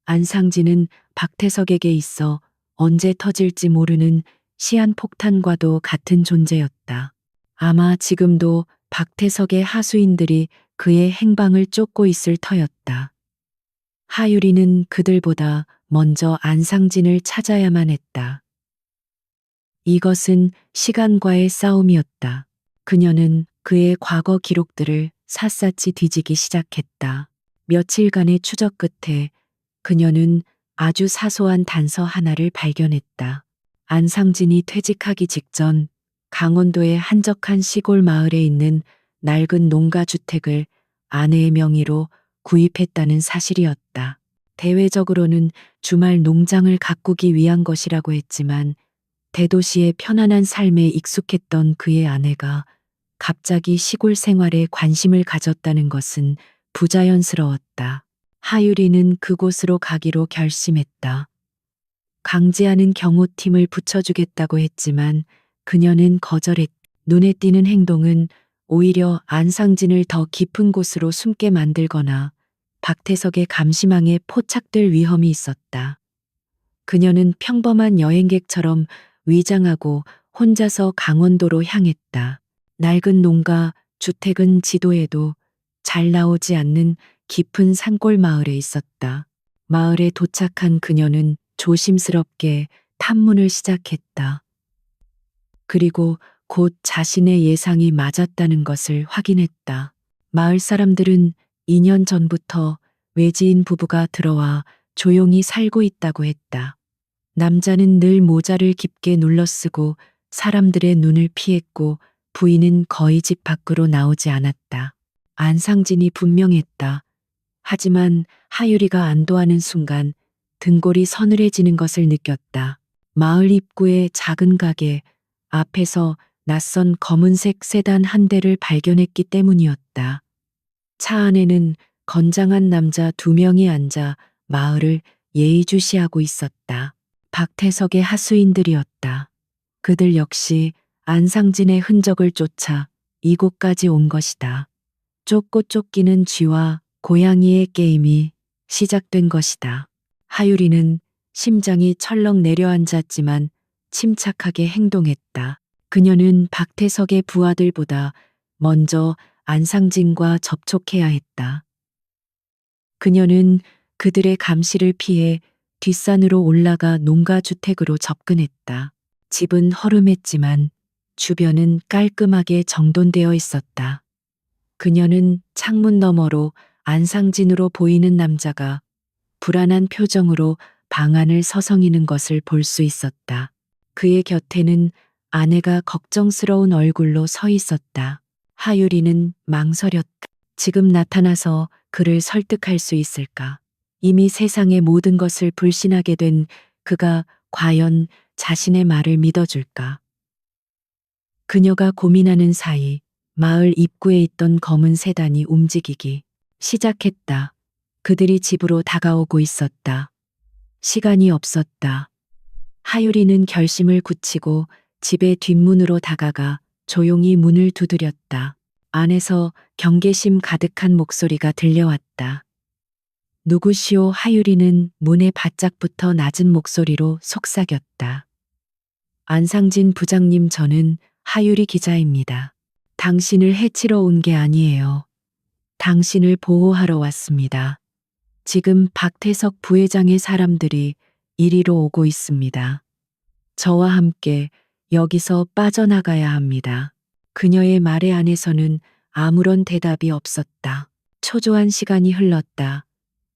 안상진은 박태석에게 있어 언제 터질지 모르는 시한폭탄과도 같은 존재였다. 아마 지금도 박태석의 하수인들이 그의 행방을 쫓고 있을 터였다. 하유리는 그들보다 먼저 안상진을 찾아야만 했다. 이것은 시간과의 싸움이었다. 그녀는 그의 과거 기록들을 샅샅이 뒤지기 시작했다. 며칠간의 추적 끝에 그녀는 아주 사소한 단서 하나를 발견했다. 안상진이 퇴직하기 직전 강원도의 한적한 시골 마을에 있는 낡은 농가주택을 아내의 명의로 구입했다는 사실이었다. 대외적으로는 주말 농장을 가꾸기 위한 것이라고 했지만 대도시의 편안한 삶에 익숙했던 그의 아내가 갑자기 시골 생활에 관심을 가졌다는 것은 부자연스러웠다. 하유리는 그곳으로 가기로 결심했다. 강지아는 경호팀을 붙여주겠다고 했지만 그녀는 거절했다. 눈에 띄는 행동은 오히려 안상진을 더 깊은 곳으로 숨게 만들거나 박태석의 감시망에 포착될 위험이 있었다. 그녀는 평범한 여행객처럼 위장하고 혼자서 강원도로 향했다. 낡은 농가, 주택은 지도에도 잘 나오지 않는 깊은 산골 마을에 있었다. 마을에 도착한 그녀는 조심스럽게 탐문을 시작했다. 그리고 곧 자신의 예상이 맞았다는 것을 확인했다. 마을 사람들은 2년 전부터 외지인 부부가 들어와 조용히 살고 있다고 했다. 남자는 늘 모자를 깊게 눌러쓰고 사람들의 눈을 피했고 부인은 거의 집 밖으로 나오지 않았다. 안상진이 분명했다. 하지만 하유리가 안도하는 순간 등골이 서늘해지는 것을 느꼈다. 마을 입구의 작은 가게 앞에서 낯선 검은색 세단 한 대를 발견했기 때문이었다. 차 안에는 건장한 남자 2명이 앉아 마을을 예의주시하고 있었다. 박태석의 하수인들이었다. 그들 역시 안상진의 흔적을 쫓아 이곳까지 온 것이다. 쫓고 쫓기는 쥐와 고양이의 게임이 시작된 것이다. 하유리는 심장이 철렁 내려앉았지만 침착하게 행동했다. 그녀는 박태석의 부하들보다 먼저 안상진과 접촉해야 했다. 그녀는 그들의 감시를 피해 뒷산으로 올라가 농가주택으로 접근했다. 집은 허름했지만 주변은 깔끔하게 정돈되어 있었다. 그녀는 창문 너머로 안상진으로 보이는 남자가 불안한 표정으로 방 안을 서성이는 것을 볼 수 있었다. 그의 곁에는 아내가 걱정스러운 얼굴로 서 있었다. 하유리는 망설였다. 지금 나타나서 그를 설득할 수 있을까? 이미 세상의 모든 것을 불신하게 된 그가 과연 자신의 말을 믿어줄까? 그녀가 고민하는 사이 마을 입구에 있던 검은 세단이 움직이기 시작했다. 그들이 집으로 다가오고 있었다. 시간이 없었다. 하유리는 결심을 굳히고 집의 뒷문으로 다가가 조용히 문을 두드렸다. 안에서 경계심 가득한 목소리가 들려왔다. 누구시오? 하유리는 문에 바짝 붙어 낮은 목소리로 속삭였다. 안상진 부장님, 저는 하유리 기자입니다. 당신을 해치러 온 게 아니에요. 당신을 보호하러 왔습니다. 지금 박태석 부회장의 사람들이 이리로 오고 있습니다. 저와 함께 여기서 빠져나가야 합니다. 그녀의 말의 안에서는 아무런 대답이 없었다. 초조한 시간이 흘렀다.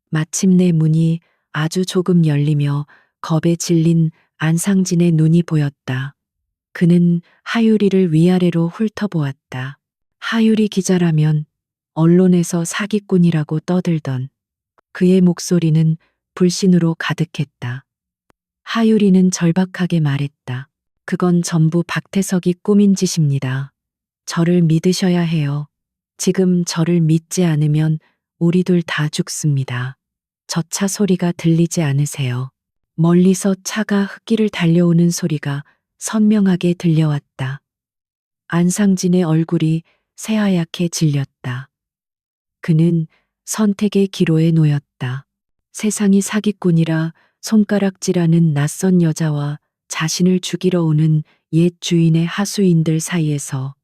마침내 문이 아주 조금 열리며 겁에 질린 안상진의 눈이 보였다. 그는 하유리를 위아래로 훑어보았다. 하유리 기자라면 언론에서 사기꾼이라고 떠들던 그의 목소리는 불신으로 가득했다. 하유리는 절박하게 말했다. 그건 전부 박태석이 꾸민 짓입니다. 저를 믿으셔야 해요. 지금 저를 믿지 않으면 우리 둘 다 죽습니다. 저 차 소리가 들리지 않으세요? 멀리서 차가 흙길을 달려오는 소리가 선명하게 들려왔다. 안상진의 얼굴이 새하얗게 질렸다. 그는 선택의 기로에 놓였다. 세상이 사기꾼이라 손가락질하는 낯선 여자와 자신을 죽이러 오는 옛 주인의 하수인들 사이에서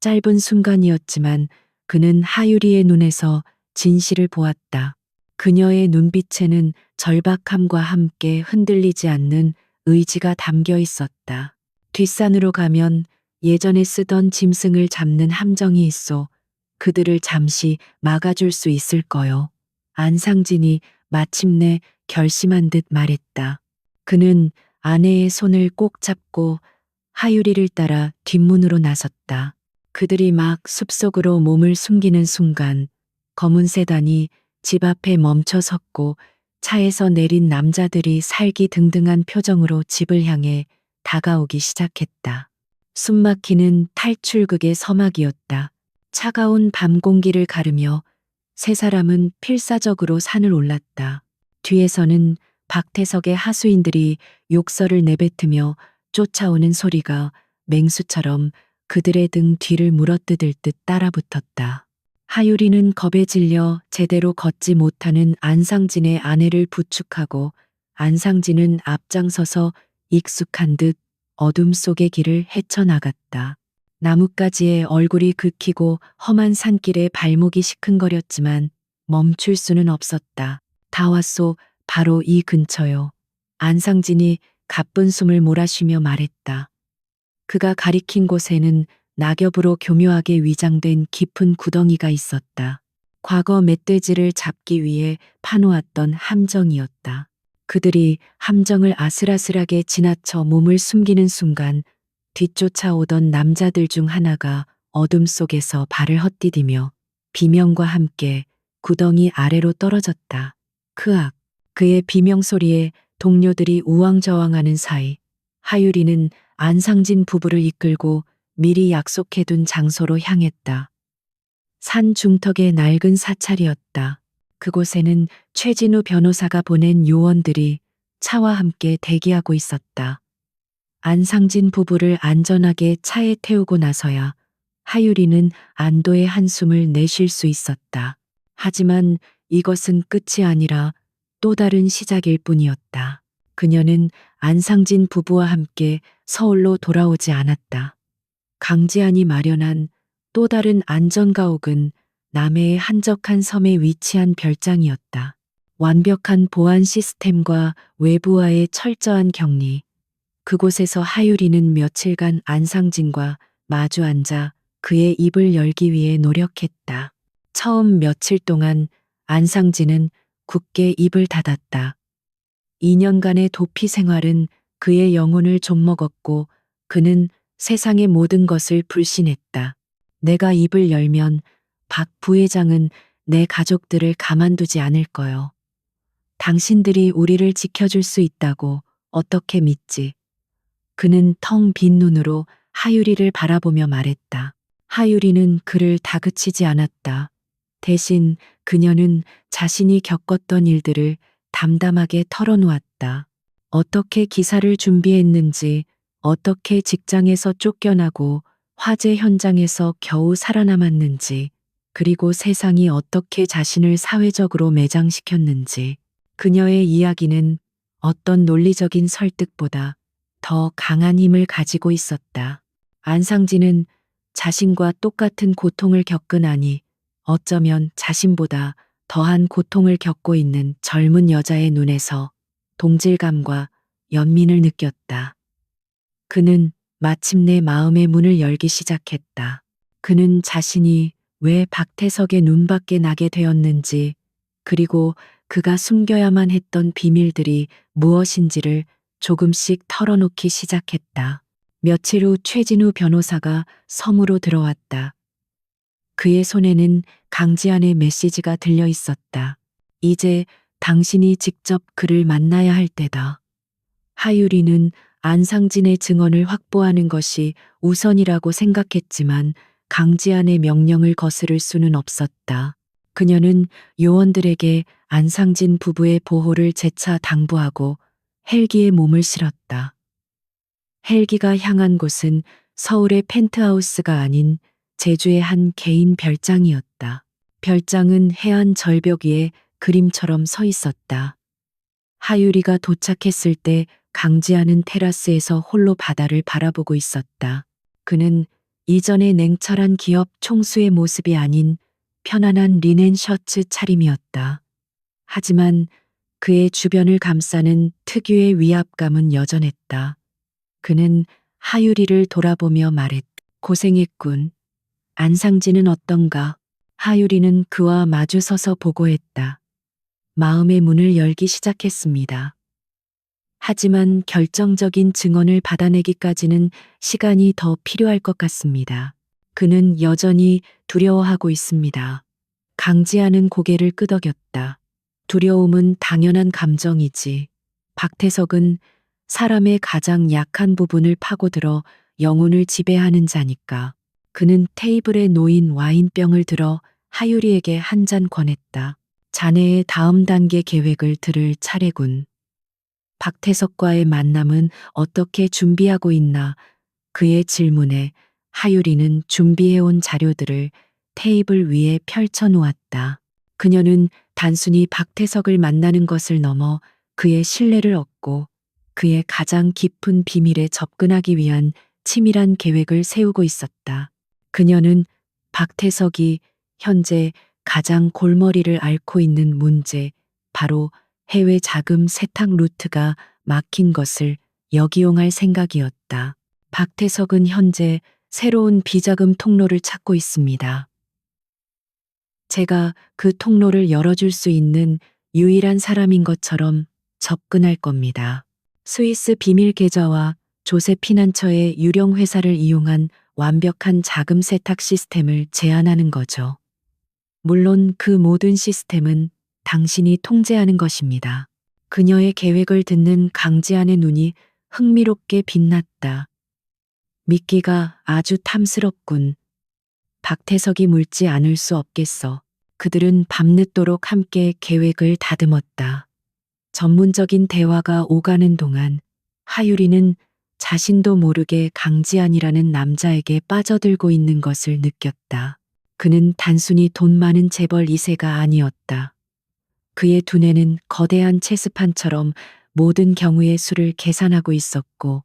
짧은 순간이었지만 그는 하유리의 눈에서 진실을 보았다. 그녀의 눈빛에는 절박함과 함께 흔들리지 않는 의지가 담겨 있었다. 뒷산으로 가면 예전에 쓰던 짐승을 잡는 함정이 있어 그들을 잠시 막아줄 수 있을 거요. 안상진이 마침내 결심한 듯 말했다. 그는 아내의 손을 꼭 잡고 하유리를 따라 뒷문으로 나섰다. 그들이 막 숲속으로 몸을 숨기는 순간 검은 세단이 집 앞에 멈춰 섰고 차에서 내린 남자들이 살기등등한 표정으로 집을 향해 다가오기 시작했다. 숨막히는 탈출극의 서막이었다. 차가운 밤 공기를 가르며 세 사람은 필사적으로 산을 올랐다. 뒤에서는 박태석의 하수인들이 욕설을 내뱉으며 쫓아오는 소리가 맹수처럼 그들의 등 뒤를 물어뜯을 듯 따라붙었다. 하유리는 겁에 질려 제대로 걷지 못하는 안상진의 아내를 부축하고 안상진은 앞장서서 익숙한 듯 어둠 속의 길을 헤쳐나갔다. 나뭇가지에 얼굴이 긁히고 험한 산길에 발목이 시큰거렸지만 멈출 수는 없었다. 다 왔소. 바로 이 근처요. 안상진이 가쁜 숨을 몰아쉬며 말했다. 그가 가리킨 곳에는 낙엽으로 교묘하게 위장된 깊은 구덩이가 있었다. 과거 멧돼지를 잡기 위해 파놓았던 함정이었다. 그들이 함정을 아슬아슬하게 지나쳐 몸을 숨기는 순간 뒤쫓아오던 남자들 중 하나가 어둠 속에서 발을 헛디디며 비명과 함께 구덩이 아래로 떨어졌다. 크악! 그의 비명 소리에 동료들이 우왕좌왕하는 사이 하유리는 안상진 부부를 이끌고 미리 약속해둔 장소로 향했다. 산 중턱의 낡은 사찰이었다. 그곳에는 최진우 변호사가 보낸 요원들이 차와 함께 대기하고 있었다. 안상진 부부를 안전하게 차에 태우고 나서야 하유리는 안도의 한숨을 내쉴 수 있었다. 하지만 이것은 끝이 아니라 또 다른 시작일 뿐이었다. 그녀는 안상진 부부와 함께 서울로 돌아오지 않았다. 강지안이 마련한 또 다른 안전가옥은 남해의 한적한 섬에 위치한 별장이었다. 완벽한 보안 시스템과 외부와의 철저한 격리. 그곳에서 하유리는 며칠간 안상진과 마주 앉아 그의 입을 열기 위해 노력했다. 처음 며칠 동안 안상진은 굳게 입을 닫았다. 2년간의 도피 생활은 그의 영혼을 좀먹었고 그는 세상의 모든 것을 불신했다. 내가 입을 열면 박 부회장은 내 가족들을 가만두지 않을 거요. 당신들이 우리를 지켜줄 수 있다고 어떻게 믿지? 그는 텅 빈 눈으로 하유리를 바라보며 말했다. 하유리는 그를 다그치지 않았다. 대신 그녀는 자신이 겪었던 일들을 담담하게 털어놓았다. 어떻게 기사를 준비했는지, 어떻게 직장에서 쫓겨나고 화재 현장에서 겨우 살아남았는지, 그리고 세상이 어떻게 자신을 사회적으로 매장시켰는지. 그녀의 이야기는 어떤 논리적인 설득보다 더 강한 힘을 가지고 있었다. 안상진은 자신과 똑같은 고통을 겪으나니 어쩌면 자신보다 더한 고통을 겪고 있는 젊은 여자의 눈에서 동질감과 연민을 느꼈다. 그는 마침내 마음의 문을 열기 시작했다. 그는 자신이 왜 박태석의 눈밖에 나게 되었는지, 그리고 그가 숨겨야만 했던 비밀들이 무엇인지를 조금씩 털어놓기 시작했다. 며칠 후 최진우 변호사가 섬으로 들어왔다. 그의 손에는 강지안의 메시지가 들려 있었다. 이제 당신이 직접 그를 만나야 할 때다. 하유리는 안상진의 증언을 확보하는 것이 우선이라고 생각했지만 강지안의 명령을 거스를 수는 없었다. 그녀는 요원들에게 안상진 부부의 보호를 재차 당부하고 헬기에 몸을 실었다. 헬기가 향한 곳은 서울의 펜트하우스가 아닌 제주의 한 개인 별장이었다. 별장은 해안 절벽 위에 그림처럼 서 있었다. 하유리가 도착했을 때 강지아는 테라스에서 홀로 바다를 바라보고 있었다. 그는 이전의 냉철한 기업 총수의 모습이 아닌 편안한 리넨 셔츠 차림이었다. 하지만 그의 주변을 감싸는 특유의 위압감은 여전했다. 그는 하유리를 돌아보며 말했다. 고생했군. 안상진은 어떤가? 하유리는 그와 마주서서 보고했다. 마음의 문을 열기 시작했습니다. 하지만 결정적인 증언을 받아내기까지는 시간이 더 필요할 것 같습니다. 그는 여전히 두려워하고 있습니다. 강지아는 고개를 끄덕였다. 두려움은 당연한 감정이지. 박태석은 사람의 가장 약한 부분을 파고들어 영혼을 지배하는 자니까. 그는 테이블에 놓인 와인병을 들어 하유리에게 한 잔 권했다. 자네의 다음 단계 계획을 들을 차례군. 박태석과의 만남은 어떻게 준비하고 있나? 그의 질문에 하유리는 준비해온 자료들을 테이블 위에 펼쳐 놓았다. 그녀는 단순히 박태석을 만나는 것을 넘어 그의 신뢰를 얻고 그의 가장 깊은 비밀에 접근하기 위한 치밀한 계획을 세우고 있었다. 그녀는 박태석이 현재 가장 골머리를 앓고 있는 문제, 바로 해외 자금 세탁 루트가 막힌 것을 역이용할 생각이었다. 박태석은 현재 새로운 비자금 통로를 찾고 있습니다. 제가 그 통로를 열어줄 수 있는 유일한 사람인 것처럼 접근할 겁니다. 스위스 비밀 계좌와 조세 피난처의 유령 회사를 이용한 완벽한 자금 세탁 시스템을 제안하는 거죠. 물론 그 모든 시스템은 당신이 통제하는 것입니다. 그녀의 계획을 듣는 강지한의 눈이 흥미롭게 빛났다. 믿기가 아주 탐스럽군. 박태석이 묻지 않을 수 없겠어. 그들은 밤늦도록 함께 계획을 다듬었다. 전문적인 대화가 오가는 동안 하유리는 자신도 모르게 강지한이라는 남자에게 빠져들고 있는 것을 느꼈다. 그는 단순히 돈 많은 재벌 2세가 아니었다. 그의 두뇌는 거대한 체스판처럼 모든 경우의 수를 계산하고 있었고,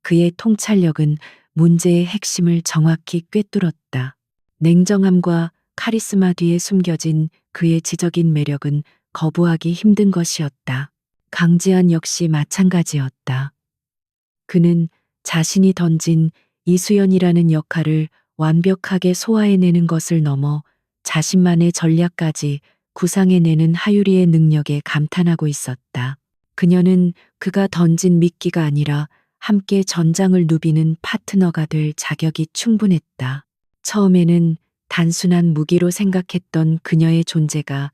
그의 통찰력은 문제의 핵심을 정확히 꿰뚫었다. 냉정함과 카리스마 뒤에 숨겨진 그의 지적인 매력은 거부하기 힘든 것이었다. 강지한 역시 마찬가지였다. 그는 자신이 던진 이수연이라는 역할을 완벽하게 소화해내는 것을 넘어 자신만의 전략까지 구상해내는 하유리의 능력에 감탄하고 있었다. 그녀는 그가 던진 미끼가 아니라 함께 전장을 누비는 파트너가 될 자격이 충분했다. 처음에는 단순한 무기로 생각했던 그녀의 존재가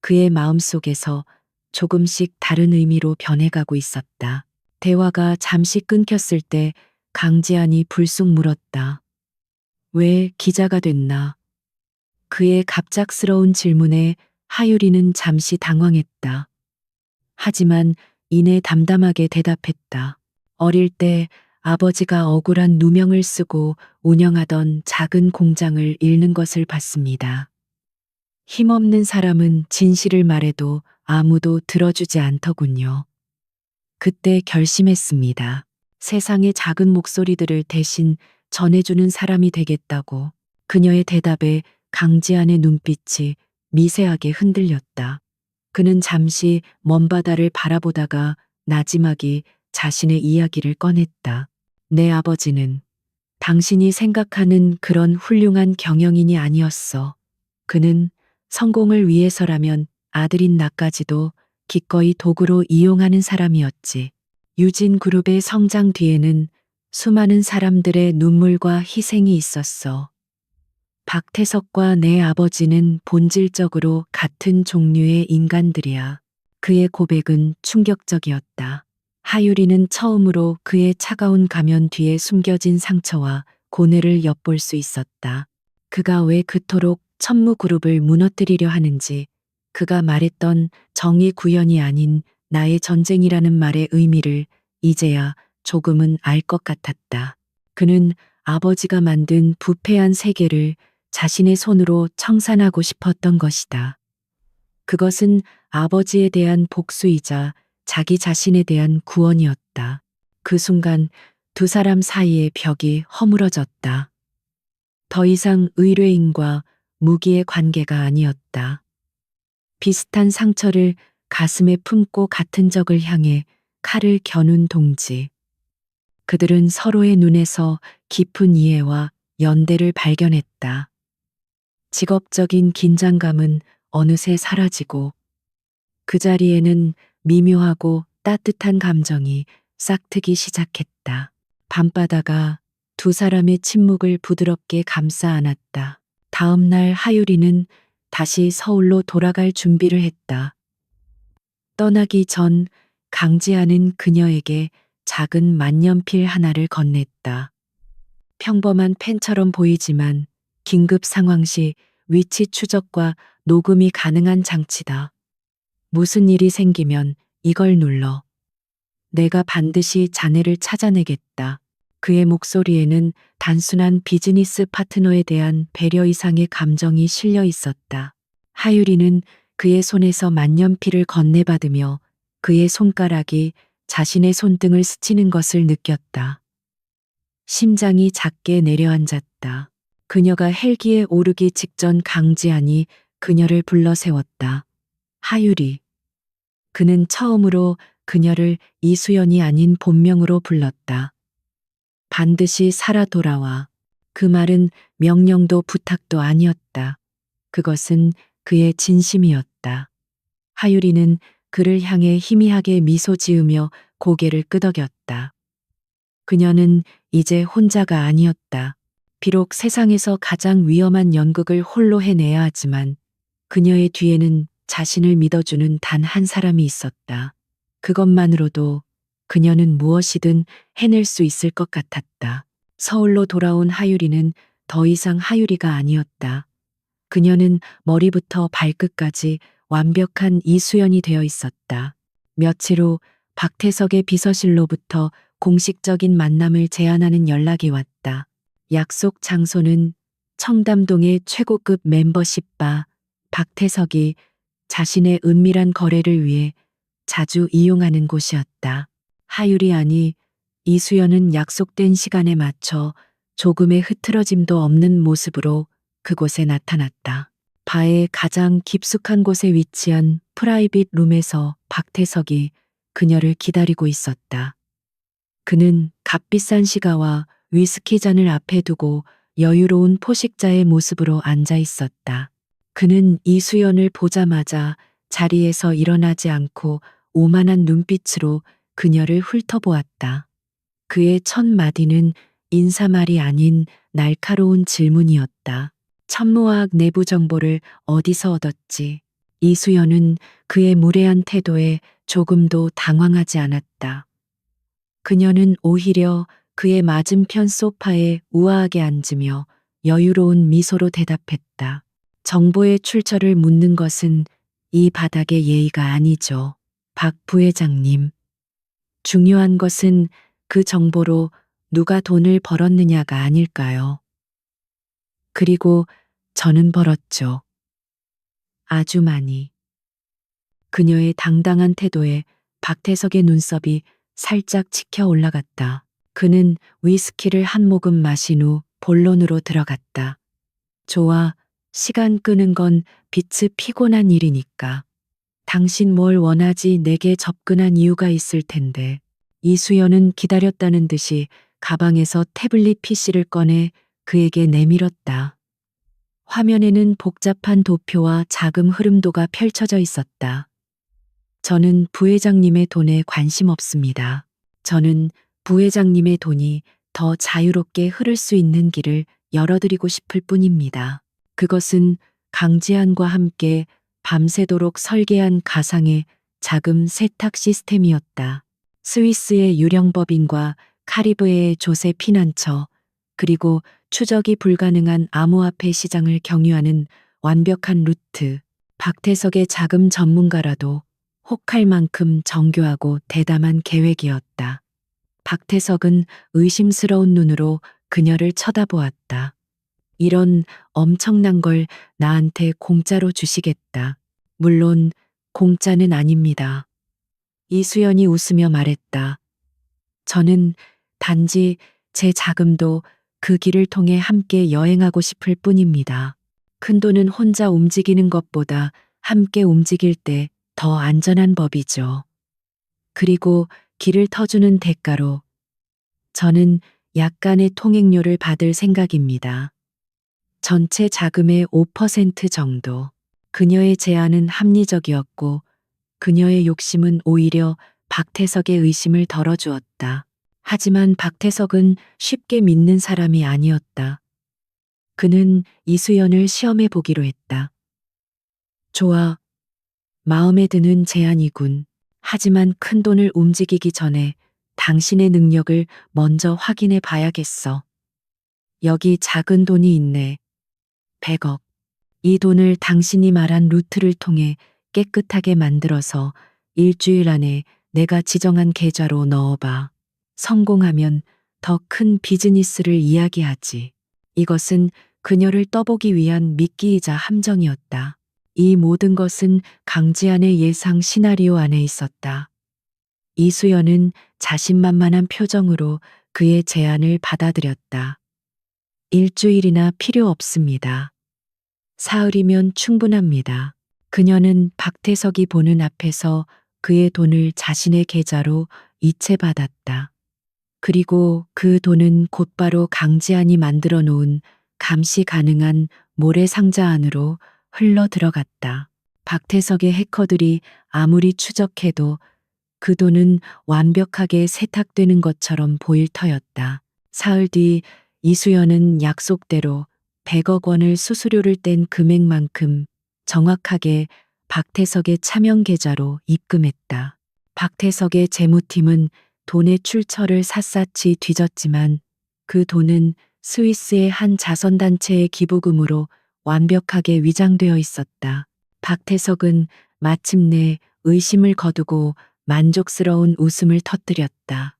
그의 마음속에서 조금씩 다른 의미로 변해가고 있었다. 대화가 잠시 끊겼을 때 강지한이 불쑥 물었다. 왜 기자가 됐나? 그의 갑작스러운 질문에 하유리는 잠시 당황했다. 하지만 이내 담담하게 대답했다. 어릴 때 아버지가 억울한 누명을 쓰고 운영하던 작은 공장을 잃는 것을 봤습니다. 힘없는 사람은 진실을 말해도 아무도 들어주지 않더군요. 그때 결심했습니다. 세상의 작은 목소리들을 대신 전해주는 사람이 되겠다고. 그녀의 대답에 강지한의 눈빛이 미세하게 흔들렸다. 그는 잠시 먼 바다를 바라보다가 나지막이 자신의 이야기를 꺼냈다. 내 아버지는 당신이 생각하는 그런 훌륭한 경영인이 아니었어. 그는 성공을 위해서라면 아들인 나까지도 기꺼이 도구로 이용하는 사람이었지. 유진 그룹의 성장 뒤에는 수많은 사람들의 눈물과 희생이 있었어. 박태석과 내 아버지는 본질적으로 같은 종류의 인간들이야. 그의 고백은 충격적이었다. 하유리는 처음으로 그의 차가운 가면 뒤에 숨겨진 상처와 고뇌를 엿볼 수 있었다. 그가 왜 그토록 천무그룹을 무너뜨리려 하는지, 그가 말했던 정의 구현이 아닌 나의 전쟁이라는 말의 의미를 이제야 조금은 알 것 같았다. 그는 아버지가 만든 부패한 세계를 자신의 손으로 청산하고 싶었던 것이다. 그것은 아버지에 대한 복수이자 자기 자신에 대한 구원이었다. 그 순간 두 사람 사이의 벽이 허물어졌다. 더 이상 의뢰인과 무기의 관계가 아니었다. 비슷한 상처를 가슴에 품고 같은 적을 향해 칼을 겨눈 동지. 그들은 서로의 눈에서 깊은 이해와 연대를 발견했다. 직업적인 긴장감은 어느새 사라지고 그 자리에는 미묘하고 따뜻한 감정이 싹트기 시작했다. 밤바다가 두 사람의 침묵을 부드럽게 감싸 안았다. 다음 날 하유리는 다시 서울로 돌아갈 준비를 했다. 떠나기 전 강지한은 그녀에게 작은 만년필 하나를 건넸다. 평범한 펜처럼 보이지만 긴급 상황 시 위치 추적과 녹음이 가능한 장치다. 무슨 일이 생기면 이걸 눌러. 내가 반드시 자네를 찾아내겠다. 그의 목소리에는 단순한 비즈니스 파트너에 대한 배려 이상의 감정이 실려 있었다. 하유리는 그의 손에서 만년필을 건네받으며 그의 손가락이 자신의 손등을 스치는 것을 느꼈다. 심장이 작게 내려앉았다. 그녀가 헬기에 오르기 직전 강지안이 그녀를 불러 세웠다. 하유리. 그는 처음으로 그녀를 이수연이 아닌 본명으로 불렀다. 반드시 살아 돌아와. 그 말은 명령도 부탁도 아니었다. 그것은 그의 진심이었다. 하유리는 그를 향해 희미하게 미소 지으며 고개를 끄덕였다. 그녀는 이제 혼자가 아니었다. 비록 세상에서 가장 위험한 연극을 홀로 해내야 하지만 그녀의 뒤에는 자신을 믿어주는 단 한 사람이 있었다. 그것만으로도 그녀는 무엇이든 해낼 수 있을 것 같았다. 서울로 돌아온 하유리는 더 이상 하유리가 아니었다. 그녀는 머리부터 발끝까지 완벽한 이수연이 되어 있었다. 며칠 후 박태석의 비서실로부터 공식적인 만남을 제안하는 연락이 왔다. 약속 장소는 청담동의 최고급 멤버십 바, 박태석이 자신의 은밀한 거래를 위해 자주 이용하는 곳이었다. 하율이 아니 이수연은 약속된 시간에 맞춰 조금의 흐트러짐도 없는 모습으로 그곳에 나타났다. 바의 가장 깊숙한 곳에 위치한 프라이빗 룸에서 박태석이 그녀를 기다리고 있었다. 그는 값비싼 시가와 위스키 잔을 앞에 두고 여유로운 포식자의 모습으로 앉아 있었다. 그는 이수연을 보자마자 자리에서 일어나지 않고 오만한 눈빛으로 그녀를 훑어보았다. 그의 첫 마디는 인사말이 아닌 날카로운 질문이었다. 천무화학 내부 정보를 어디서 얻었지? 이수연은 그의 무례한 태도에 조금도 당황하지 않았다. 그녀는 오히려 그의 맞은편 소파에 우아하게 앉으며 여유로운 미소로 대답했다. 정보의 출처를 묻는 것은 이 바닥의 예의가 아니죠. 박 부회장님. 중요한 것은 그 정보로 누가 돈을 벌었느냐가 아닐까요? 그리고 저는 벌었죠. 아주 많이. 그녀의 당당한 태도에 박태석의 눈썹이 살짝 치켜 올라갔다. 그는 위스키를 한 모금 마신 후 본론으로 들어갔다. 좋아, 시간 끄는 건 빛이 피곤한 일이니까. 당신 뭘 원하지 내게 접근한 이유가 있을 텐데. 이수연은 기다렸다는 듯이 가방에서 태블릿 PC를 꺼내 그에게 내밀었다. 화면에는 복잡한 도표와 자금 흐름도가 펼쳐져 있었다. 저는 부회장님의 돈에 관심 없습니다. 저는 부회장님의 돈이 더 자유롭게 흐를 수 있는 길을 열어드리고 싶을 뿐입니다. 그것은 강지한과 함께 밤새도록 설계한 가상의 자금 세탁 시스템이었다. 스위스의 유령 법인과 카리브해의 조세 피난처, 그리고 추적이 불가능한 암호화폐 시장을 경유하는 완벽한 루트. 박태석의 자금 전문가라도 혹할 만큼 정교하고 대담한 계획이었다. 박태석은 의심스러운 눈으로 그녀를 쳐다보았다. 이런 엄청난 걸 나한테 공짜로 주시겠다. 물론 공짜는 아닙니다. 이수연이 웃으며 말했다. 저는 단지 제 자금도 그 길을 통해 함께 여행하고 싶을 뿐입니다. 큰 돈은 혼자 움직이는 것보다 함께 움직일 때 더 안전한 법이죠. 그리고 길을 터주는 대가로 저는 약간의 통행료를 받을 생각입니다. 전체 자금의 5% 정도. 그녀의 제안은 합리적이었고 그녀의 욕심은 오히려 박태석의 의심을 덜어주었다. 하지만 박태석은 쉽게 믿는 사람이 아니었다. 그는 이수연을 시험해 보기로 했다. 좋아. 마음에 드는 제안이군. 하지만 큰 돈을 움직이기 전에 당신의 능력을 먼저 확인해 봐야겠어. 여기 작은 돈이 있네. 100억. 이 돈을 당신이 말한 루트를 통해 깨끗하게 만들어서 일주일 안에 내가 지정한 계좌로 넣어봐. 성공하면 더 큰 비즈니스를 이야기하지. 이것은 그녀를 떠보기 위한 미끼이자 함정이었다. 이 모든 것은 강지한의 예상 시나리오 안에 있었다. 이수연은 자신만만한 표정으로 그의 제안을 받아들였다. 일주일이나 필요 없습니다. 사흘이면 충분합니다. 그녀는 박태석이 보는 앞에서 그의 돈을 자신의 계좌로 이체받았다. 그리고 그 돈은 곧바로 강지한이 만들어 놓은 감시 가능한 모래상자 안으로 흘러 들어갔다. 박태석의 해커들이 아무리 추적해도 그 돈은 완벽하게 세탁되는 것처럼 보일 터였다. 사흘 뒤 이수연은 약속대로 100억 원을 수수료를 뗀 금액만큼 정확하게 박태석의 차명 계좌로 입금했다. 박태석의 재무팀은 돈의 출처를 샅샅이 뒤졌지만 그 돈은 스위스의 한 자선단체의 기부금으로 완벽하게 위장되어 있었다. 박태석은 마침내 의심을 거두고 만족스러운 웃음을 터뜨렸다.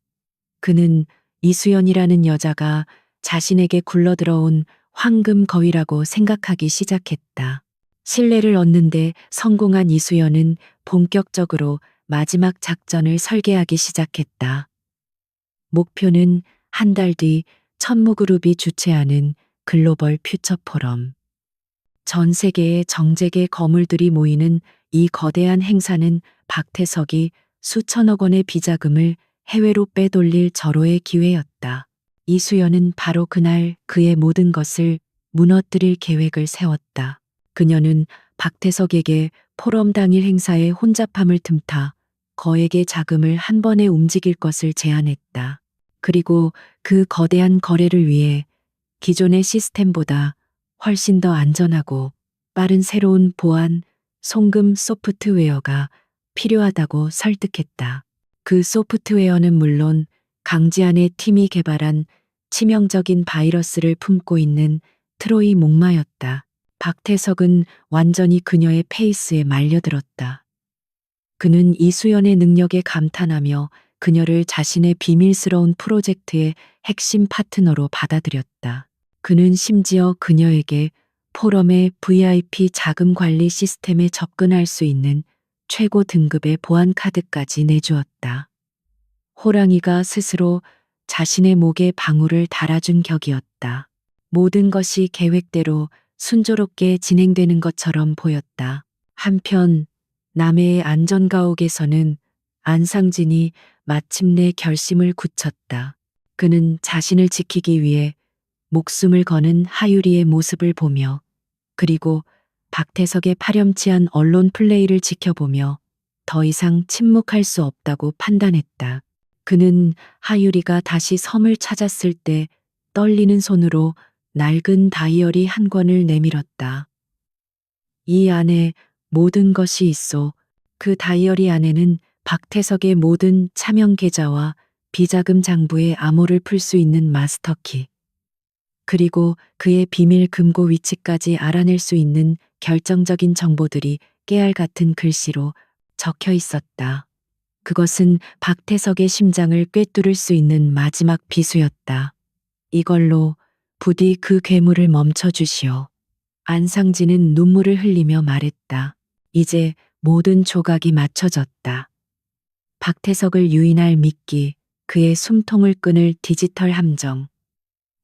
그는 이수연이라는 여자가 자신에게 굴러들어온 황금 거위라고 생각하기 시작했다. 신뢰를 얻는데 성공한 이수연은 본격적으로 마지막 작전을 설계하기 시작했다. 목표는 한 달 뒤 천무그룹이 주최하는 글로벌 퓨처 포럼. 전 세계의 정재계 거물들이 모이는 이 거대한 행사는 박태석이 수천억 원의 비자금을 해외로 빼돌릴 절호의 기회였다. 이수연은 바로 그날 그의 모든 것을 무너뜨릴 계획을 세웠다. 그녀는 박태석에게 포럼 당일 행사에 혼잡함을 틈타 거액의 자금을 한 번에 움직일 것을 제안했다. 그리고 그 거대한 거래를 위해 기존의 시스템보다 훨씬 더 안전하고 빠른 새로운 보안, 송금 소프트웨어가 필요하다고 설득했다. 그 소프트웨어는 물론 강지한의 팀이 개발한 치명적인 바이러스를 품고 있는 트로이 목마였다. 박태석은 완전히 그녀의 페이스에 말려들었다. 그는 이수연의 능력에 감탄하며 그녀를 자신의 비밀스러운 프로젝트의 핵심 파트너로 받아들였다. 그는 심지어 그녀에게 포럼의 VIP 자금 관리 시스템에 접근할 수 있는 최고 등급의 보안 카드까지 내주었다. 호랑이가 스스로 자신의 목에 방울을 달아준 격이었다. 모든 것이 계획대로 순조롭게 진행되는 것처럼 보였다. 한편 남해의 안전가옥에서는 안상진이 마침내 결심을 굳혔다. 그는 자신을 지키기 위해 목숨을 거는 하유리의 모습을 보며 그리고 박태석의 파렴치한 언론 플레이를 지켜보며 더 이상 침묵할 수 없다고 판단했다. 그는 하유리가 다시 섬을 찾았을 때 떨리는 손으로 낡은 다이어리 한 권을 내밀었다. 이 안에 모든 것이 있어. 그 다이어리 안에는 박태석의 모든 차명 계좌와 비자금 장부의 암호를 풀 수 있는 마스터키, 그리고 그의 비밀 금고 위치까지 알아낼 수 있는 결정적인 정보들이 깨알 같은 글씨로 적혀 있었다. 그것은 박태석의 심장을 꿰뚫을 수 있는 마지막 비수였다. 이걸로 부디 그 괴물을 멈춰주시오. 안상진은 눈물을 흘리며 말했다. 이제 모든 조각이 맞춰졌다. 박태석을 유인할 미끼, 그의 숨통을 끊을 디지털 함정,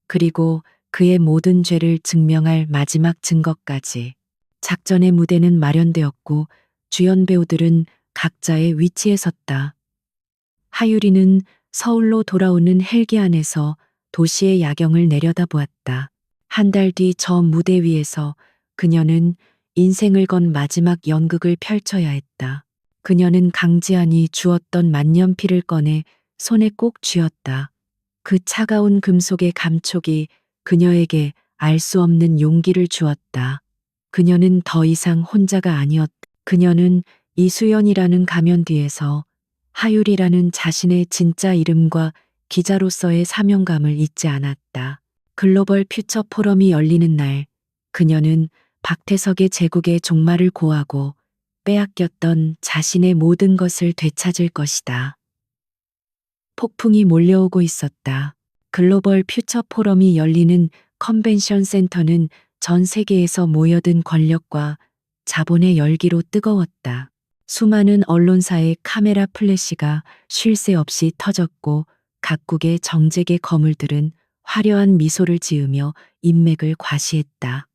그리고 그의 모든 죄를 증명할 마지막 증거까지. 작전의 무대는 마련되었고 주연 배우들은 각자의 위치에 섰다. 하유리는 서울로 돌아오는 헬기 안에서 도시의 야경을 내려다보았다. 한 달 뒤 저 무대 위에서 그녀는 인생을 건 마지막 연극을 펼쳐야 했다. 그녀는 강지한이 주었던 만년필을 꺼내 손에 꼭 쥐었다. 그 차가운 금속의 감촉이 그녀에게 알 수 없는 용기를 주었다. 그녀는 더 이상 혼자가 아니었다. 그녀는 이수연이라는 가면 뒤에서 하율이라는 자신의 진짜 이름과 기자로서의 사명감을 잊지 않았다. 글로벌 퓨처 포럼이 열리는 날, 그녀는 박태석의 제국의 종말을 고하고 빼앗겼던 자신의 모든 것을 되찾을 것이다. 폭풍이 몰려오고 있었다. 글로벌 퓨처 포럼이 열리는 컨벤션 센터는 전 세계에서 모여든 권력과 자본의 열기로 뜨거웠다. 수많은 언론사의 카메라 플래시가 쉴 새 없이 터졌고 각국의 정재계 거물들은 화려한 미소를 지으며 인맥을 과시했다.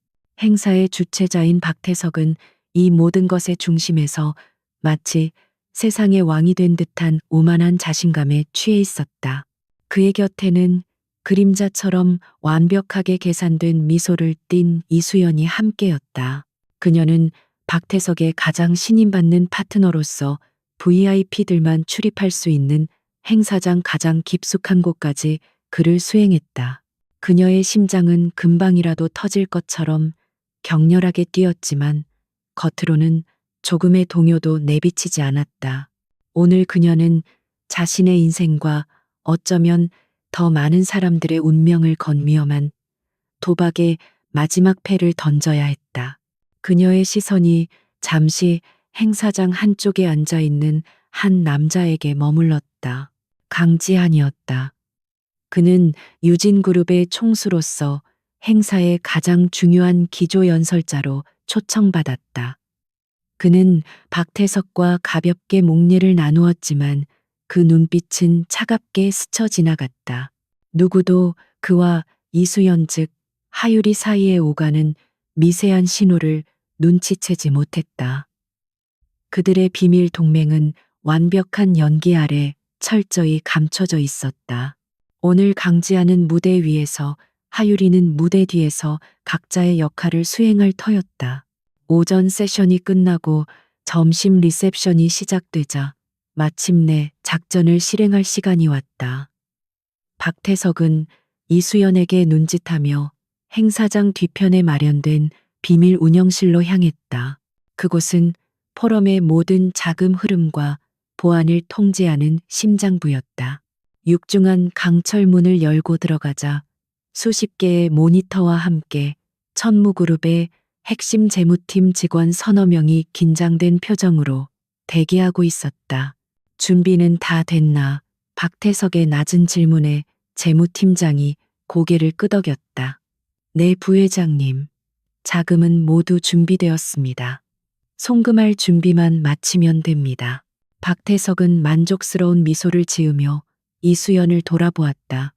행사의 주최자인 박태석은 이 모든 것의 중심에서 마치 세상의 왕이 된 듯한 오만한 자신감에 취해 있었다. 그의 곁에는 그림자처럼 완벽하게 계산된 미소를 띤 이수연이 함께였다. 그녀는 박태석의 가장 신임받는 파트너로서 VIP들만 출입할 수 있는 행사장 가장 깊숙한 곳까지 그를 수행했다. 그녀의 심장은 금방이라도 터질 것처럼 격렬하게 뛰었지만 겉으로는 조금의 동요도 내비치지 않았다. 오늘 그녀는 자신의 인생과 어쩌면 더 많은 사람들의 운명을 건 위험한 도박의 마지막 패를 던져야 했다. 그녀의 시선이 잠시 행사장 한쪽에 앉아 있는 한 남자에게 머물렀다. 강지한이었다. 그는 유진그룹의 총수로서 행사의 가장 중요한 기조연설자로 초청받았다. 그는 박태석과 가볍게 목례를 나누었지만 그 눈빛은 차갑게 스쳐 지나갔다. 누구도 그와 이수연 즉 하유리 사이에 오가는 미세한 신호를 눈치채지 못했다. 그들의 비밀 동맹은 완벽한 연기 아래 철저히 감춰져 있었다. 오늘 강지아는 무대 위에서, 하유리는 무대 뒤에서 각자의 역할을 수행할 터였다. 오전 세션이 끝나고 점심 리셉션이 시작되자 마침내 작전을 실행할 시간이 왔다. 박태석은 이수연에게 눈짓하며 행사장 뒤편에 마련된 비밀 운영실로 향했다. 그곳은 포럼의 모든 자금 흐름과 보안을 통제하는 심장부였다. 육중한 강철문을 열고 들어가자 수십 개의 모니터와 함께 천무그룹의 핵심 재무팀 직원 서너 명이 긴장된 표정으로 대기하고 있었다. 준비는 다 됐나? 박태석의 낮은 질문에 재무팀장이 고개를 끄덕였다. 네, 부회장님. 자금은 모두 준비되었습니다. 송금할 준비만 마치면 됩니다. 박태석은 만족스러운 미소를 지으며 이수연을 돌아보았다.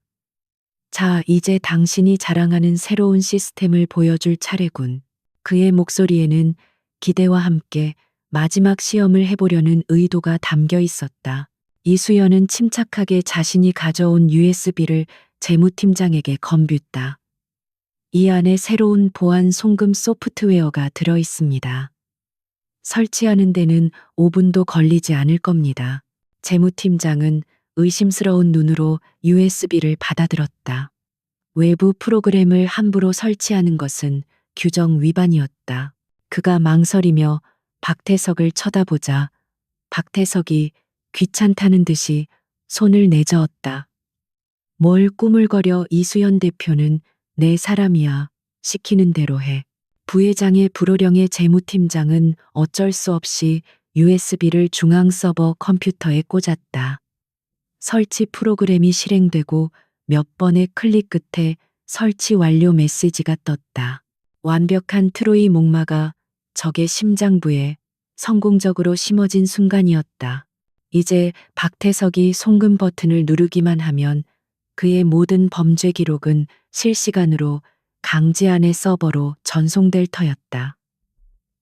자, 이제 당신이 자랑하는 새로운 시스템을 보여줄 차례군. 그의 목소리에는 기대와 함께 마지막 시험을 해보려는 의도가 담겨 있었다. 이수연은 침착하게 자신이 가져온 USB를 재무팀장에게 건넸다. 이 안에 새로운 보안 송금 소프트웨어가 들어 있습니다. 설치하는 데는 5분도 걸리지 않을 겁니다. 재무팀장은 의심스러운 눈으로 USB를 받아들었다. 외부 프로그램을 함부로 설치하는 것은 규정 위반이었다. 그가 망설이며 박태석을 쳐다보자 박태석이 귀찮다는 듯이 손을 내저었다. 뭘 꾸물거려. 이수연 대표는 내 사람이야. 시키는 대로 해. 부회장의 불호령에 재무팀장은 어쩔 수 없이 USB를 중앙 서버 컴퓨터에 꽂았다. 설치 프로그램이 실행되고 몇 번의 클릭 끝에 설치 완료 메시지가 떴다. 완벽한 트로이 목마가 적의 심장부에 성공적으로 심어진 순간이었다. 이제 박태석이 송금 버튼을 누르기만 하면 그의 모든 범죄 기록은 실시간으로 강지한의 서버로 전송될 터였다.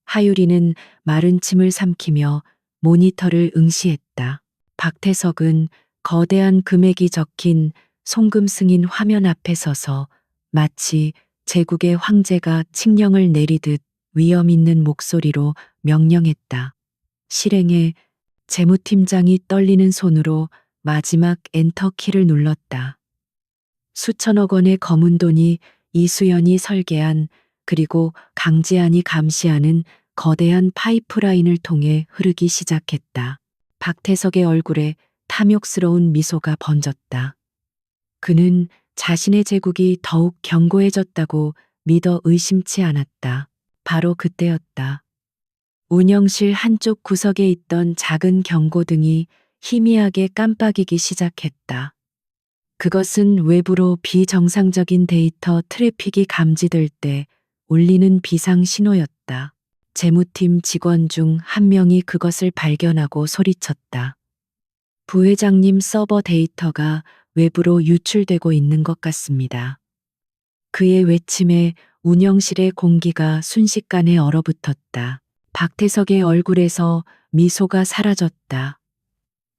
하유리는 마른 침을 삼키며 모니터를 응시했다. 박태석은 거대한 금액이 적힌 송금 승인 화면 앞에 서서 마치 제국의 황제가 칙령을 내리듯 위험 있는 목소리로 명령했다. 실행해. 재무팀장이 떨리는 손으로 마지막 엔터 키를 눌렀다. 수천억 원의 검은 돈이 이수연이 설계한 그리고 강지한이 감시하는 거대한 파이프라인을 통해 흐르기 시작했다. 박태석의 얼굴에 탐욕스러운 미소가 번졌다. 그는 자신의 제국이 더욱 견고해졌다고 믿어 의심치 않았다. 바로 그때였다. 운영실 한쪽 구석에 있던 작은 경고등이 희미하게 깜빡이기 시작했다. 그것은 외부로 비정상적인 데이터 트래픽이 감지될 때 울리는 비상 신호였다. 재무팀 직원 중 한 명이 그것을 발견하고 소리쳤다. 부회장님 서버 데이터가 외부로 유출되고 있는 것 같습니다. 그의 외침에 운영실의 공기가 순식간에 얼어붙었다. 박태석의 얼굴에서 미소가 사라졌다.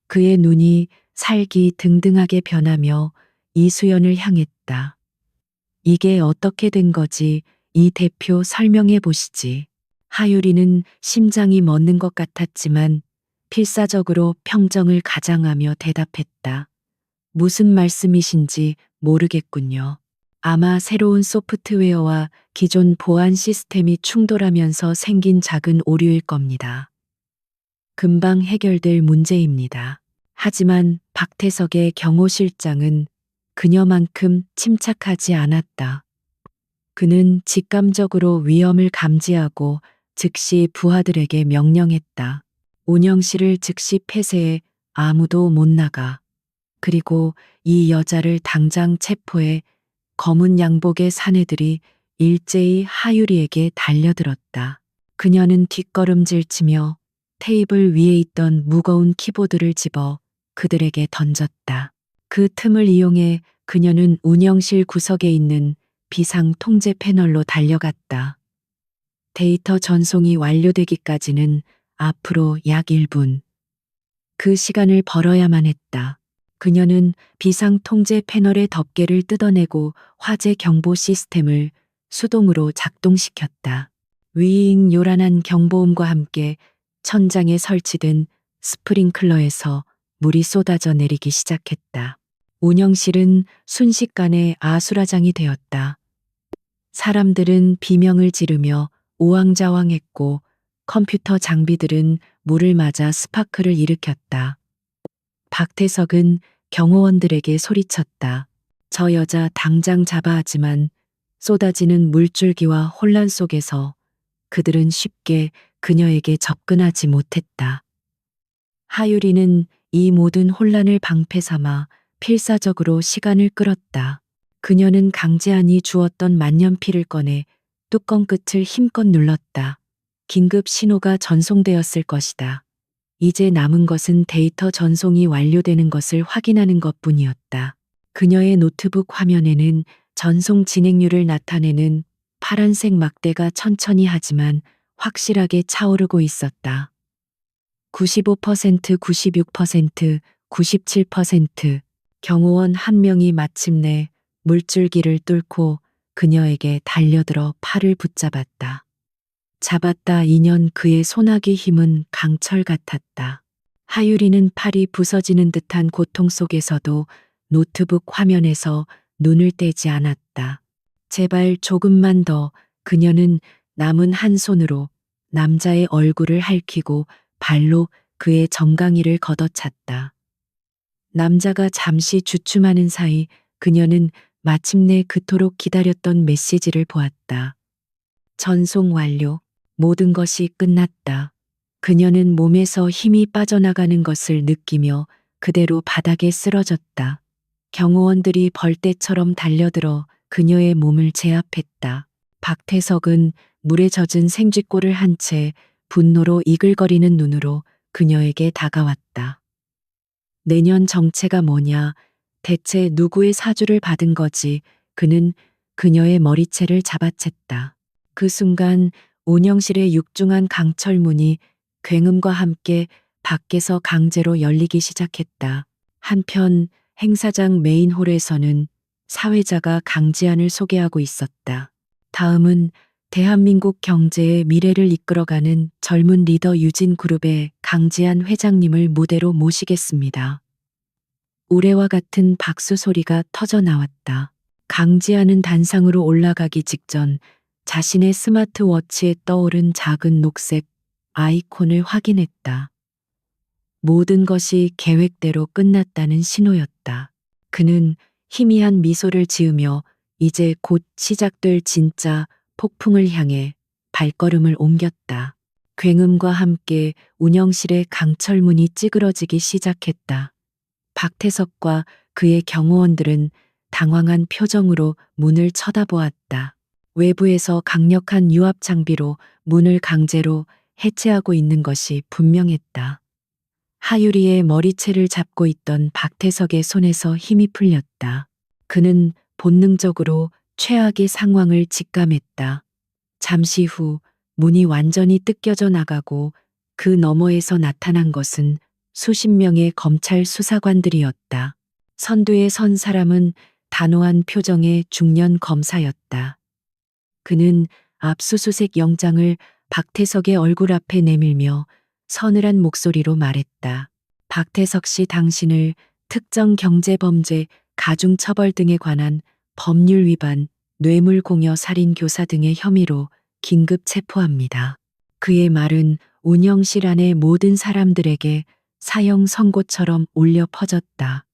그의 눈이 살기등등하게 변하며 이수연을 향했다. 이게 어떻게 된 거지? 이 대표 설명해 보시지. 하유리는 심장이 멎는 것 같았지만 필사적으로 평정을 가장하며 대답했다. 무슨 말씀이신지 모르겠군요. 아마 새로운 소프트웨어와 기존 보안 시스템이 충돌하면서 생긴 작은 오류일 겁니다. 금방 해결될 문제입니다. 하지만 박태석의 경호실장은 그녀만큼 침착하지 않았다. 그는 직감적으로 위험을 감지하고 즉시 부하들에게 명령했다. 운영실을 즉시 폐쇄해 아무도 못 나가. 그리고 이 여자를 당장 체포해. 검은 양복의 사내들이 일제히 하유리에게 달려들었다. 그녀는 뒷걸음질치며 테이블 위에 있던 무거운 키보드를 집어 그들에게 던졌다. 그 틈을 이용해 그녀는 운영실 구석에 있는 비상 통제 패널로 달려갔다. 데이터 전송이 완료되기까지는 앞으로 약 1분. 그 시간을 벌어야만 했다. 그녀는 비상 통제 패널의 덮개를 뜯어내고 화재 경보 시스템을 수동으로 작동시켰다. 위잉 요란한 경보음과 함께 천장에 설치된 스프링클러에서 물이 쏟아져 내리기 시작했다. 운영실은 순식간에 아수라장이 되었다. 사람들은 비명을 지르며 우왕좌왕했고 컴퓨터 장비들은 물을 맞아 스파크를 일으켰다. 박태석은 경호원들에게 소리쳤다. 저 여자 당장 잡아 하지만 쏟아지는 물줄기와 혼란 속에서 그들은 쉽게 그녀에게 접근하지 못했다. 하유리는 이 모든 혼란을 방패 삼아 필사적으로 시간을 끌었다. 그녀는 강제한이 주었던 만년필을 꺼내 뚜껑 끝을 힘껏 눌렀다. 긴급 신호가 전송되었을 것이다. 이제 남은 것은 데이터 전송이 완료되는 것을 확인하는 것뿐이었다. 그녀의 노트북 화면에는 전송 진행률을 나타내는 파란색 막대가 천천히 하지만 확실하게 차오르고 있었다. 95%, 96%, 97%. 경호원 한 명이 마침내 물줄기를 뚫고 그녀에게 달려들어 팔을 붙잡았다. 잡았다 2년 그의 소나기 힘은 강철 같았다. 하유리는 팔이 부서지는 듯한 고통 속에서도 노트북 화면에서 눈을 떼지 않았다. 제발 조금만 더. 그녀는 남은 한 손으로 남자의 얼굴을 핥히고 발로 그의 정강이를 걷어찼다. 남자가 잠시 주춤하는 사이 그녀는 마침내 그토록 기다렸던 메시지를 보았다. 전송 완료. 모든 것이 끝났다. 그녀는 몸에서 힘이 빠져나가는 것을 느끼며 그대로 바닥에 쓰러졌다. 경호원들이 벌떼처럼 달려들어 그녀의 몸을 제압했다. 박태석은 물에 젖은 생쥐꼴을 한 채 분노로 이글거리는 눈으로 그녀에게 다가왔다. 내년 정체가 뭐냐? 대체 누구의 사주를 받은 거지? 그는 그녀의 머리채를 잡아챘다. 그 순간 운영실의 육중한 강철문이 굉음과 함께 밖에서 강제로 열리기 시작했다. 한편 행사장 메인홀에서는 사회자가 강지안을 소개하고 있었다. 다음은 대한민국 경제의 미래를 이끌어가는 젊은 리더 유진그룹의 강지안 회장님을 무대로 모시겠습니다. 우레와 같은 박수 소리가 터져 나왔다. 강지안은 단상으로 올라가기 직전 자신의 스마트워치에 떠오른 작은 녹색 아이콘을 확인했다. 모든 것이 계획대로 끝났다는 신호였다. 그는 희미한 미소를 지으며 이제 곧 시작될 진짜 폭풍을 향해 발걸음을 옮겼다. 굉음과 함께 운영실의 강철문이 찌그러지기 시작했다. 박태석과 그의 경호원들은 당황한 표정으로 문을 쳐다보았다. 외부에서 강력한 유압 장비로 문을 강제로 해체하고 있는 것이 분명했다. 하유리의 머리채를 잡고 있던 박태석의 손에서 힘이 풀렸다. 그는 본능적으로 최악의 상황을 직감했다. 잠시 후 문이 완전히 뜯겨져 나가고 그 너머에서 나타난 것은 수십 명의 검찰 수사관들이었다. 선두에 선 사람은 단호한 표정의 중년 검사였다. 그는 압수수색 영장을 박태석의 얼굴 앞에 내밀며 서늘한 목소리로 말했다. 박태석 씨, 당신을 특정 경제범죄, 가중처벌 등에 관한 법률 위반, 뇌물공여 살인교사 등의 혐의로 긴급 체포합니다. 그의 말은 운영실 안의 모든 사람들에게 사형 선고처럼 울려 퍼졌다.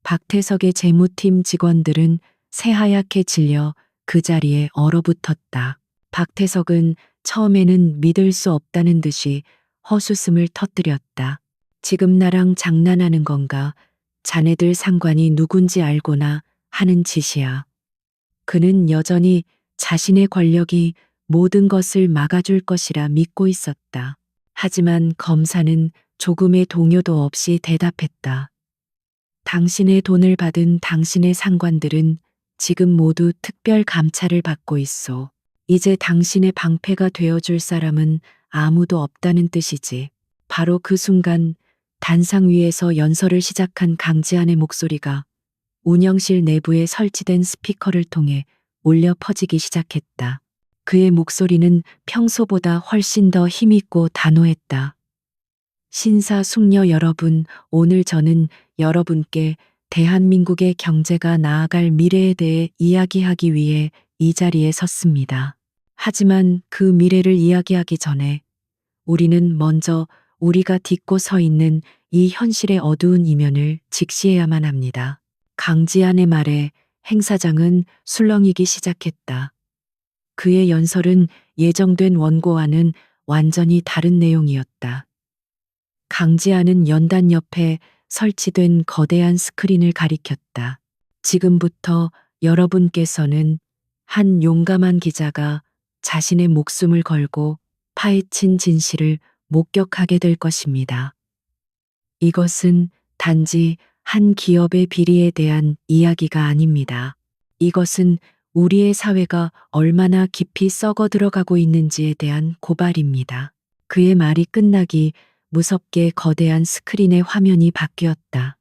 박태석의 재무팀 직원들은 새하얗게 질려 그 자리에 얼어붙었다. 박태석은 처음에는 믿을 수 없다는 듯이 헛웃음을 터뜨렸다. 지금 나랑 장난하는 건가? 자네들 상관이 누군지 알고나 하는 짓이야. 그는 여전히 자신의 권력이 모든 것을 막아줄 것이라 믿고 있었다. 하지만 검사는 조금의 동요도 없이 대답했다. 당신의 돈을 받은 당신의 상관들은 지금 모두 특별 감찰을 받고 있어. 이제 당신의 방패가 되어줄 사람은 아무도 없다는 뜻이지. 바로 그 순간 단상 위에서 연설을 시작한 강지한의 목소리가 운영실 내부에 설치된 스피커를 통해 울려 퍼지기 시작했다. 그의 목소리는 평소보다 훨씬 더 힘있고 단호했다. 신사숙녀 여러분, 오늘 저는 여러분께 대한민국의 경제가 나아갈 미래에 대해 이야기하기 위해 이 자리에 섰습니다. 하지만 그 미래를 이야기하기 전에 우리는 먼저 우리가 딛고 서 있는 이 현실의 어두운 이면을 직시해야만 합니다. 강지한의 말에 행사장은 술렁이기 시작했다. 그의 연설은 예정된 원고와는 완전히 다른 내용이었다. 강지한은 연단 옆에 설치된 거대한 스크린을 가리켰다. 지금부터 여러분께서는 한 용감한 기자가 자신의 목숨을 걸고 파헤친 진실을 목격하게 될 것입니다. 이것은 단지 한 기업의 비리에 대한 이야기가 아닙니다. 이것은 우리의 사회가 얼마나 깊이 썩어 들어가고 있는지에 대한 고발입니다. 그의 말이 끝나기 무섭게 거대한 스크린의 화면이 바뀌었다.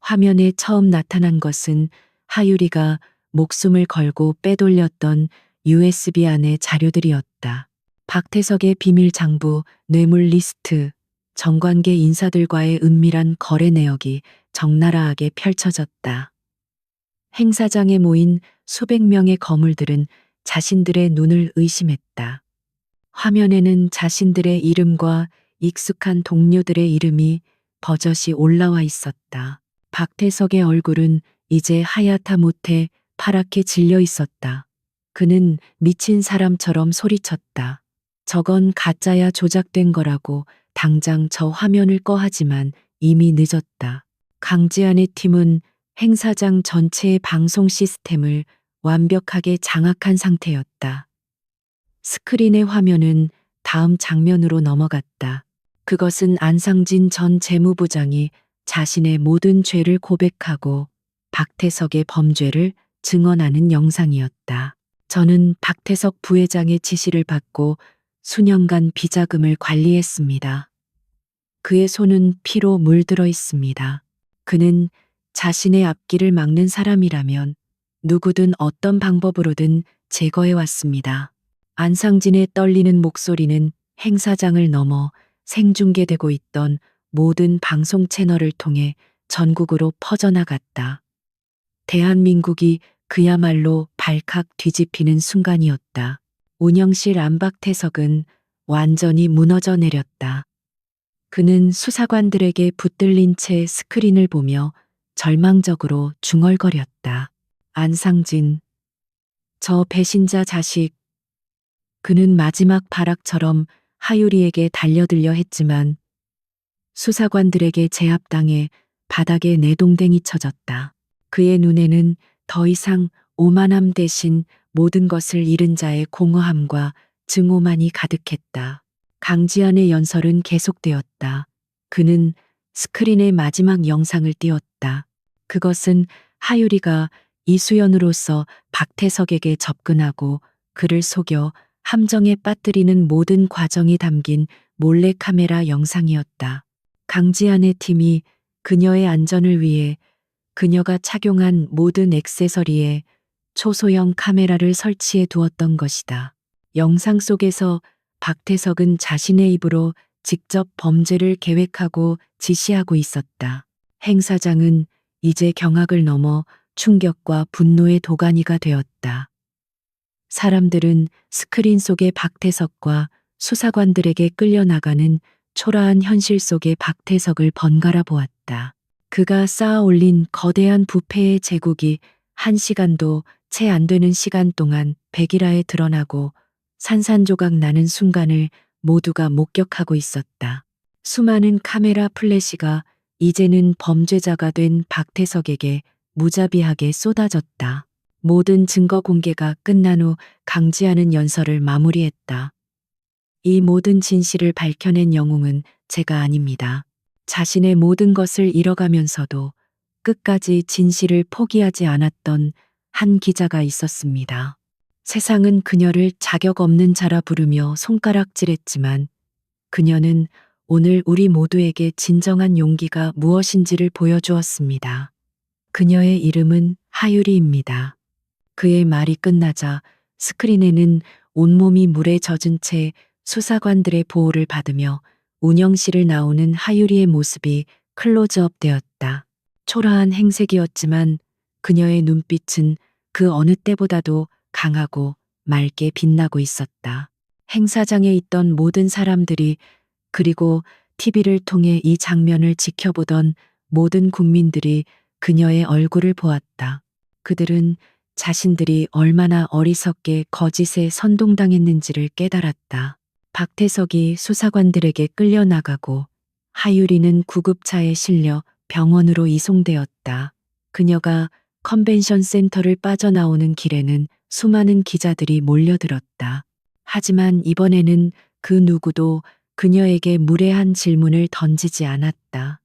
화면에 처음 나타난 것은 하유리가 목숨을 걸고 빼돌렸던 USB 안의 자료들이었다. 박태석의 비밀 장부, 뇌물 리스트, 정관계 인사들과의 은밀한 거래 내역이 적나라하게 펼쳐졌다. 행사장에 모인 수백 명의 거물들은 자신들의 눈을 의심했다. 화면에는 자신들의 이름과 익숙한 동료들의 이름이 버젓이 올라와 있었다. 박태석의 얼굴은 이제 하얗다 못해 파랗게 질려 있었다. 그는 미친 사람처럼 소리쳤다. 저건 가짜야, 조작된 거라고. 당장 저 화면을 꺼. 하지만 이미 늦었다. 강지한의 팀은 행사장 전체의 방송 시스템을 완벽하게 장악한 상태였다. 스크린의 화면은 다음 장면으로 넘어갔다. 그것은 안상진 전 재무부장이 자신의 모든 죄를 고백하고 박태석의 범죄를 증언하는 영상이었다. 저는 박태석 부회장의 지시를 받고 수년간 비자금을 관리했습니다. 그의 손은 피로 물들어 있습니다. 그는 자신의 앞길을 막는 사람이라면 누구든 어떤 방법으로든 제거해 왔습니다. 안상진의 떨리는 목소리는 행사장을 넘어 생중계되고 있던 모든 방송 채널을 통해 전국으로 퍼져나갔다. 대한민국이 그야말로 발칵 뒤집히는 순간이었다. 운영실 안 박태석은 완전히 무너져 내렸다. 그는 수사관들에게 붙들린 채 스크린을 보며 절망적으로 중얼거렸다. 안상진, 저 배신자 자식. 그는 마지막 발악처럼 하유리에게 달려들려 했지만 수사관들에게 제압당해 바닥에 내동댕이 쳐졌다. 그의 눈에는 더 이상 오만함 대신 모든 것을 잃은 자의 공허함과 증오만이 가득했다. 강지한의 연설은 계속되었다. 그는 스크린에 마지막 영상을 띄웠다. 그것은 하유리가 이수연으로서 박태석에게 접근하고 그를 속여 함정에 빠뜨리는 모든 과정이 담긴 몰래카메라 영상이었다. 강지한의 팀이 그녀의 안전을 위해 그녀가 착용한 모든 액세서리에 초소형 카메라를 설치해 두었던 것이다. 영상 속에서 박태석은 자신의 입으로 직접 범죄를 계획하고 지시하고 있었다. 행사장은 이제 경악을 넘어 충격과 분노의 도가니가 되었다. 사람들은 스크린 속의 박태석과 수사관들에게 끌려나가는 초라한 현실 속의 박태석을 번갈아 보았다. 그가 쌓아 올린 거대한 부패의 제국이 1시간도 채 안 되는 시간 동안 백일화에 드러나고 산산조각 나는 순간을 모두가 목격하고 있었다. 수많은 카메라 플래시가 이제는 범죄자가 된 박태석에게 무자비하게 쏟아졌다. 모든 증거 공개가 끝난 후 강지하는 연설을 마무리했다. 이 모든 진실을 밝혀낸 영웅은 제가 아닙니다. 자신의 모든 것을 잃어가면서도 끝까지 진실을 포기하지 않았던 한 기자가 있었습니다. 세상은 그녀를 자격 없는 자라 부르며 손가락질했지만 그녀는 오늘 우리 모두에게 진정한 용기가 무엇인지를 보여주었습니다. 그녀의 이름은 하유리입니다. 그의 말이 끝나자 스크린에는 온몸이 물에 젖은 채 수사관들의 보호를 받으며 운영실을 나오는 하유리의 모습이 클로즈업 되었다. 초라한 행색이었지만 그녀의 눈빛은 그 어느 때보다도 강하고 맑게 빛나고 있었다. 행사장에 있던 모든 사람들이 그리고 TV를 통해 이 장면을 지켜보던 모든 국민들이 그녀의 얼굴을 보았다. 그들은 자신들이 얼마나 어리석게 거짓에 선동당했는지를 깨달았다. 박태석이 수사관들에게 끌려나가고 하유리는 구급차에 실려 병원으로 이송되었다. 그녀가 컨벤션 센터를 빠져나오는 길에는 수많은 기자들이 몰려들었다. 하지만 이번에는 그 누구도 그녀에게 무례한 질문을 던지지 않았다.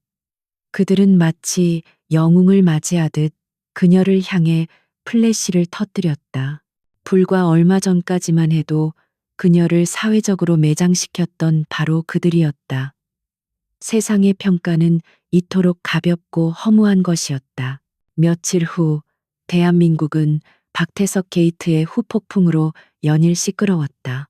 그들은 마치 영웅을 맞이하듯 그녀를 향해 플래시를 터뜨렸다. 불과 얼마 전까지만 해도 그녀를 사회적으로 매장시켰던 바로 그들이었다. 세상의 평가는 이토록 가볍고 허무한 것이었다. 며칠 후 대한민국은 박태석 게이트의 후폭풍으로 연일 시끄러웠다.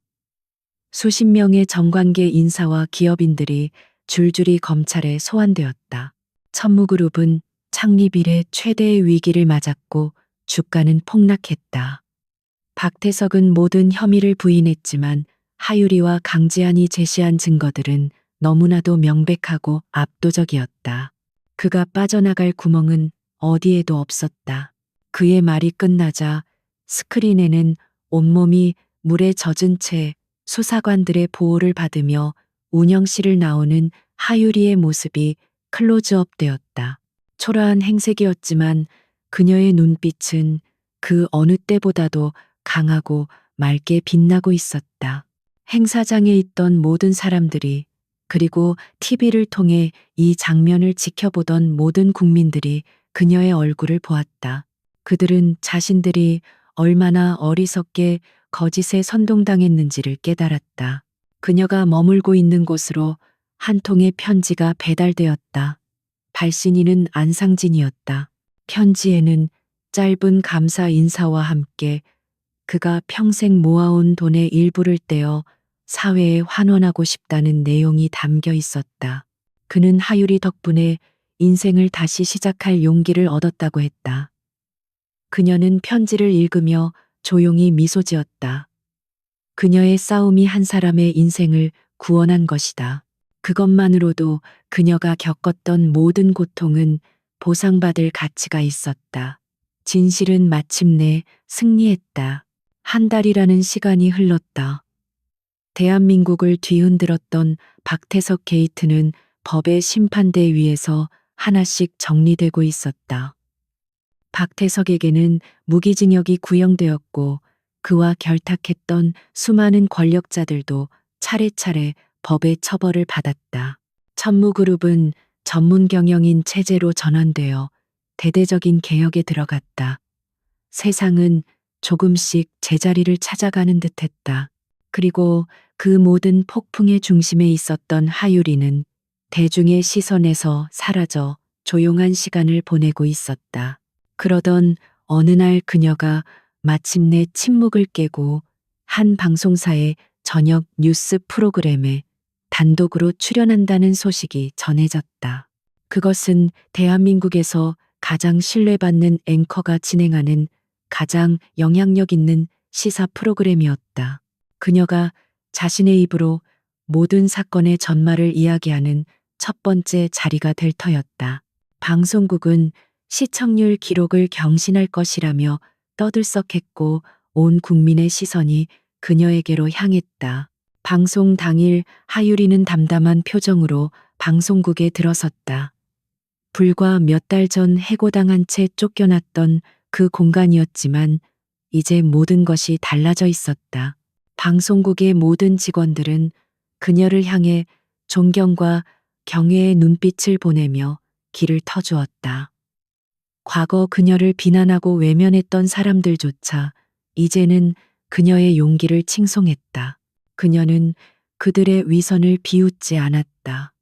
수십 명의 정관계 인사와 기업인들이 줄줄이 검찰에 소환되었다. 천무그룹은 창립 이래 최대의 위기를 맞았고 주가는 폭락했다. 박태석은 모든 혐의를 부인했지만 하유리와 강지한이 제시한 증거들은 너무나도 명백하고 압도적이었다. 그가 빠져나갈 구멍은 어디에도 없었다. 그의 말이 끝나자 스크린에는 온몸이 물에 젖은 채 수사관들의 보호를 받으며 운영실을 나오는 하유리의 모습이 클로즈업 되었다. 초라한 행색이었지만 그녀의 눈빛은 그 어느 때보다도 강하고 맑게 빛나고 있었다. 행사장에 있던 모든 사람들이 그리고 TV를 통해 이 장면을 지켜보던 모든 국민들이 그녀의 얼굴을 보았다. 그들은 자신들이 얼마나 어리석게 거짓에 선동당했는지를 깨달았다. 그녀가 머물고 있는 곳으로 한 통의 편지가 배달되었다. 발신인은 안상진이었다. 편지에는 짧은 감사 인사와 함께 그가 평생 모아온 돈의 일부를 떼어 사회에 환원하고 싶다는 내용이 담겨 있었다. 그는 하유리 덕분에 인생을 다시 시작할 용기를 얻었다고 했다. 그녀는 편지를 읽으며 조용히 미소 지었다. 그녀의 싸움이 한 사람의 인생을 구원한 것이다. 그것만으로도 그녀가 겪었던 모든 고통은 보상받을 가치가 있었다. 진실은 마침내 승리했다. 한 달이라는 시간이 흘렀다. 대한민국을 뒤흔들었던 박태석 게이트는 법의 심판대 위에서 하나씩 정리되고 있었다. 박태석에게는 무기징역이 구형되었고 그와 결탁했던 수많은 권력자들도 차례차례 법의 처벌을 받았다. 천무그룹은 전문 경영인 체제로 전환되어 대대적인 개혁에 들어갔다. 세상은 조금씩 제자리를 찾아가는 듯했다. 그리고 그 모든 폭풍의 중심에 있었던 하유리는 대중의 시선에서 사라져 조용한 시간을 보내고 있었다. 그러던 어느 날 그녀가 마침내 침묵을 깨고 한 방송사의 저녁 뉴스 프로그램에 단독으로 출연한다는 소식이 전해졌다. 그것은 대한민국에서 가장 신뢰받는 앵커가 진행하는 가장 영향력 있는 시사 프로그램이었다. 그녀가 자신의 입으로 모든 사건의 전말을 이야기하는 첫 번째 자리가 될 터였다. 방송국은 시청률 기록을 경신할 것이라며 떠들썩했고 온 국민의 시선이 그녀에게로 향했다. 방송 당일 하유리는 담담한 표정으로 방송국에 들어섰다. 불과 몇 달 전 해고당한 채 쫓겨났던 그 공간이었지만 이제 모든 것이 달라져 있었다. 방송국의 모든 직원들은 그녀를 향해 존경과 경외의 눈빛을 보내며 길을 터주었다. 과거 그녀를 비난하고 외면했던 사람들조차 이제는 그녀의 용기를 칭송했다. 그녀는 그들의 위선을 비웃지 않았다.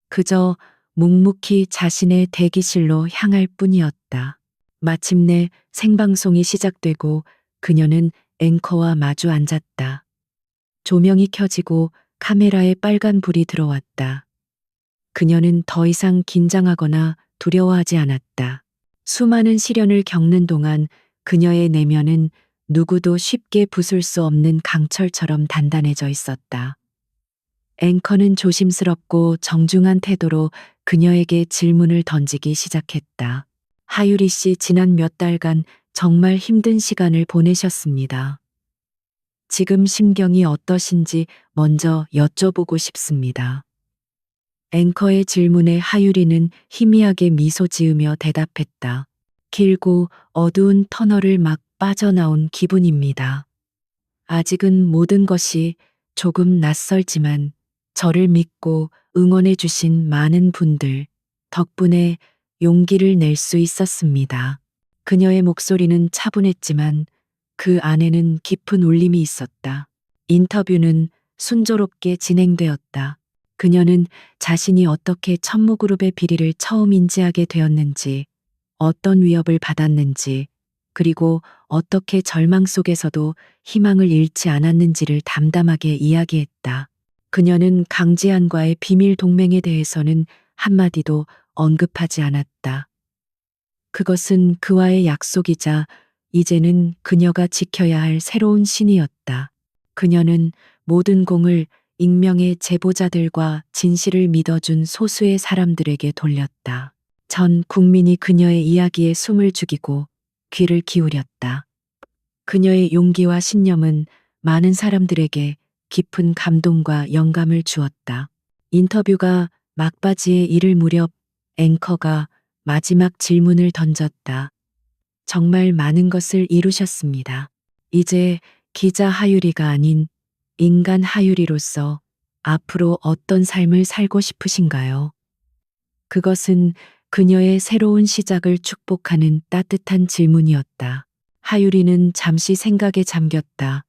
그저 묵묵히 자신의 대기실로 향할 뿐이었다. 마침내 생방송이 시작되고 그녀는 앵커와 마주 앉았다. 조명이 켜지고 카메라에 빨간 불이 들어왔다. 그녀는 더 이상 긴장하거나 두려워하지 않았다. 수많은 시련을 겪는 동안 그녀의 내면은 누구도 쉽게 부술 수 없는 강철처럼 단단해져 있었다. 앵커는 조심스럽고 정중한 태도로 그녀에게 질문을 던지기 시작했다. 하유리 씨, 지난 몇 달간 정말 힘든 시간을 보내셨습니다. 지금 심경이 어떠신지 먼저 여쭤보고 싶습니다. 앵커의 질문에 하유리는 희미하게 미소 지으며 대답했다. 길고 어두운 터널을 막 빠져나온 기분입니다. 아직은 모든 것이 조금 낯설지만 저를 믿고 응원해 주신 많은 분들 덕분에 용기를 낼 수 있었습니다. 그녀의 목소리는 차분했지만 그 안에는 깊은 울림이 있었다. 인터뷰는 순조롭게 진행되었다. 그녀는 자신이 어떻게 천무그룹의 비리를 처음 인지하게 되었는지, 어떤 위협을 받았는지, 그리고 어떻게 절망 속에서도 희망을 잃지 않았는지를 담담하게 이야기했다. 그녀는 강지한과의 비밀 동맹에 대해서는 한마디도 언급하지 않았다. 그것은 그와의 약속이자 이제는 그녀가 지켜야 할 새로운 신이었다. 그녀는 모든 공을 익명의 제보자들과 진실을 믿어준 소수의 사람들에게 돌렸다. 전 국민이 그녀의 이야기에 숨을 죽이고 귀를 기울였다. 그녀의 용기와 신념은 많은 사람들에게 깊은 감동과 영감을 주었다. 인터뷰가 막바지에 이를 무렵 앵커가 마지막 질문을 던졌다. 정말 많은 것을 이루셨습니다. 이제 기자 하유리가 아닌 인간 하유리로서 앞으로 어떤 삶을 살고 싶으신가요? 그것은 그녀의 새로운 시작을 축복하는 따뜻한 질문이었다. 하유리는 잠시 생각에 잠겼다.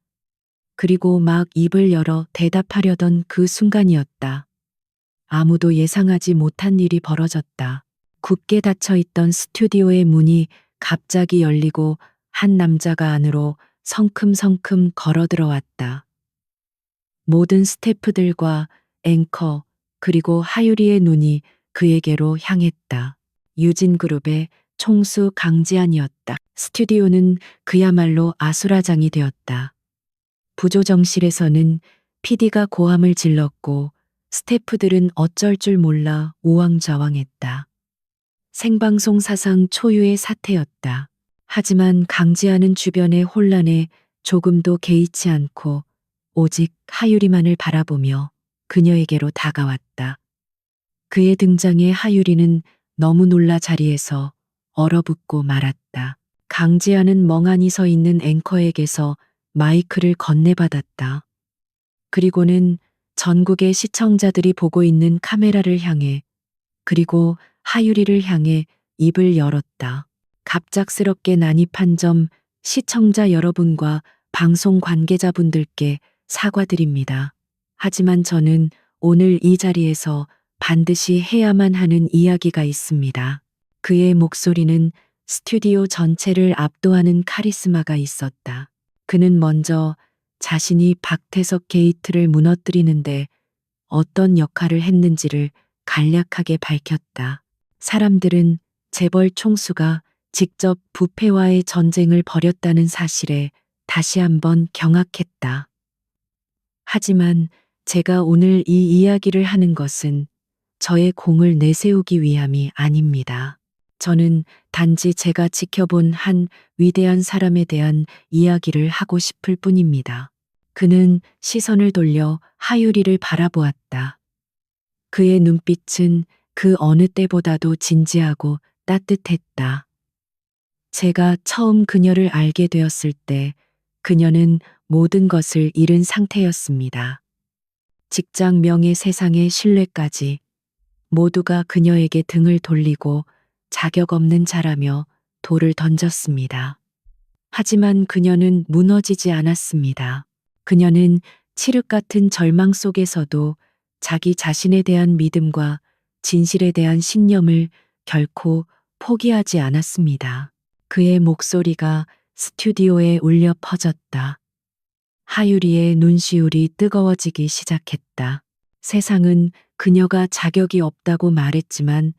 그리고 막 입을 열어 대답하려던 그 순간이었다. 아무도 예상하지 못한 일이 벌어졌다. 굳게 닫혀 있던 스튜디오의 문이 갑자기 열리고 한 남자가 안으로 성큼성큼 걸어 들어왔다. 모든 스태프들과 앵커 그리고 하유리의 눈이 그에게로 향했다. 유진그룹의 총수 강지한이었다. 스튜디오는 그야말로 아수라장이 되었다. 부조정실에서는 PD가 고함을 질렀고 스태프들은 어쩔 줄 몰라 우왕좌왕했다. 생방송 사상 초유의 사태였다. 하지만 강지한은 주변의 혼란에 조금도 개의치 않고 오직 하유리만을 바라보며 그녀에게로 다가왔다. 그의 등장에 하유리는 너무 놀라 자리에서 얼어붙고 말았다. 강지한은 멍하니 서 있는 앵커에게서 마이크를 건네받았다. 그리고는 전국의 시청자들이 보고 있는 카메라를 향해, 그리고 하유리를 향해 입을 열었다. 갑작스럽게 난입한 점 시청자 여러분과 방송 관계자분들께 사과드립니다. 하지만 저는 오늘 이 자리에서 반드시 해야만 하는 이야기가 있습니다. 그의 목소리는 스튜디오 전체를 압도하는 카리스마가 있었다. 그는 먼저 자신이 박태석 게이트를 무너뜨리는데 어떤 역할을 했는지를 간략하게 밝혔다. 사람들은 재벌 총수가 직접 부패와의 전쟁을 벌였다는 사실에 다시 한번 경악했다. 하지만 제가 오늘 이 이야기를 하는 것은 저의 공을 내세우기 위함이 아닙니다. 저는 단지 제가 지켜본 한 위대한 사람에 대한 이야기를 하고 싶을 뿐입니다. 그는 시선을 돌려 하유리를 바라보았다. 그의 눈빛은 그 어느 때보다도 진지하고 따뜻했다. 제가 처음 그녀를 알게 되었을 때 그녀는 모든 것을 잃은 상태였습니다. 직장 명예 세상의 신뢰까지 모두가 그녀에게 등을 돌리고 자격 없는 자라며 돌을 던졌습니다. 하지만 그녀는 무너지지 않았습니다. 그녀는 칠흑 같은 절망 속에서도 자기 자신에 대한 믿음과 진실에 대한 신념을 결코 포기하지 않았습니다. 그의 목소리가 스튜디오에 울려 퍼졌다. 하유리의 눈시울이 뜨거워지기 시작했다. 세상은 그녀가 자격이 없다고 말했지만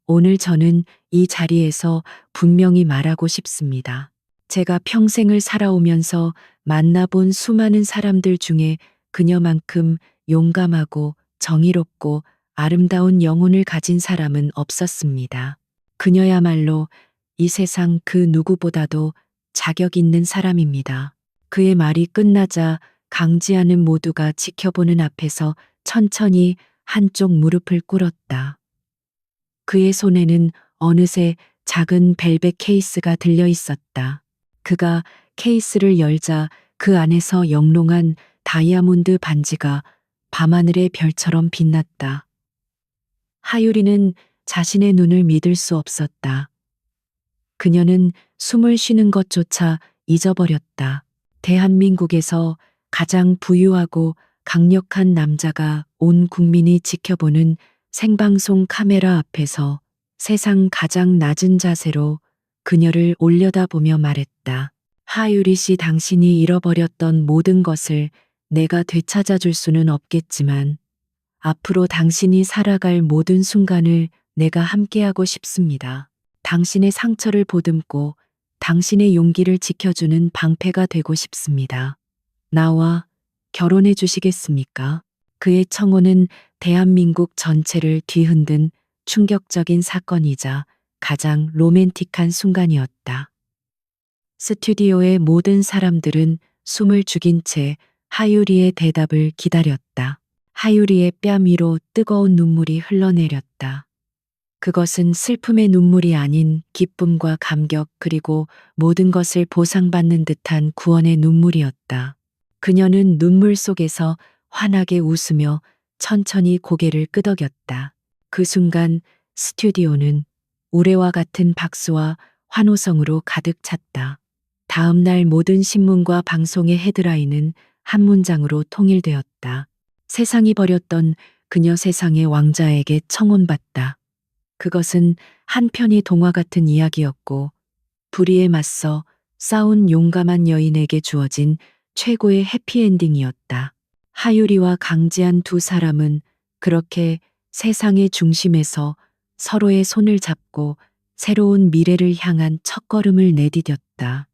오늘 저는 이 자리에서 분명히 말하고 싶습니다. 제가 평생을 살아오면서 만나본 수많은 사람들 중에 그녀만큼 용감하고 정의롭고 아름다운 영혼을 가진 사람은 없었습니다. 그녀야말로 이 세상 그 누구보다도 자격 있는 사람입니다. 그의 말이 끝나자 강지하는 모두가 지켜보는 앞에서 천천히 한쪽 무릎을 꿇었다. 그의 손에는 어느새 작은 벨벳 케이스가 들려 있었다. 그가 케이스를 열자 그 안에서 영롱한 다이아몬드 반지가 밤하늘의 별처럼 빛났다. 하유리는 자신의 눈을 믿을 수 없었다. 그녀는 숨을 쉬는 것조차 잊어버렸다. 대한민국에서 가장 부유하고 강력한 남자가 온 국민이 지켜보는 생방송 카메라 앞에서 세상 가장 낮은 자세로 그녀를 올려다보며 말했다. 하유리 씨, 당신이 잃어버렸던 모든 것을 내가 되찾아 줄 수는 없겠지만 앞으로 당신이 살아갈 모든 순간을 내가 함께하고 싶습니다. 당신의 상처를 보듬고 당신의 용기를 지켜주는 방패가 되고 싶습니다. 나와 결혼해 주시겠습니까? 그의 청혼은 대한민국 전체를 뒤흔든 충격적인 사건이자 가장 로맨틱한 순간이었다. 스튜디오의 모든 사람들은 숨을 죽인 채 하유리의 대답을 기다렸다. 하유리의 뺨 위로 뜨거운 눈물이 흘러내렸다. 그것은 슬픔의 눈물이 아닌 기쁨과 감격, 그리고 모든 것을 보상받는 듯한 구원의 눈물이었다. 그녀는 눈물 속에서 환하게 웃으며 천천히 고개를 끄덕였다. 그 순간 스튜디오는 우레와 같은 박수와 환호성으로 가득 찼다. 다음 날 모든 신문과 방송의 헤드라인은 한 문장으로 통일되었다. 세상이 버렸던 그녀, 세상의 왕자에게 청혼받다. 그것은 한편의 동화 같은 이야기였고 불의에 맞서 싸운 용감한 여인에게 주어진 최고의 해피엔딩이었다. 하유리와 강지한 두 사람은 그렇게 세상의 중심에서 서로의 손을 잡고 새로운 미래를 향한 첫걸음을 내디뎠다.